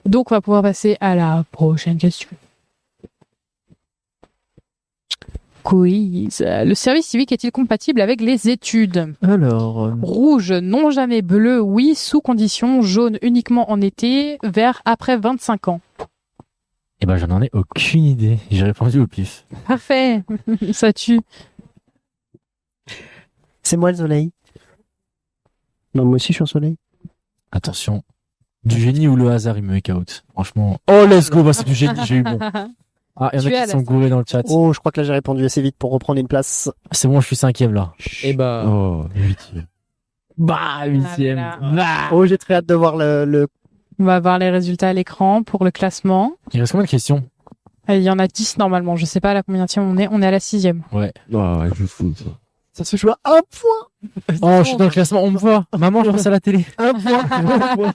Donc, on va pouvoir passer à la prochaine question. Quiz. Le service civique est-il compatible avec les études? Alors, Rouge, non jamais. Bleu, oui, sous condition. Jaune, uniquement en été. Vert, après 25 ans. Eh ben, j'en ai aucune idée. J'ai répondu au pif. Parfait. Ça tue. C'est moi le soleil. Non, moi aussi je suis un soleil. Attention. Du génie ou le hasard, il me make out. Franchement. Oh, let's go. Bah, c'est du génie, j'ai eu bon. Ah, il y en Tu es a à qui la sont gourés dans le chat. Oh, je crois que là j'ai répondu assez vite pour reprendre une place. C'est bon, je suis 5e là. et bah, Oh, 8e. Bah, 8e. là. Bah. Oh, j'ai très hâte de voir le... On va voir les résultats à l'écran pour le classement. Il reste combien de questions? Il y en a 10 normalement. Je sais pas à la combienième on est. On est à la 6e. Ouais. Ah, ouais, je fous ça. Ça se joue à un point. Oh, je suis dans le classement, on me voit. Maman, je passe à la télé. Un point.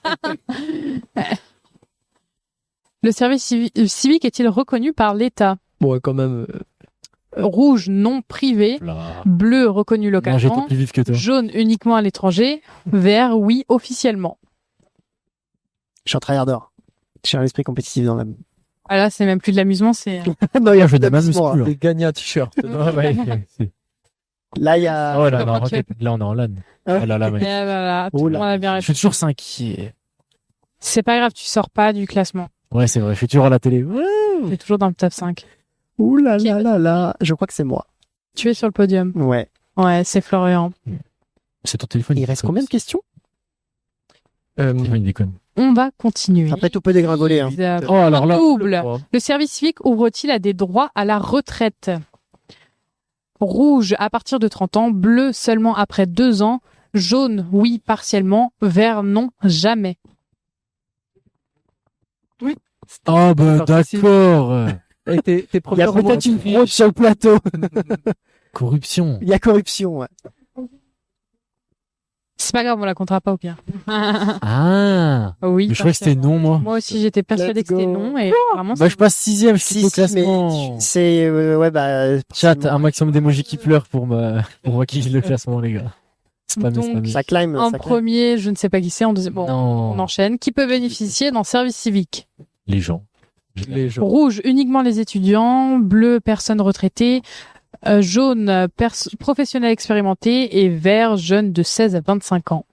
Le service civique est-il reconnu par l'État? bon, quand même, Rouge, non privé. Bleu, reconnu Non, j'étais localement. plus vif que toi. Jaune, uniquement à l'étranger. Vert, oui, officiellement. Je suis un tryharder. J'ai un esprit compétitif dans l'âme. Ah là, c'est même plus de l'amusement, c'est... Non, il y a je plus vais d'amusement, plus, là. là. j'ai gagné un t-shirt. Là, il y a... Oh là, non, arrête. Là, on est en LAN. Ah. Oh là là, Et mec. voilà, tout Oh le là. monde a bien Je suis répondu. toujours 5e. C'est pas grave, tu sors pas du classement. Ouais, c'est vrai, je suis toujours à la télé. Ouais. Tu es toujours dans le top 5. Ouh là Qui- là là là. Je crois que c'est moi. Tu es sur le podium. Ouais. Ouais, c'est Florian. C'est ton téléphone. Il reste combien de questions? Ton téléphone, il déconne. On va continuer. Après, tout peut dégringoler. Hein. Oh, alors là. Double. Le service civique ouvre-t-il à des droits à la retraite? Rouge à partir de 30 ans, bleu seulement après 2 ans, jaune oui partiellement, vert non jamais. Oh, bah, Participe. d'accord. Et t'es Il y a première peut-être une fraude sur le plateau. Corruption. Il y a corruption, ouais. C'est pas grave, on la comptera pas au pire. Ah. Oui. Mais je croyais que c'était non, moi. Moi aussi, j'étais persuadée Let's que c'était go. non et vraiment. Bah, je passe 6e, je quitte le Si, mais classement. c'est... ouais, bah... Chat, un maximum d'émojis qui pleurent pour moi qui quitte le classement, les gars. C'est pas mieux, c'est pas Donc, mieux. Ça climb. En ça climb. premier, je ne sais pas qui c'est. En deuxième, bon, on Non. enchaîne. Qui peut bénéficier d'un service civique? Les gens. Les gens. Rouge, uniquement les étudiants. Bleu, personnes retraitées. Jaune, professionnels expérimentés. Et vert, jeunes de 16 à 25 ans.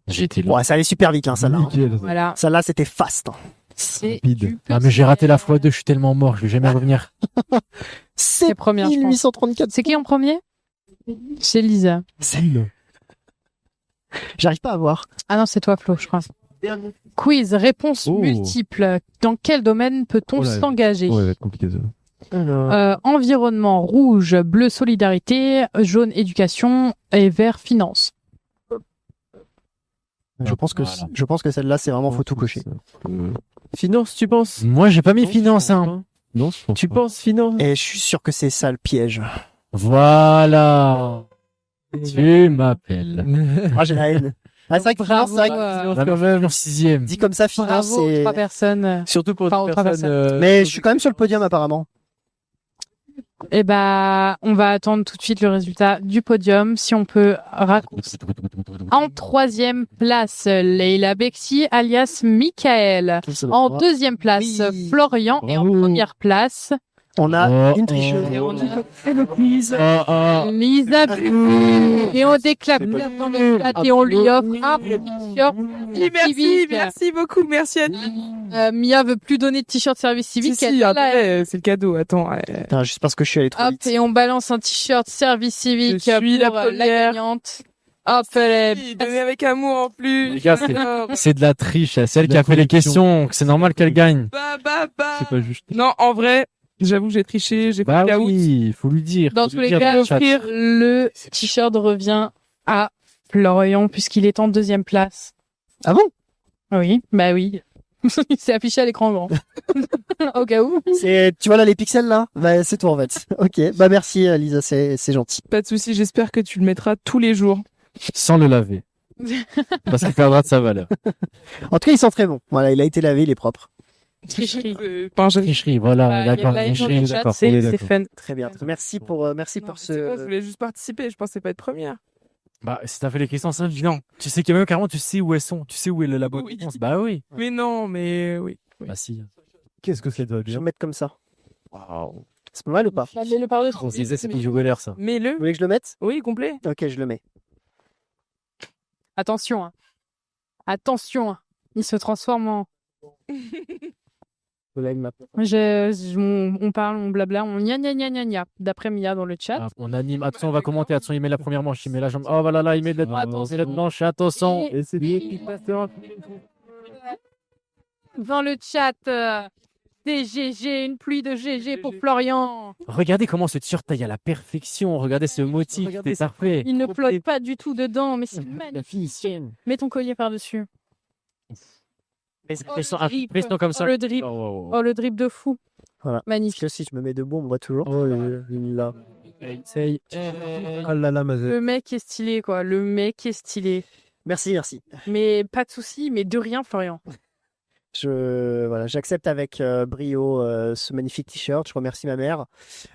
J'étais là. Ouais, ça allait super vite, hein, celle-là. hein. Nickel. Voilà. Celle-là, c'était fast. hein. C'est Rapide. du Ah, mais j'ai raté la petit- x2, je suis tellement mort, je vais jamais revenir. C'est première, je pense. 1834. C'est qui en premier? C'est Lisa. J'arrive pas à voir. Ah non, c'est toi, Flo, je crois. Quiz, réponse Oh. multiple. Dans quel domaine peut-on Oh là. s'engager? Ouais, ça va être compliqué ça. Alors, Environnement, rouge, bleu, solidarité, jaune, éducation et vert, finance. Je pense que celle-là, c'est vraiment faut tout cocher. finance, tu penses? Moi, j'ai pas mis Non, je finance, pense hein. Non, je pense Tu pas. penses finance? Et je suis sûr que c'est ça le piège. Voilà. Tu m'appelles. Ah, j'ai la haine. Ah, c'est vrai que finance, Bravo, c'est vrai que La même en 6e. dit comme ça, finance, bravo aux c'est... 3 personnes. Surtout pour Enfin, une aux trois personne. Mais je suis quand même sur le podium, apparemment. Eh ben, on va attendre tout de suite le résultat du podium. Si on peut raconter. En 3e place, Leila Bekti, alias Michael. En 2e place, Oui. Florian. Et en Bravo. 1re place, On a Oh, une tricheuse. Et on a fait le quiz. Oh, Lisa et on déclare dans le chat et on lui offre un t-shirt Merci, civique. merci beaucoup, merci Annie. Mia veut plus donner de t-shirt service civique. Si, elle si, a la- après, c'est le cadeau, attends. Putain, juste parce que je suis allé trop Hop, vite. et on balance un t-shirt service civique Je suis la pour la première. gagnante. Hop, elle Oui, est... donné avec amour en plus. Les gars, c'est- Alors, c'est de la triche. C'est elle qui La a fait les corruption. questions. C'est normal qu'elle gagne. bah. C'est pas juste. Non, en vrai, j'avoue que j'ai triché, j'ai Bah pris la oui, faut lui dire. Dans faut tous lui les dire cas, dans le chat. offrir le t-shirt revient à Florian puisqu'il est en deuxième place. Ah bon? Oui, bah oui. C'est affiché à l'écran grand. Au cas où. Tu vois là les pixels là? Bah, c'est toi en fait. Ok, bah merci Lisa, c'est gentil. Pas de souci, j'espère que tu le mettras tous les jours. Sans le laver. Parce qu'il perdra de sa valeur. En tout cas, il sent très bon. Voilà, il a été lavé, il est propre. Tricherie. Enfin, Tricherie, voilà, Bah, d'accord. il y a live dans Tricherie, le chat, d'accord. on c'est est c'est d'accord. fun. Très bien. Merci pour c'est quoi, je ce. voulais juste participer, je pensais pas être première. Bah, si t'as fait les questions, c'est évident. Tu sais que même carrément, tu sais où elles sont. Tu sais où est le labo de Oui. réponse. Bah oui. Mais non, mais oui. Bah si. Qu'est-ce que ça doit Je vais bien? le mettre comme ça. Waouh. C'est pas mal ou pas? Mais le par On se disait, c'est une joueur ça. Vous Mets-le. voulez que je le mette? Oui, complet. Ok, je le mets. Attention, hein. Attention, hein. Il se transforme en... on parle, on blabla, on gna gna gna gna gna. D'après Mia dans le chat. Ah, on anime. Attention, on va commenter. Attention, il met la première manche, il met la jambe. Oh, voilà, là, il met le attention, le manche. Attention. Et- Et c'est Dans le chat, des GG, une pluie de GG pour Florian. Regardez comment ce t-shirt taille à la perfection. Regardez ce motif. Regardez C'est parfait. Il ne flotte pas du tout dedans, mais c'est La magnifique. fille sienne. Mets ton collier par-dessus. Pression, le drip. pression comme ça. Oh, le drip. Oh, oh, oh. Oh, le drip de fou. Voilà. Parce Magnifique. que si je me mets debout, on me voit toujours. Oh là. Essaye. Ah là là, Mazet. Le mec est stylé, quoi. Le mec est stylé. Merci, merci. Mais pas de souci, mais de rien, Florian. Voilà, j'accepte avec brio ce magnifique t-shirt. Je remercie ma mère.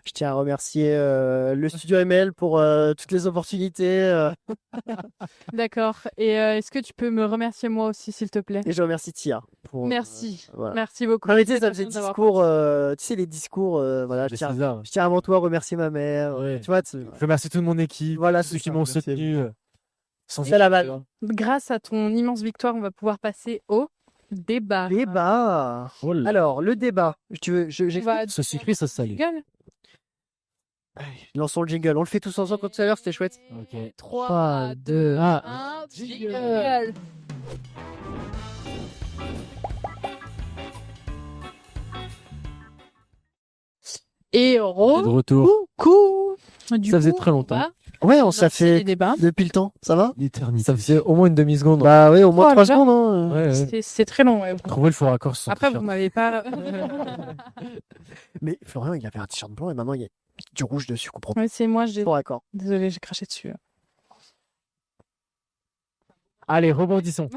Je tiens à remercier le studio ML pour toutes les opportunités. D'accord. Et est-ce que tu peux me remercier moi aussi, s'il te plaît? Et je remercie Tia. Pour, Merci. voilà. Merci beaucoup. Non, mais tu sais, ça faisait D'avoir discours. Tu sais, les discours. Voilà, C'est ça. je tiens avant tout à remercier ma mère. Ouais. Tu vois, Je remercie toute mon équipe. Voilà, Ceux c'est qui ça, m'ont merci à soutenu. Sans c'est la balle. Grâce à ton immense victoire, on va pouvoir passer au débat. Débat. Oh là. Alors, le débat. Tu veux, j'ai On va... Ce sucré, ça salé. Gueule. Lançons le jingle. On le fait tous ensemble comme tout à l'heure, c'était chouette. Ok. 3, 2, 1, jingle. Et De retour. coucou. Du Ça faisait coup, très longtemps. on va Ouais, ça lancer fait les débats. depuis le temps. Ça va? L'éternité. Ça faisait au moins une demi-seconde. Bah oui, au moins Oh 3 là là. secondes. Hein. Ouais, ouais. C'est très long. Ouais. Trouvez le faux raccord sur son Après, vous t-shirt. m'avez pas. Mais Florian, il avait un t-shirt blanc et maintenant il y a du rouge dessus. Je comprends Ouais, c'est moi. J'ai... pas. D'accord. Désolée, j'ai craché dessus. Allez, rebondissons.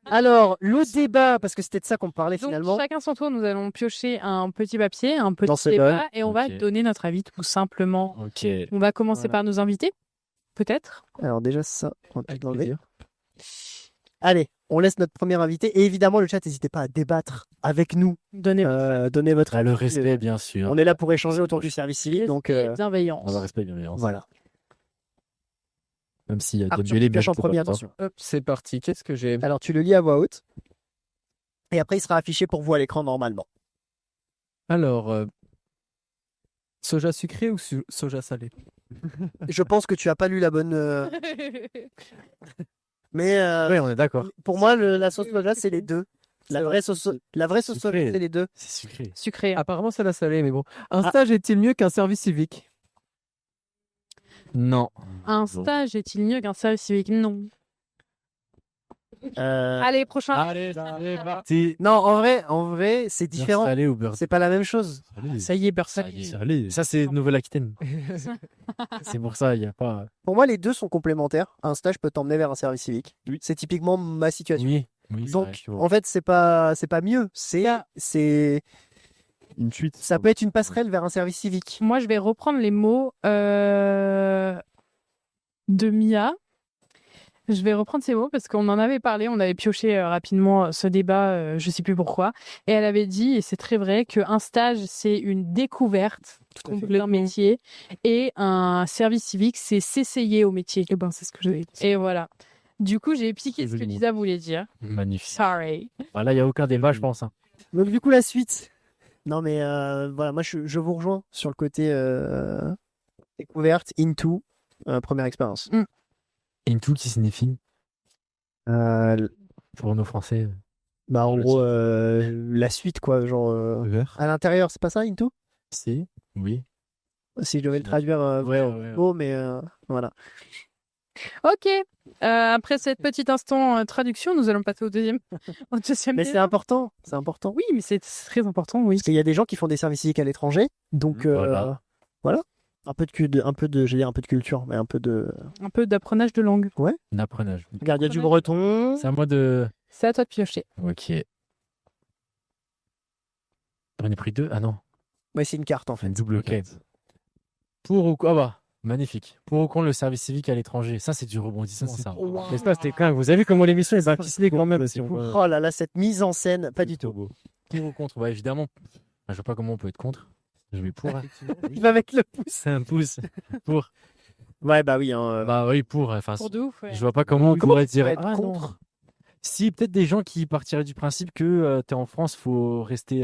Alors, le débat, parce que c'était de ça qu'on parlait Donc, finalement. chacun son tour, nous allons piocher un petit papier, un petit Lancez-le. débat, et on va Ok. donner notre avis tout simplement. Ok. On va commencer Voilà. par nos invités, peut-être. Alors, déjà, ça, on va peut-être Avec l'enlever. plaisir. Allez, on laisse notre premier invité. Et évidemment, le chat, n'hésitez pas à débattre avec nous. Donnez Donnez votre Ah, le avis. respect, bien sûr. On est là pour échanger autour du service civique. Donc, bienveillance. On va respect, bienveillance. voilà. Même s'il y a Arthur, Dembélé, tu pioches en pourquoi premier, pas. attention. Hop, c'est parti. Qu'est-ce que j'ai? Alors, tu le lis à voix haute. Et après, il sera affiché pour vous à l'écran normalement. Alors, soja sucré ou soja salé? Je pense que tu as pas lu la bonne. Mais Oui, on est d'accord. pour moi, la sauce soja, c'est les deux. La vraie sauce soja, Sucré. c'est les deux. C'est sucré. Sucré. Apparemment, c'est la salée, mais bon. Un Ah. stage est-il mieux qu'un service civique? Non. Un stage est-il mieux qu'un service civique? Non. Allez, prochain. Allez, c'est parti. Non, en vrai, c'est différent. Salé ou beurre C'est pas la même chose. Ça y est, beurre Ça salé. y est. Salé. Ça, c'est Nouvelle-Aquitaine. C'est pour ça, il n'y a pas. Pour moi, les deux sont complémentaires. Un stage peut t'emmener vers un service civique. Oui. C'est typiquement ma situation. Oui. Oui, Donc, en fait, c'est pas mieux. C'est Une suite. ça peut être une passerelle vers un service civique. Moi, je vais reprendre les mots de Mia. Je vais reprendre ces mots parce qu'on en avait parlé, on avait pioché rapidement ce débat, je sais plus pourquoi. Et elle avait dit, et c'est très vrai, qu'un stage, c'est une découverte d'un métier et un service civique, c'est s'essayer au métier. Et ben, c'est ce que j'avais dit. Et voilà. Du coup, j'ai piqué ce que Joli mot. Lisa voulait dire. Magnifique. Sorry. Là, il n'y a aucun débat, je pense. Hein. Donc du coup la suite. Non mais voilà, moi je vous rejoins sur le côté découverte, into, première expérience. Into qui signifie, Euh, pour nos Français, Bah en Le gros la suite quoi, genre Vert. à l'intérieur, c'est pas ça into? c'est. Oui. Si je devais le traduire Ouais. mot, mais voilà. Ok. Après cette petite instant traduction, nous allons passer au deuxième Mais c'est débat. important, c'est important. Oui, mais c'est très important, oui. Parce qu'il y a des gens qui font des services civiques à l'étranger, donc voilà. Un peu j'allais dire un peu de culture, mais un peu de. Un peu d'apprenage de langue. Un apprenage. Regarde, il y a du breton. C'est à moi de. C'est à toi de piocher. Ok. J'en ai pris 2. Ah non. Ouais, c'est une carte en fait. Une double carte. Pour ou quoi magnifique. Pour ou contre le service civique à l'étranger. Ça, c'est du rebondissement, ça. Wow. N'est-ce pas, c'était quand même. Vous avez vu comment l'émission est bien ficelée quand même. Si on peut- Oh là là, cette mise en scène, pas du tout. Pour ou contre. Ouais, évidemment. Je vois pas comment on peut être contre. Je vais pour. Il va mettre le pouce. C'est un pouce. Pour. Ouais, bah oui. Hein, Bah oui, pour. Enfin, Pour de ouf, ouais. je vois pas comment on pourrait dire. être Ah, non. contre. Si, peut-être des gens qui partiraient du principe que t'es en France, faut rester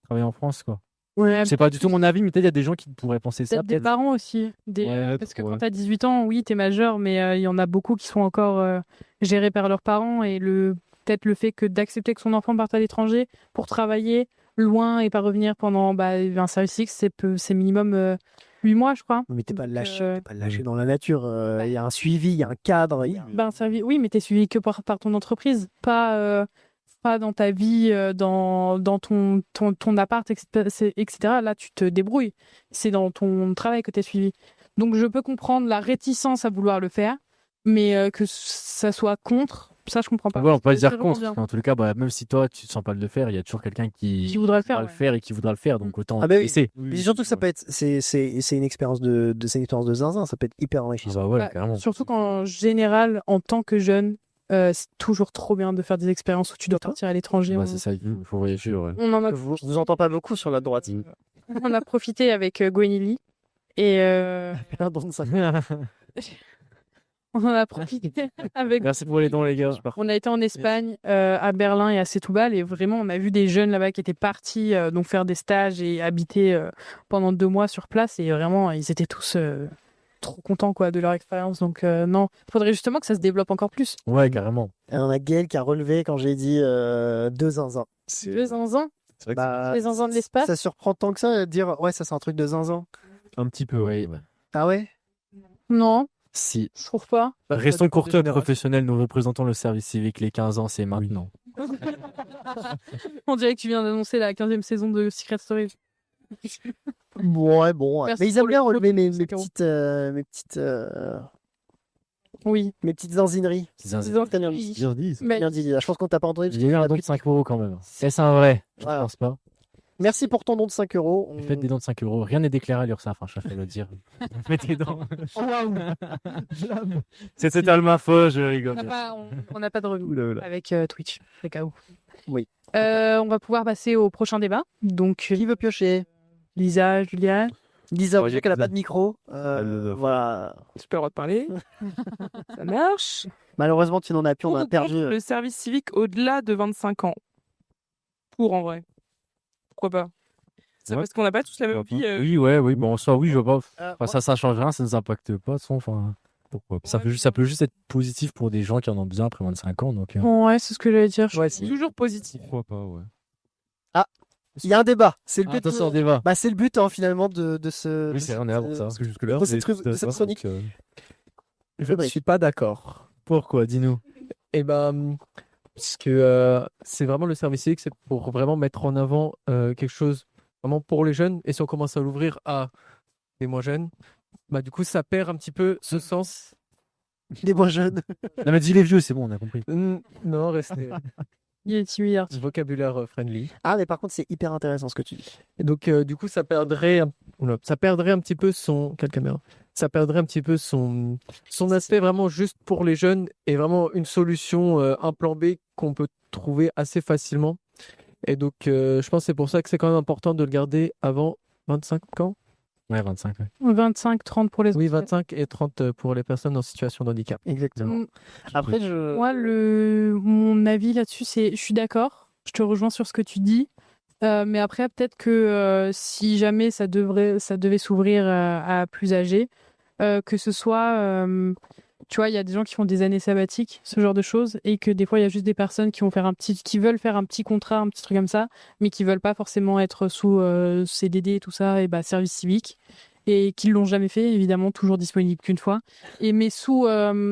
travailler en France, quoi. Ouais, C'est pas du tout mon avis, mais peut-être il y a des gens qui pourraient penser ça. peut-être des parents aussi. Ouais, Parce que ouais. quand t'as 18 ans, oui, t'es majeur, mais il y en a beaucoup qui sont encore gérés par leurs parents. Et peut-être le fait que d'accepter que son enfant parte à l'étranger pour travailler loin et pas revenir pendant un service civique, c'est minimum 8 mois, je crois. Mais t'es pas Donc, lâché, dans la nature. Il y a un suivi, il y a un cadre. Oui, mais t'es suivi que par ton entreprise, pas dans ta vie, dans ton appart, etc. Là, tu te débrouilles. C'est dans ton travail que t'es suivi. Donc, je peux comprendre la réticence à vouloir le faire, mais que ça soit contre, ça, je comprends pas. Ouais, on peut pas C'est dire vraiment contre. bien. En tout cas, même si toi, tu te sens pas de le faire, il y a toujours quelqu'un qui Qui voudra le faire, va ouais. le faire et qui voudra le faire. Donc autant Ah bah oui. essayer. Mais surtout que ça peut être, c'est une expérience c'est une expérience de zinzin. Ça peut être hyper enrichissant. Bah ouais, Bah, carrément. Surtout qu'en général, en tant que jeune, c'est toujours trop bien de faire des expériences où tu dois partir à l'étranger. Bah, c'est ça, il faut voyager. Ouais. On en a, Je vous entends pas beaucoup sur la droite. on a profité avec Gwenili et Pardon, ça. on en a profité avec. Merci pour les dons, les gars. On a été en Espagne, à Berlin et à Setúbal, et vraiment, on a vu des jeunes là-bas qui étaient partis donc faire des stages et habiter pendant 2 mois sur place, et vraiment, ils étaient tous trop contents quoi de leur expérience. Donc non, faudrait justement que ça se développe encore plus. Ouais, carrément. Et on a Gaël qui a relevé quand j'ai dit 2 zinzins. Les zinzins, C'est vrai que Bah, les zinzins de l'espace. ça surprend tant que ça de dire ouais, ça c'est un truc de zinzin. c'est un petit peu. Ouais. Ah ouais? Non, Si. je trouve pas. Restons courtois professionnels, nous représentons le service civique. Les 15 ans, c'est maintenant. On dirait que tu viens d'annoncer la 15e saison de Secret Story. Ouais, bon. Merci Mais ils aiment pour bien le relever mes cinq euros. Oui. petites zinzineries. C'est un- T'as bien dit. Bien dit. Mais Bien dit, Lila. Je pense qu'on t'a pas entendu. J'ai eu un don de 5 € quand même. Est-ce un vrai? Je Voilà. pense pas. Merci pour ton don de 5 euros. Faites des dons de 5 €. Rien n'est déclaré à l'URSSAF, je préfère le dire. Faites des dons. C'est totalement faux, je rigole. on n'a pas de revue Oula, oula. avec Twitch, au cas où. Oui. On va pouvoir passer au prochain débat. Donc, Qui veut piocher? Lisa, Julia. Lisa, Ouais, vous savez qu'elle a Lisa. pas de micro. Elle- Voilà. J'ai pas le droit de parler. Ça marche. Malheureusement, tu n'en as plus. On Pour a ou perdu. contre le service civique au-delà de 25 ans. Pour, en vrai. Pourquoi pas? C'est Ouais. parce qu'on n'a pas tous la même Pourquoi vie. Oui, bon, ça, oui, je vois pas. Euh, Enfin, ça change rien, ça nous impacte pas. Enfin, Pourquoi pas. ça peut juste être positif pour des gens qui en ont besoin après 25 ans. Donc, Ouais, c'est ce que j'allais dire. Ouais, C'est toujours positif. Pourquoi pas, ouais. Il y a un débat. C'est le but. attention, débat. Bah, c'est le but finalement de ce. Oui, c'est vrai, on est là pour ça. Parce que jusque-là, de cette chronique. Je ne suis pas d'accord. Pourquoi? Dis-nous. Eh ben, parce que c'est vraiment le service civique, c'est pour vraiment mettre en avant quelque chose vraiment pour les jeunes. Et si on commence à l'ouvrir à des moins jeunes, bah du coup, ça perd un petit peu ce sens. Des moins jeunes. Non, mais dis les vieux, c'est bon, on a compris. Non, restez Il est timide. vocabulaire friendly. Ah, mais par contre, c'est hyper intéressant ce que tu dis. Et donc, du coup, ça perdrait un petit peu son. Quelle caméra? ça perdrait un petit peu son aspect vraiment juste pour les jeunes et vraiment une solution, un plan B qu'on peut trouver assez facilement. Et donc, je pense que c'est pour ça que c'est quand même important de le garder avant 25 ans. Ouais, 25. Ouais. 25, 30 pour les Oui, autres. 25 et 30 pour les personnes en situation de handicap. Exactement. Mm. Après, Moi, mon avis là-dessus, je suis d'accord. Je te rejoins sur ce que tu dis. Mais après, peut-être que si jamais ça devait s'ouvrir à plus âgés, que ce soit, tu vois, il y a des gens qui font des années sabbatiques, ce genre de choses, et que des fois, il y a juste des personnes qui veulent faire un petit contrat, un petit truc comme ça, mais qui veulent pas forcément être sous CDD et tout ça, et bah, service civique, et qui l'ont jamais fait, évidemment, toujours disponible qu'une fois, mais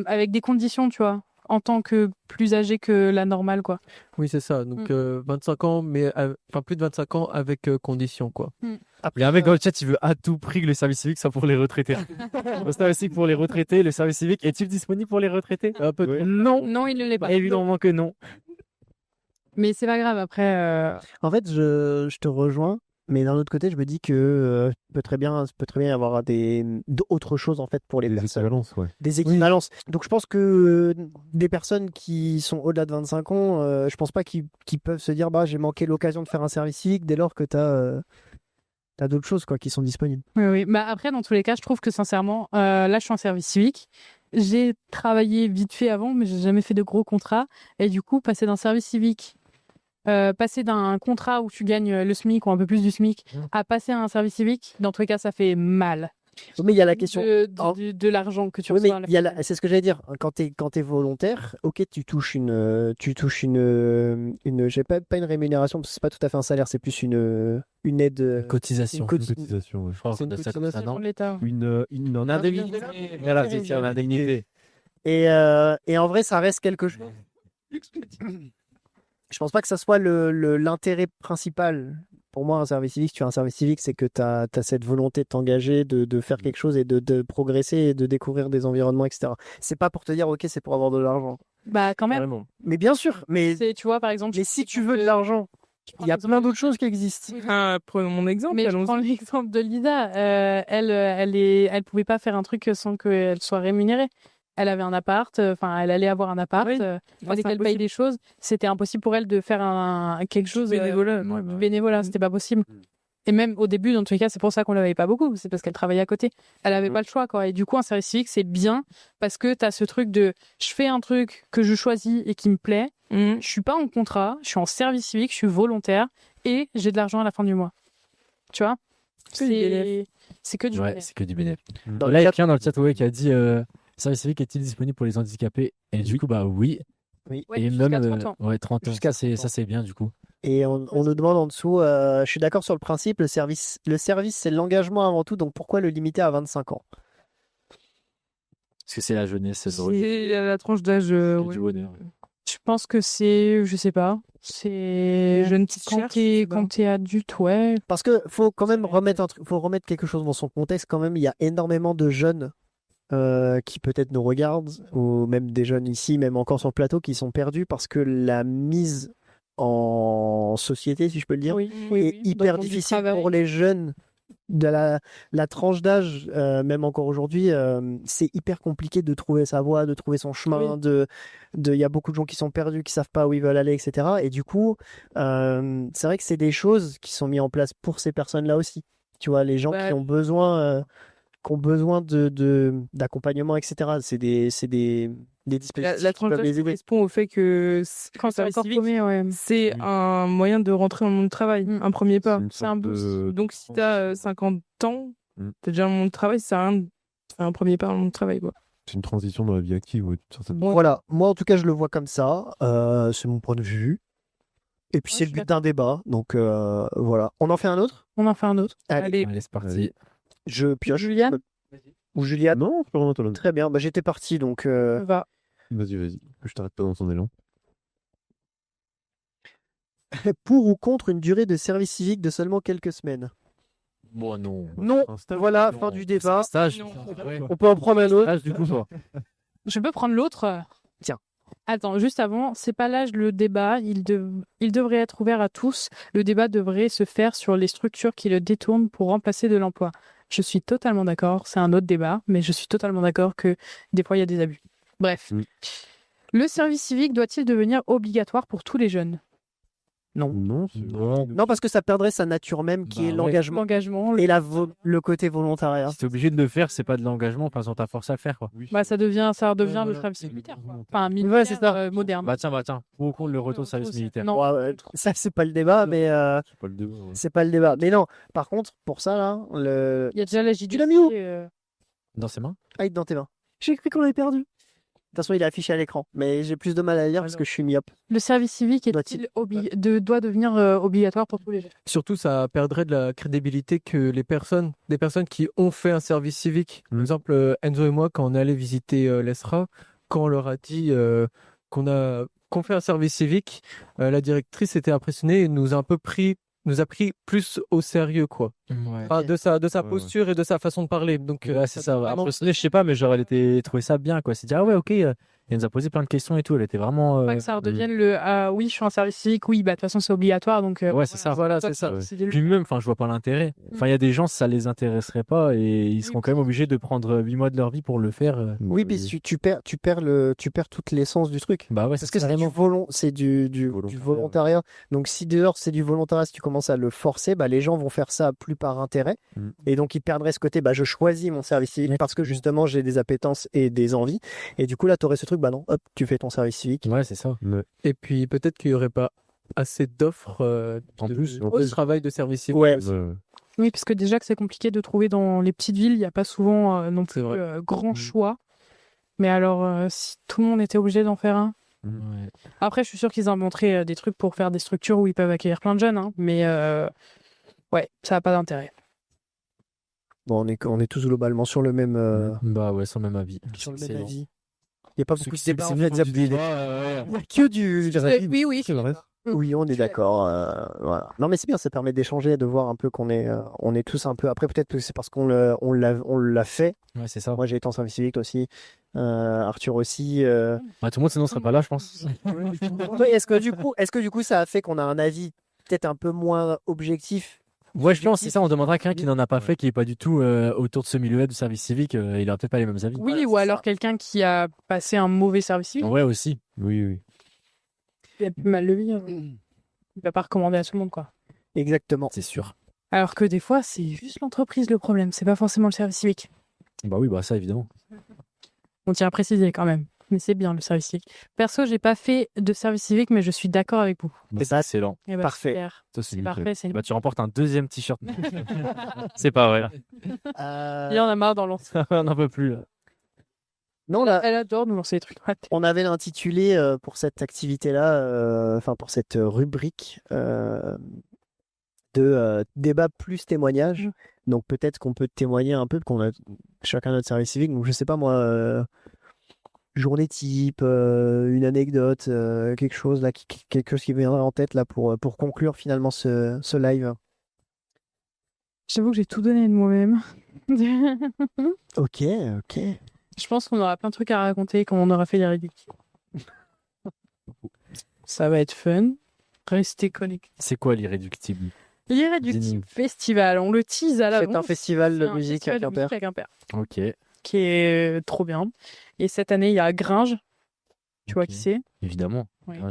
avec des conditions, tu vois, en tant que plus âgé que la normale, quoi. Oui, c'est ça. Donc, 25 ans, mais plus de 25 ans avec conditions, quoi. Il y a un mec dans le chat, il veut à tout prix que le service civique soit pour les retraités. Le service civique pour les retraités, le service civique est-il disponible pour les retraités? Non, Non, il ne l'est pas. évidemment que non. Mais c'est pas grave, après... En fait, je te rejoins, mais d'un autre côté, je me dis que peut très bien y avoir d'autres choses en fait pour les Les personnes. équivalences, ouais. Des équivalences. Donc je pense que des personnes qui sont au-delà de 25 ans, je pense pas qu'ils peuvent se dire bah j'ai manqué l'occasion de faire un service civique dès lors que t'as d'autres choses quoi qui sont disponibles. Oui, oui. Bah, après, dans tous les cas, je trouve que sincèrement, là, je suis en service civique. J'ai travaillé vite fait avant, mais j'ai jamais fait de gros contrats. Et du coup, passer d'un service civique, passer d'un contrat où tu gagnes le SMIC ou un peu plus du SMIC, à passer à un service civique, dans tous les cas, ça fait mal. Mais il y a la question. De l'argent que tu Oui, mais reçois. c'est ce que j'allais dire. Quand t'es volontaire, ok, tu touches une, j'ai pas une rémunération parce que c'est pas tout à fait un salaire, c'est plus une aide. Cotisation. Une Une cotisation, ouais. Je crois C'est qu'on une a ça comme ça, cotisation non? pour l'État. Une indemnité. Voilà, c'est ça, l'indemnité. Et en vrai, ça reste quelque chose. Je pense pas que ça soit l'intérêt principal. Pour moi, un service civique, si tu as un service civique, c'est que tu as cette volonté de t'engager, de faire quelque chose et de progresser et de découvrir des environnements, etc. C'est pas pour te dire, ok, c'est pour avoir de l'argent. Bah, quand même. Carrément. Mais bien sûr, mais Tu vois, par exemple. si tu veux de l'argent, il y a plein d'autres choses qui existent. Prenons mon exemple. Mais je allons-y. prends l'exemple de Lisa. Elle pouvait pas faire un truc sans qu'elle soit rémunérée. Elle avait un appart, elle allait avoir un appart. Oui. Fallait qu'elle paye des choses. C'était impossible pour elle de faire quelque chose Bénévolat. bénévolat. C'était pas possible. Et même au début, dans tous les cas, c'est pour ça qu'on l'avait pas beaucoup. C'est parce qu'elle travaillait à côté. Elle avait pas le choix, quoi. Et du coup, un service civique, c'est bien parce que t'as ce truc de je fais un truc que je choisis et qui me plaît. Je suis pas en contrat, je suis en service civique, je suis volontaire et j'ai de l'argent à la fin du mois. Tu vois? C'est du bénéf. C'est que du Ouais, bénéf. c'est que du bénéfice. Dans Là, il y le a quelqu'un dans le chat qui a dit service civique est-il disponible pour les handicapés? Et du coup, bah oui. Oui. Ouais, Et jusqu'à même 30 ans. ouais, 30 ans. Jusqu'à Ça, 30 ans. ça, c'est bien du coup. Et on nous demande en dessous, je suis d'accord sur le principe, le service, c'est l'engagement avant tout, donc pourquoi le limiter à 25 ans? Parce que c'est la jeunesse, c'est drôle. C'est la tranche d'âge. C'est Ouais. du bonheur. Je pense que je sais pas, c'est Les jeunes qui quand cherchent, je sais pas. quand t'es adulte, ouais. Parce que faut quand même faut remettre quelque chose dans son contexte quand même. Il y a énormément de jeunes qui peut-être nous regardent, ou même des jeunes ici, même encore sur le plateau, qui sont perdus parce que la mise en société, si je peux le dire, Oui, est Dans hyper le monde du difficile travail. pour les jeunes de la tranche d'âge, même encore aujourd'hui, c'est hyper compliqué de trouver sa voie, de trouver son chemin. Il y a beaucoup de gens qui sont perdus, qui savent pas où ils veulent aller, etc. Et du coup, c'est vrai que c'est des choses qui sont mises en place pour ces personnes-là aussi. Tu vois, les gens Ouais. qui ont besoin d'accompagnement, etc. C'est des dispositifs La qui tranche peuvent d'âge les aider. correspond au fait que Quand c'est service encore civique, paumé, ouais. c'est un moyen de rentrer dans le monde du travail, un premier pas. C'est un boost. Donc si t'as 50 ans, Mm. t'as déjà dans le monde du travail, ça sert à rien de faire un premier pas dans le monde du travail, quoi. C'est une transition dans la vie active, ouais, d'une certaine- Voilà, moi en tout cas je le vois comme ça, c'est mon point de vue. Et puis Ouais, c'est je le suis but d'un débat, donc voilà. On en fait un autre? On en fait un autre. Allez, Allez, c'est parti. je pioche. Juliane Ou Juliane? Non, je peux Très bien, bah, j'étais parti, donc va. Vas-y, je t'arrête pas dans ton élan. pour ou contre une durée de service civique de seulement quelques semaines? Bon, non. Non, Un stage, voilà, non. fin du débat. Stage. Non. Ouais. On peut en prendre un autre. Stage, du coup, toi. Je peux prendre l'autre. Tiens. Attends, juste avant, c'est pas l'âge le débat, il devrait être ouvert à tous. Le débat devrait se faire sur les structures qui le détournent pour remplacer de l'emploi. Je suis totalement d'accord. C'est un autre débat, mais je suis totalement d'accord que des fois, il y a des abus. Bref. Mm. Le service civique doit-il devenir obligatoire pour tous les jeunes? Non. Non, Non, parce que ça perdrait sa nature même, qui Bah est ouais. l'engagement L'engagement, et le côté volontariat. Si t'es obligé de le faire, c'est pas de l'engagement, par exemple, t'as force à le faire, quoi. bah, ça devient le voilà. service militaire, quoi. Enfin, un Ouais, militaire c'est ça. moderne. Bah tiens, pour ou contre le retour au service Retour au militaire. Non. Ouais, ça, c'est pas le débat, mais c'est pas le débat. Ouais. c'est pas le débat. Mais non, par contre, pour ça, là, Il y a déjà la Tu l'as mis où Dans ses mains? Ah, il est dans tes mains. J'ai cru qu'on l'avait perdu. De toute façon, il est affiché à l'écran, mais j'ai plus de mal à lire parce que je suis myope. Le service civique Doit-il- doit devenir obligatoire pour tous les jeunes. Surtout, ça perdrait de la crédibilité que des personnes qui ont fait un service civique. Par exemple, Enzo et moi, quand on est allé visiter l'ESRA, quand on leur a dit qu'on fait un service civique, la directrice était impressionnée et nous a pris plus au sérieux, quoi. Ouais. Enfin, de sa Ouais, posture et de sa façon de parler. Donc, Ouais, c'est ça. vraiment- Impressionné, je sais pas, mais genre, elle était trouvé ça bien, quoi. C'est dit, ah ouais, ok. Elle nous a posé plein de questions et tout. Elle était vraiment. Pas que ça redevienne le oui, je suis en service civique, oui, bah de toute façon c'est obligatoire donc Ouais, c'est ça. Voilà, c'est ça. C'est Puis même, enfin, je vois pas l'intérêt. Enfin, il y a des gens, ça les intéresserait pas et ils seront quand même obligés de prendre 8 mois de leur vie pour le faire. Oui, puis tu perds toute l'essence du truc. Bah ouais, Parce que c'est du volontariat. Donc si dehors c'est du volontariat, si tu commences à le forcer, bah, les gens vont faire ça plus par intérêt. Mm. Et donc ils perdraient ce côté, bah, je choisis mon service civique parce que justement j'ai des appétences et des envies. Et du coup là, tu aurais ce truc, bah non, hop, tu fais ton service civique. Ouais, c'est ça. Et puis, peut-être qu'il y aurait pas assez d'offres En plus, de travail de service civique. Ouais. aussi. Oui, parce que déjà que c'est compliqué de trouver dans les petites villes, il n'y a pas souvent non C'est plus vrai. grand choix. Mais alors, si tout le monde était obligé d'en faire un. Ouais. Après, je suis sûre qu'ils inventeraient des trucs pour faire des structures où ils peuvent accueillir plein de jeunes, hein, mais ouais, ça n'a pas d'intérêt. Bon, on est tous globalement sur le même, Bah ouais, sans même avis. sur le même Excellent. avis. Il n'y a pas beaucoup de C'est débats. c'est en mieux France. de dire ouais. Il n'y a que du. Oui, oui. Oui, on est d'accord. Voilà. Non, mais c'est bien, ça permet d'échanger, de voir un peu qu'on est, on est tous un peu. Après, peut-être que c'est parce on l'a fait. Ouais, c'est ça. Moi, j'ai été en service civique aussi. Arthur aussi. Bah, tout le monde sinon serait pas là, je pense. Ouais, est-ce que du coup, ça a fait qu'on a un avis peut-être un peu moins objectif? Ouais, je pense, c'est ça. On demandera à quelqu'un qui n'en a pas fait, qui est pas du tout autour de ce milieu du service civique. Il aura peut-être pas les mêmes avis. Oui, ou alors quelqu'un qui a passé un mauvais service civique, Ouais, aussi. Oui. il a pu mal le vivre. Il va pas recommander à tout le monde, quoi. Exactement. C'est sûr. Alors que des fois, c'est juste l'entreprise le problème, c'est pas forcément le service civique. Bah oui, bah ça, évidemment. On tient à préciser quand même. Mais c'est bien le service civique. Perso, j'ai pas fait de service civique, mais je suis d'accord avec vous. Bah, ça, excellent. Eh ben, Parfait. super. Ça, c'est C'est parfait. C'est... Bah, tu remportes un deuxième t-shirt. C'est pas vrai. Il y en a marre dans l'ancien. On n'en peut plus. Là. Non, là, Elle adore nous lancer des trucs. Ouais. on avait l'intitulé pour cette activité-là, enfin pour cette rubrique de débat plus témoignage. Donc peut-être qu'on peut témoigner un peu, qu'on a chacun notre service civique. Donc je sais pas moi, journée type, une anecdote, quelque chose là, quelque chose qui viendrait en tête là pour conclure finalement ce live. J'avoue que j'ai tout donné de moi-même. Ok. Je pense qu'on aura plein de trucs à raconter quand on aura fait les réductibles. Ça va être fun. Restez connectés. C'est quoi l'irréductible? L'Irréductible Dis-nous. Festival, on le tease à l'avance. C'est un festival de C'est un musique à festival de Quimper. musique à Quimper, Ok. qui est trop bien. Et cette année, il y a Gringe. Tu vois Ok. qui c'est? Évidemment. Oui. Ah,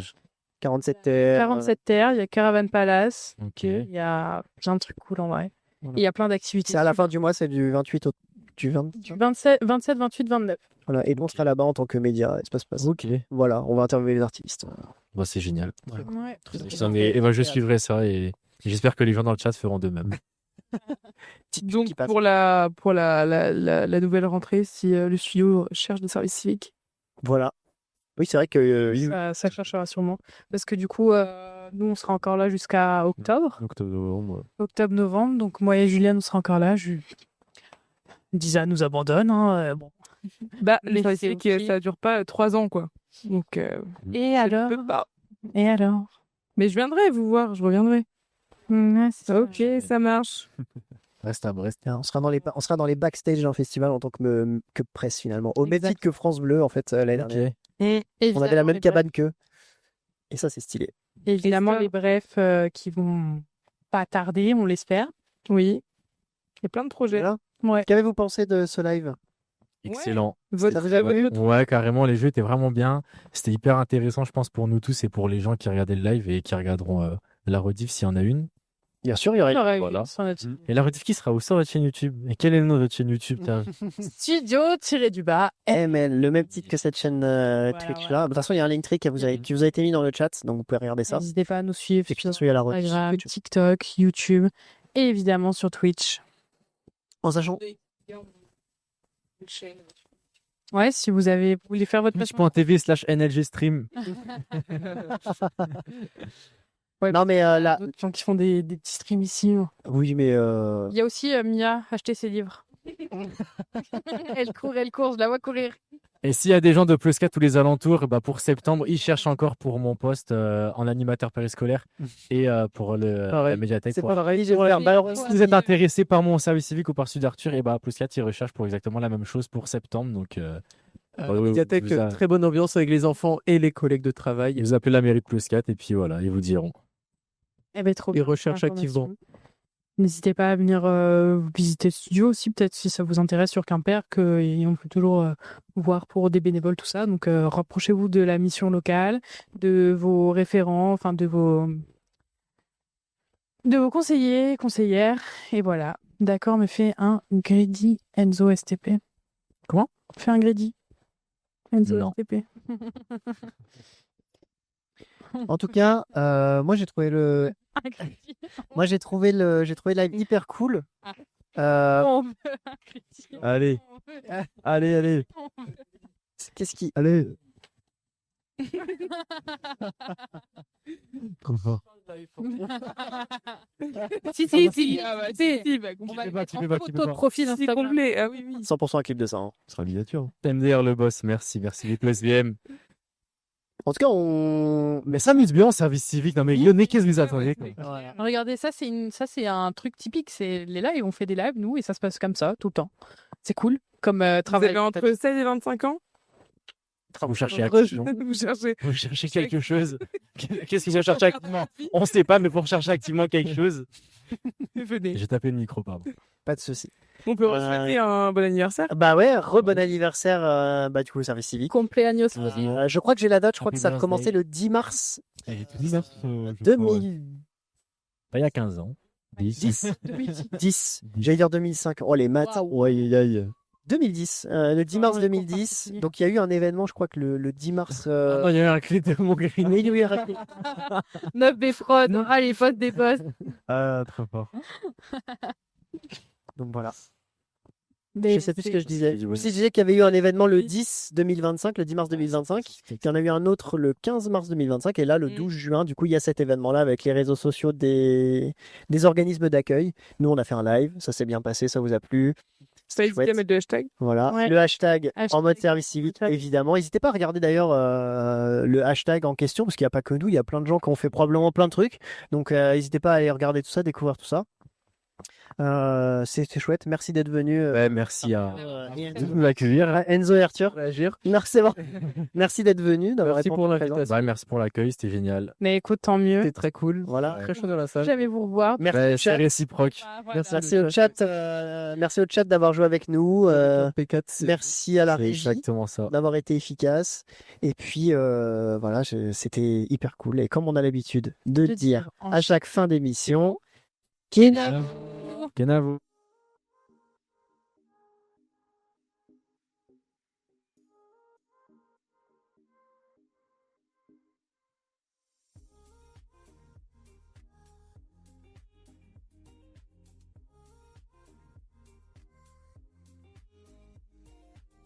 47 terres. 47 terres, il y a Caravan Palace. Ok. Il y a plein de trucs cool en vrai. Voilà. Et il y a plein d'activités. C'est à la fin du mois, c'est du 28 au du 20. Du 27, 28, 29. Voilà, et nous on sera là-bas en tant que média, Espace Passe. Ok. Voilà, on va interviewer les artistes. Bah, c'est génial. Ouais. Et bah, je suivrai ça et j'espère que les gens dans le chat feront de même. Donc qui passe. pour la nouvelle rentrée, si le studio cherche des services civiques, Voilà. Oui, c'est vrai que Ça cherchera sûrement. Parce que du coup, nous, on sera encore là jusqu'à octobre. Octobre-novembre. Octobre-novembre. Donc moi et Juliane, on sera encore là. Lisa nous abandonne. Hein, bon. bah Mais les services c'est civiques, ok. ça dure pas 3 ans quoi. Donc Et je alors peux pas. Et alors Mais je viendrai vous voir, je reviendrai. Ouais, c'est ça. Ok, ça marche. Reste à Brest. on sera dans les backstage d'un festival en tant que presse finalement. Au même Exact. titre que France Bleu en fait l'année dernière. Ok. On avait la même cabane qu'eux. Et ça c'est stylé. Évidemment, Et ça- les brefs qui vont pas tarder, on l'espère. Oui. Il y a plein de projets. Voilà. Ouais. Qu'avez-vous pensé de ce live? Excellent. Votre- Ça vous a plu? Ouais, carrément, les jeux étaient vraiment bien. C'était hyper intéressant, je pense, pour nous tous et pour les gens qui regardaient le live et qui regarderont la rediff s'il y en a une. Bien sûr, il y aurait. J'aurais eu Voilà. sur notre Et la rediff qui sera où sur votre chaîne YouTube? Et quel est le nom de votre chaîne YouTube, Terre studio-du-bas. ML, le même titre que cette chaîne Voilà, Twitch là. voilà. De toute façon, il y a un link trick qui vous a été mis dans le chat, donc vous pouvez regarder ça. N'hésitez pas à nous suivre Et puis, sur celui à la rediff. Instagram, TikTok, YouTube et évidemment sur Twitch. En sachant, Ouais, si vous voulez faire votre placement. Twitch.tv/NLG stream. non mais là, D'autres gens qui font des petits streams ici. oui mais Il y a aussi Mia acheter ses livres. Elle court, je la vois courir. Et s'il y a des gens de Plus 4 tous les alentours, bah pour septembre, ils cherchent encore pour mon poste en animateur périscolaire et pour la médiathèque. c'est Pour- pas pareil. Ouais. Malheureusement, Si vous êtes intéressé par mon service civique ou par Sud Arthur, et bah Plus 4, ils recherchent pour exactement la même chose pour septembre. Donc, Médiathèque, vous a- très bonne ambiance avec les enfants et les collègues de travail. ils vous appelez la mairie de Plus 4 et puis voilà, ils vous diront. Eh ben, trop Ils bien. recherchent Information. activement. N'hésitez pas à venir visiter le studio aussi, peut-être si ça vous intéresse sur Quimper, on peut toujours voir pour des bénévoles, tout ça. Donc rapprochez-vous de la mission locale, de vos référents, enfin de vos conseillers, conseillères. Et voilà. D'accord, mais fais un greedy Enzo STP. Comment? Fais un greedy Enzo Non. STP. en tout cas, moi j'ai trouvé le live hyper cool. On veut un greedy. Allez. On veut- Allez. on veut. Qu'est-ce qui Allez. Trop fort. Si, Ah bah, si. si, bah, On va Tu le peux mettre pas, en tu peux photo pas. de profil c'est Instagram. complet. Ah oui, oui. 100% un clip de ça. Hein. Ce sera miniature. MDR le boss, merci les plus SVM. En tout cas, on. Mais ça amuse bien en service civique. Non mais Lyonnais, qu'est-ce que vous attendez? Voilà. Regardez, ça c'est un truc typique. C'est les lives, on fait des lives, nous, et ça se passe comme ça, tout le temps. C'est cool. Comme Vous travail. avez entre 16 et 25 ans? Vous cherchez Vous activement. cherchez. Vous cherchez quelque chose. Qu'est-ce que je cherche activement? On sait pas, mais pour chercher activement quelque chose. Venez. J'ai tapé le micro, pardon. Pas de souci. On peut souhaiter un bon anniversaire? Bah ouais, bon anniversaire, bah du coup, au service civique. Compléaños. Je crois que j'ai la date, je crois Happy que ça a birthday. commencé le 10 mars Elle est toute mineure, je crois, 2010. Bah, il y a 15 ans. 10. 10. J'allais dire 2005. Oh les maths. Waouh. Aïe, aïe, aïe. 2010. Le 10 mars Ouais, 2010. particulier. Donc il y a eu un événement, je crois que le 10 mars. Non, il y a eu un clé de mon gris. Mais il y a eu un- 9 B fraude. Ah, les fautes des boss. Ah, très fort. Donc voilà. Mais Je sais plus ce que je disais. c'est- Si je disais qu'il y avait eu un événement le 10 2025, le 10 mars 2025, qu'il y en a eu un autre le 15 mars 2025, et là le 12 juin, du coup, il y a cet événement-là avec les réseaux sociaux des organismes d'accueil. Nous, on a fait un live, ça s'est bien passé, ça vous a plu. Ça hésité à mettre le hashtag? Voilà, Ouais. le hashtag Hashtag en mode service civique, hashtag. évidemment. N'hésitez pas à regarder d'ailleurs le hashtag en question, parce qu'il n'y a pas que nous, il y a plein de gens qui ont fait probablement plein de trucs. Donc, n'hésitez pas à aller regarder tout ça, découvrir tout ça. C'était chouette, merci d'être venu. Ouais, merci à De nous accueillir. Enzo et Arthur, Réagir. merci, merci d'être venu, d'avoir Merci répondu pour présent. l'invitation. Ouais, merci pour l'accueil, c'était génial. Mais écoute, tant mieux. C'était très cool. Voilà. Très chaud dans la salle. Jamais vous revoir. Merci, Ouais, au c'est chat. réciproque. Merci au chat d'avoir joué avec nous. P4, c'est- Merci à la C'est régie exactement ça. d'avoir été efficace. Et puis voilà, c'était hyper cool. Et comme on a l'habitude de dire à chaque fin d'émission, Kenavo.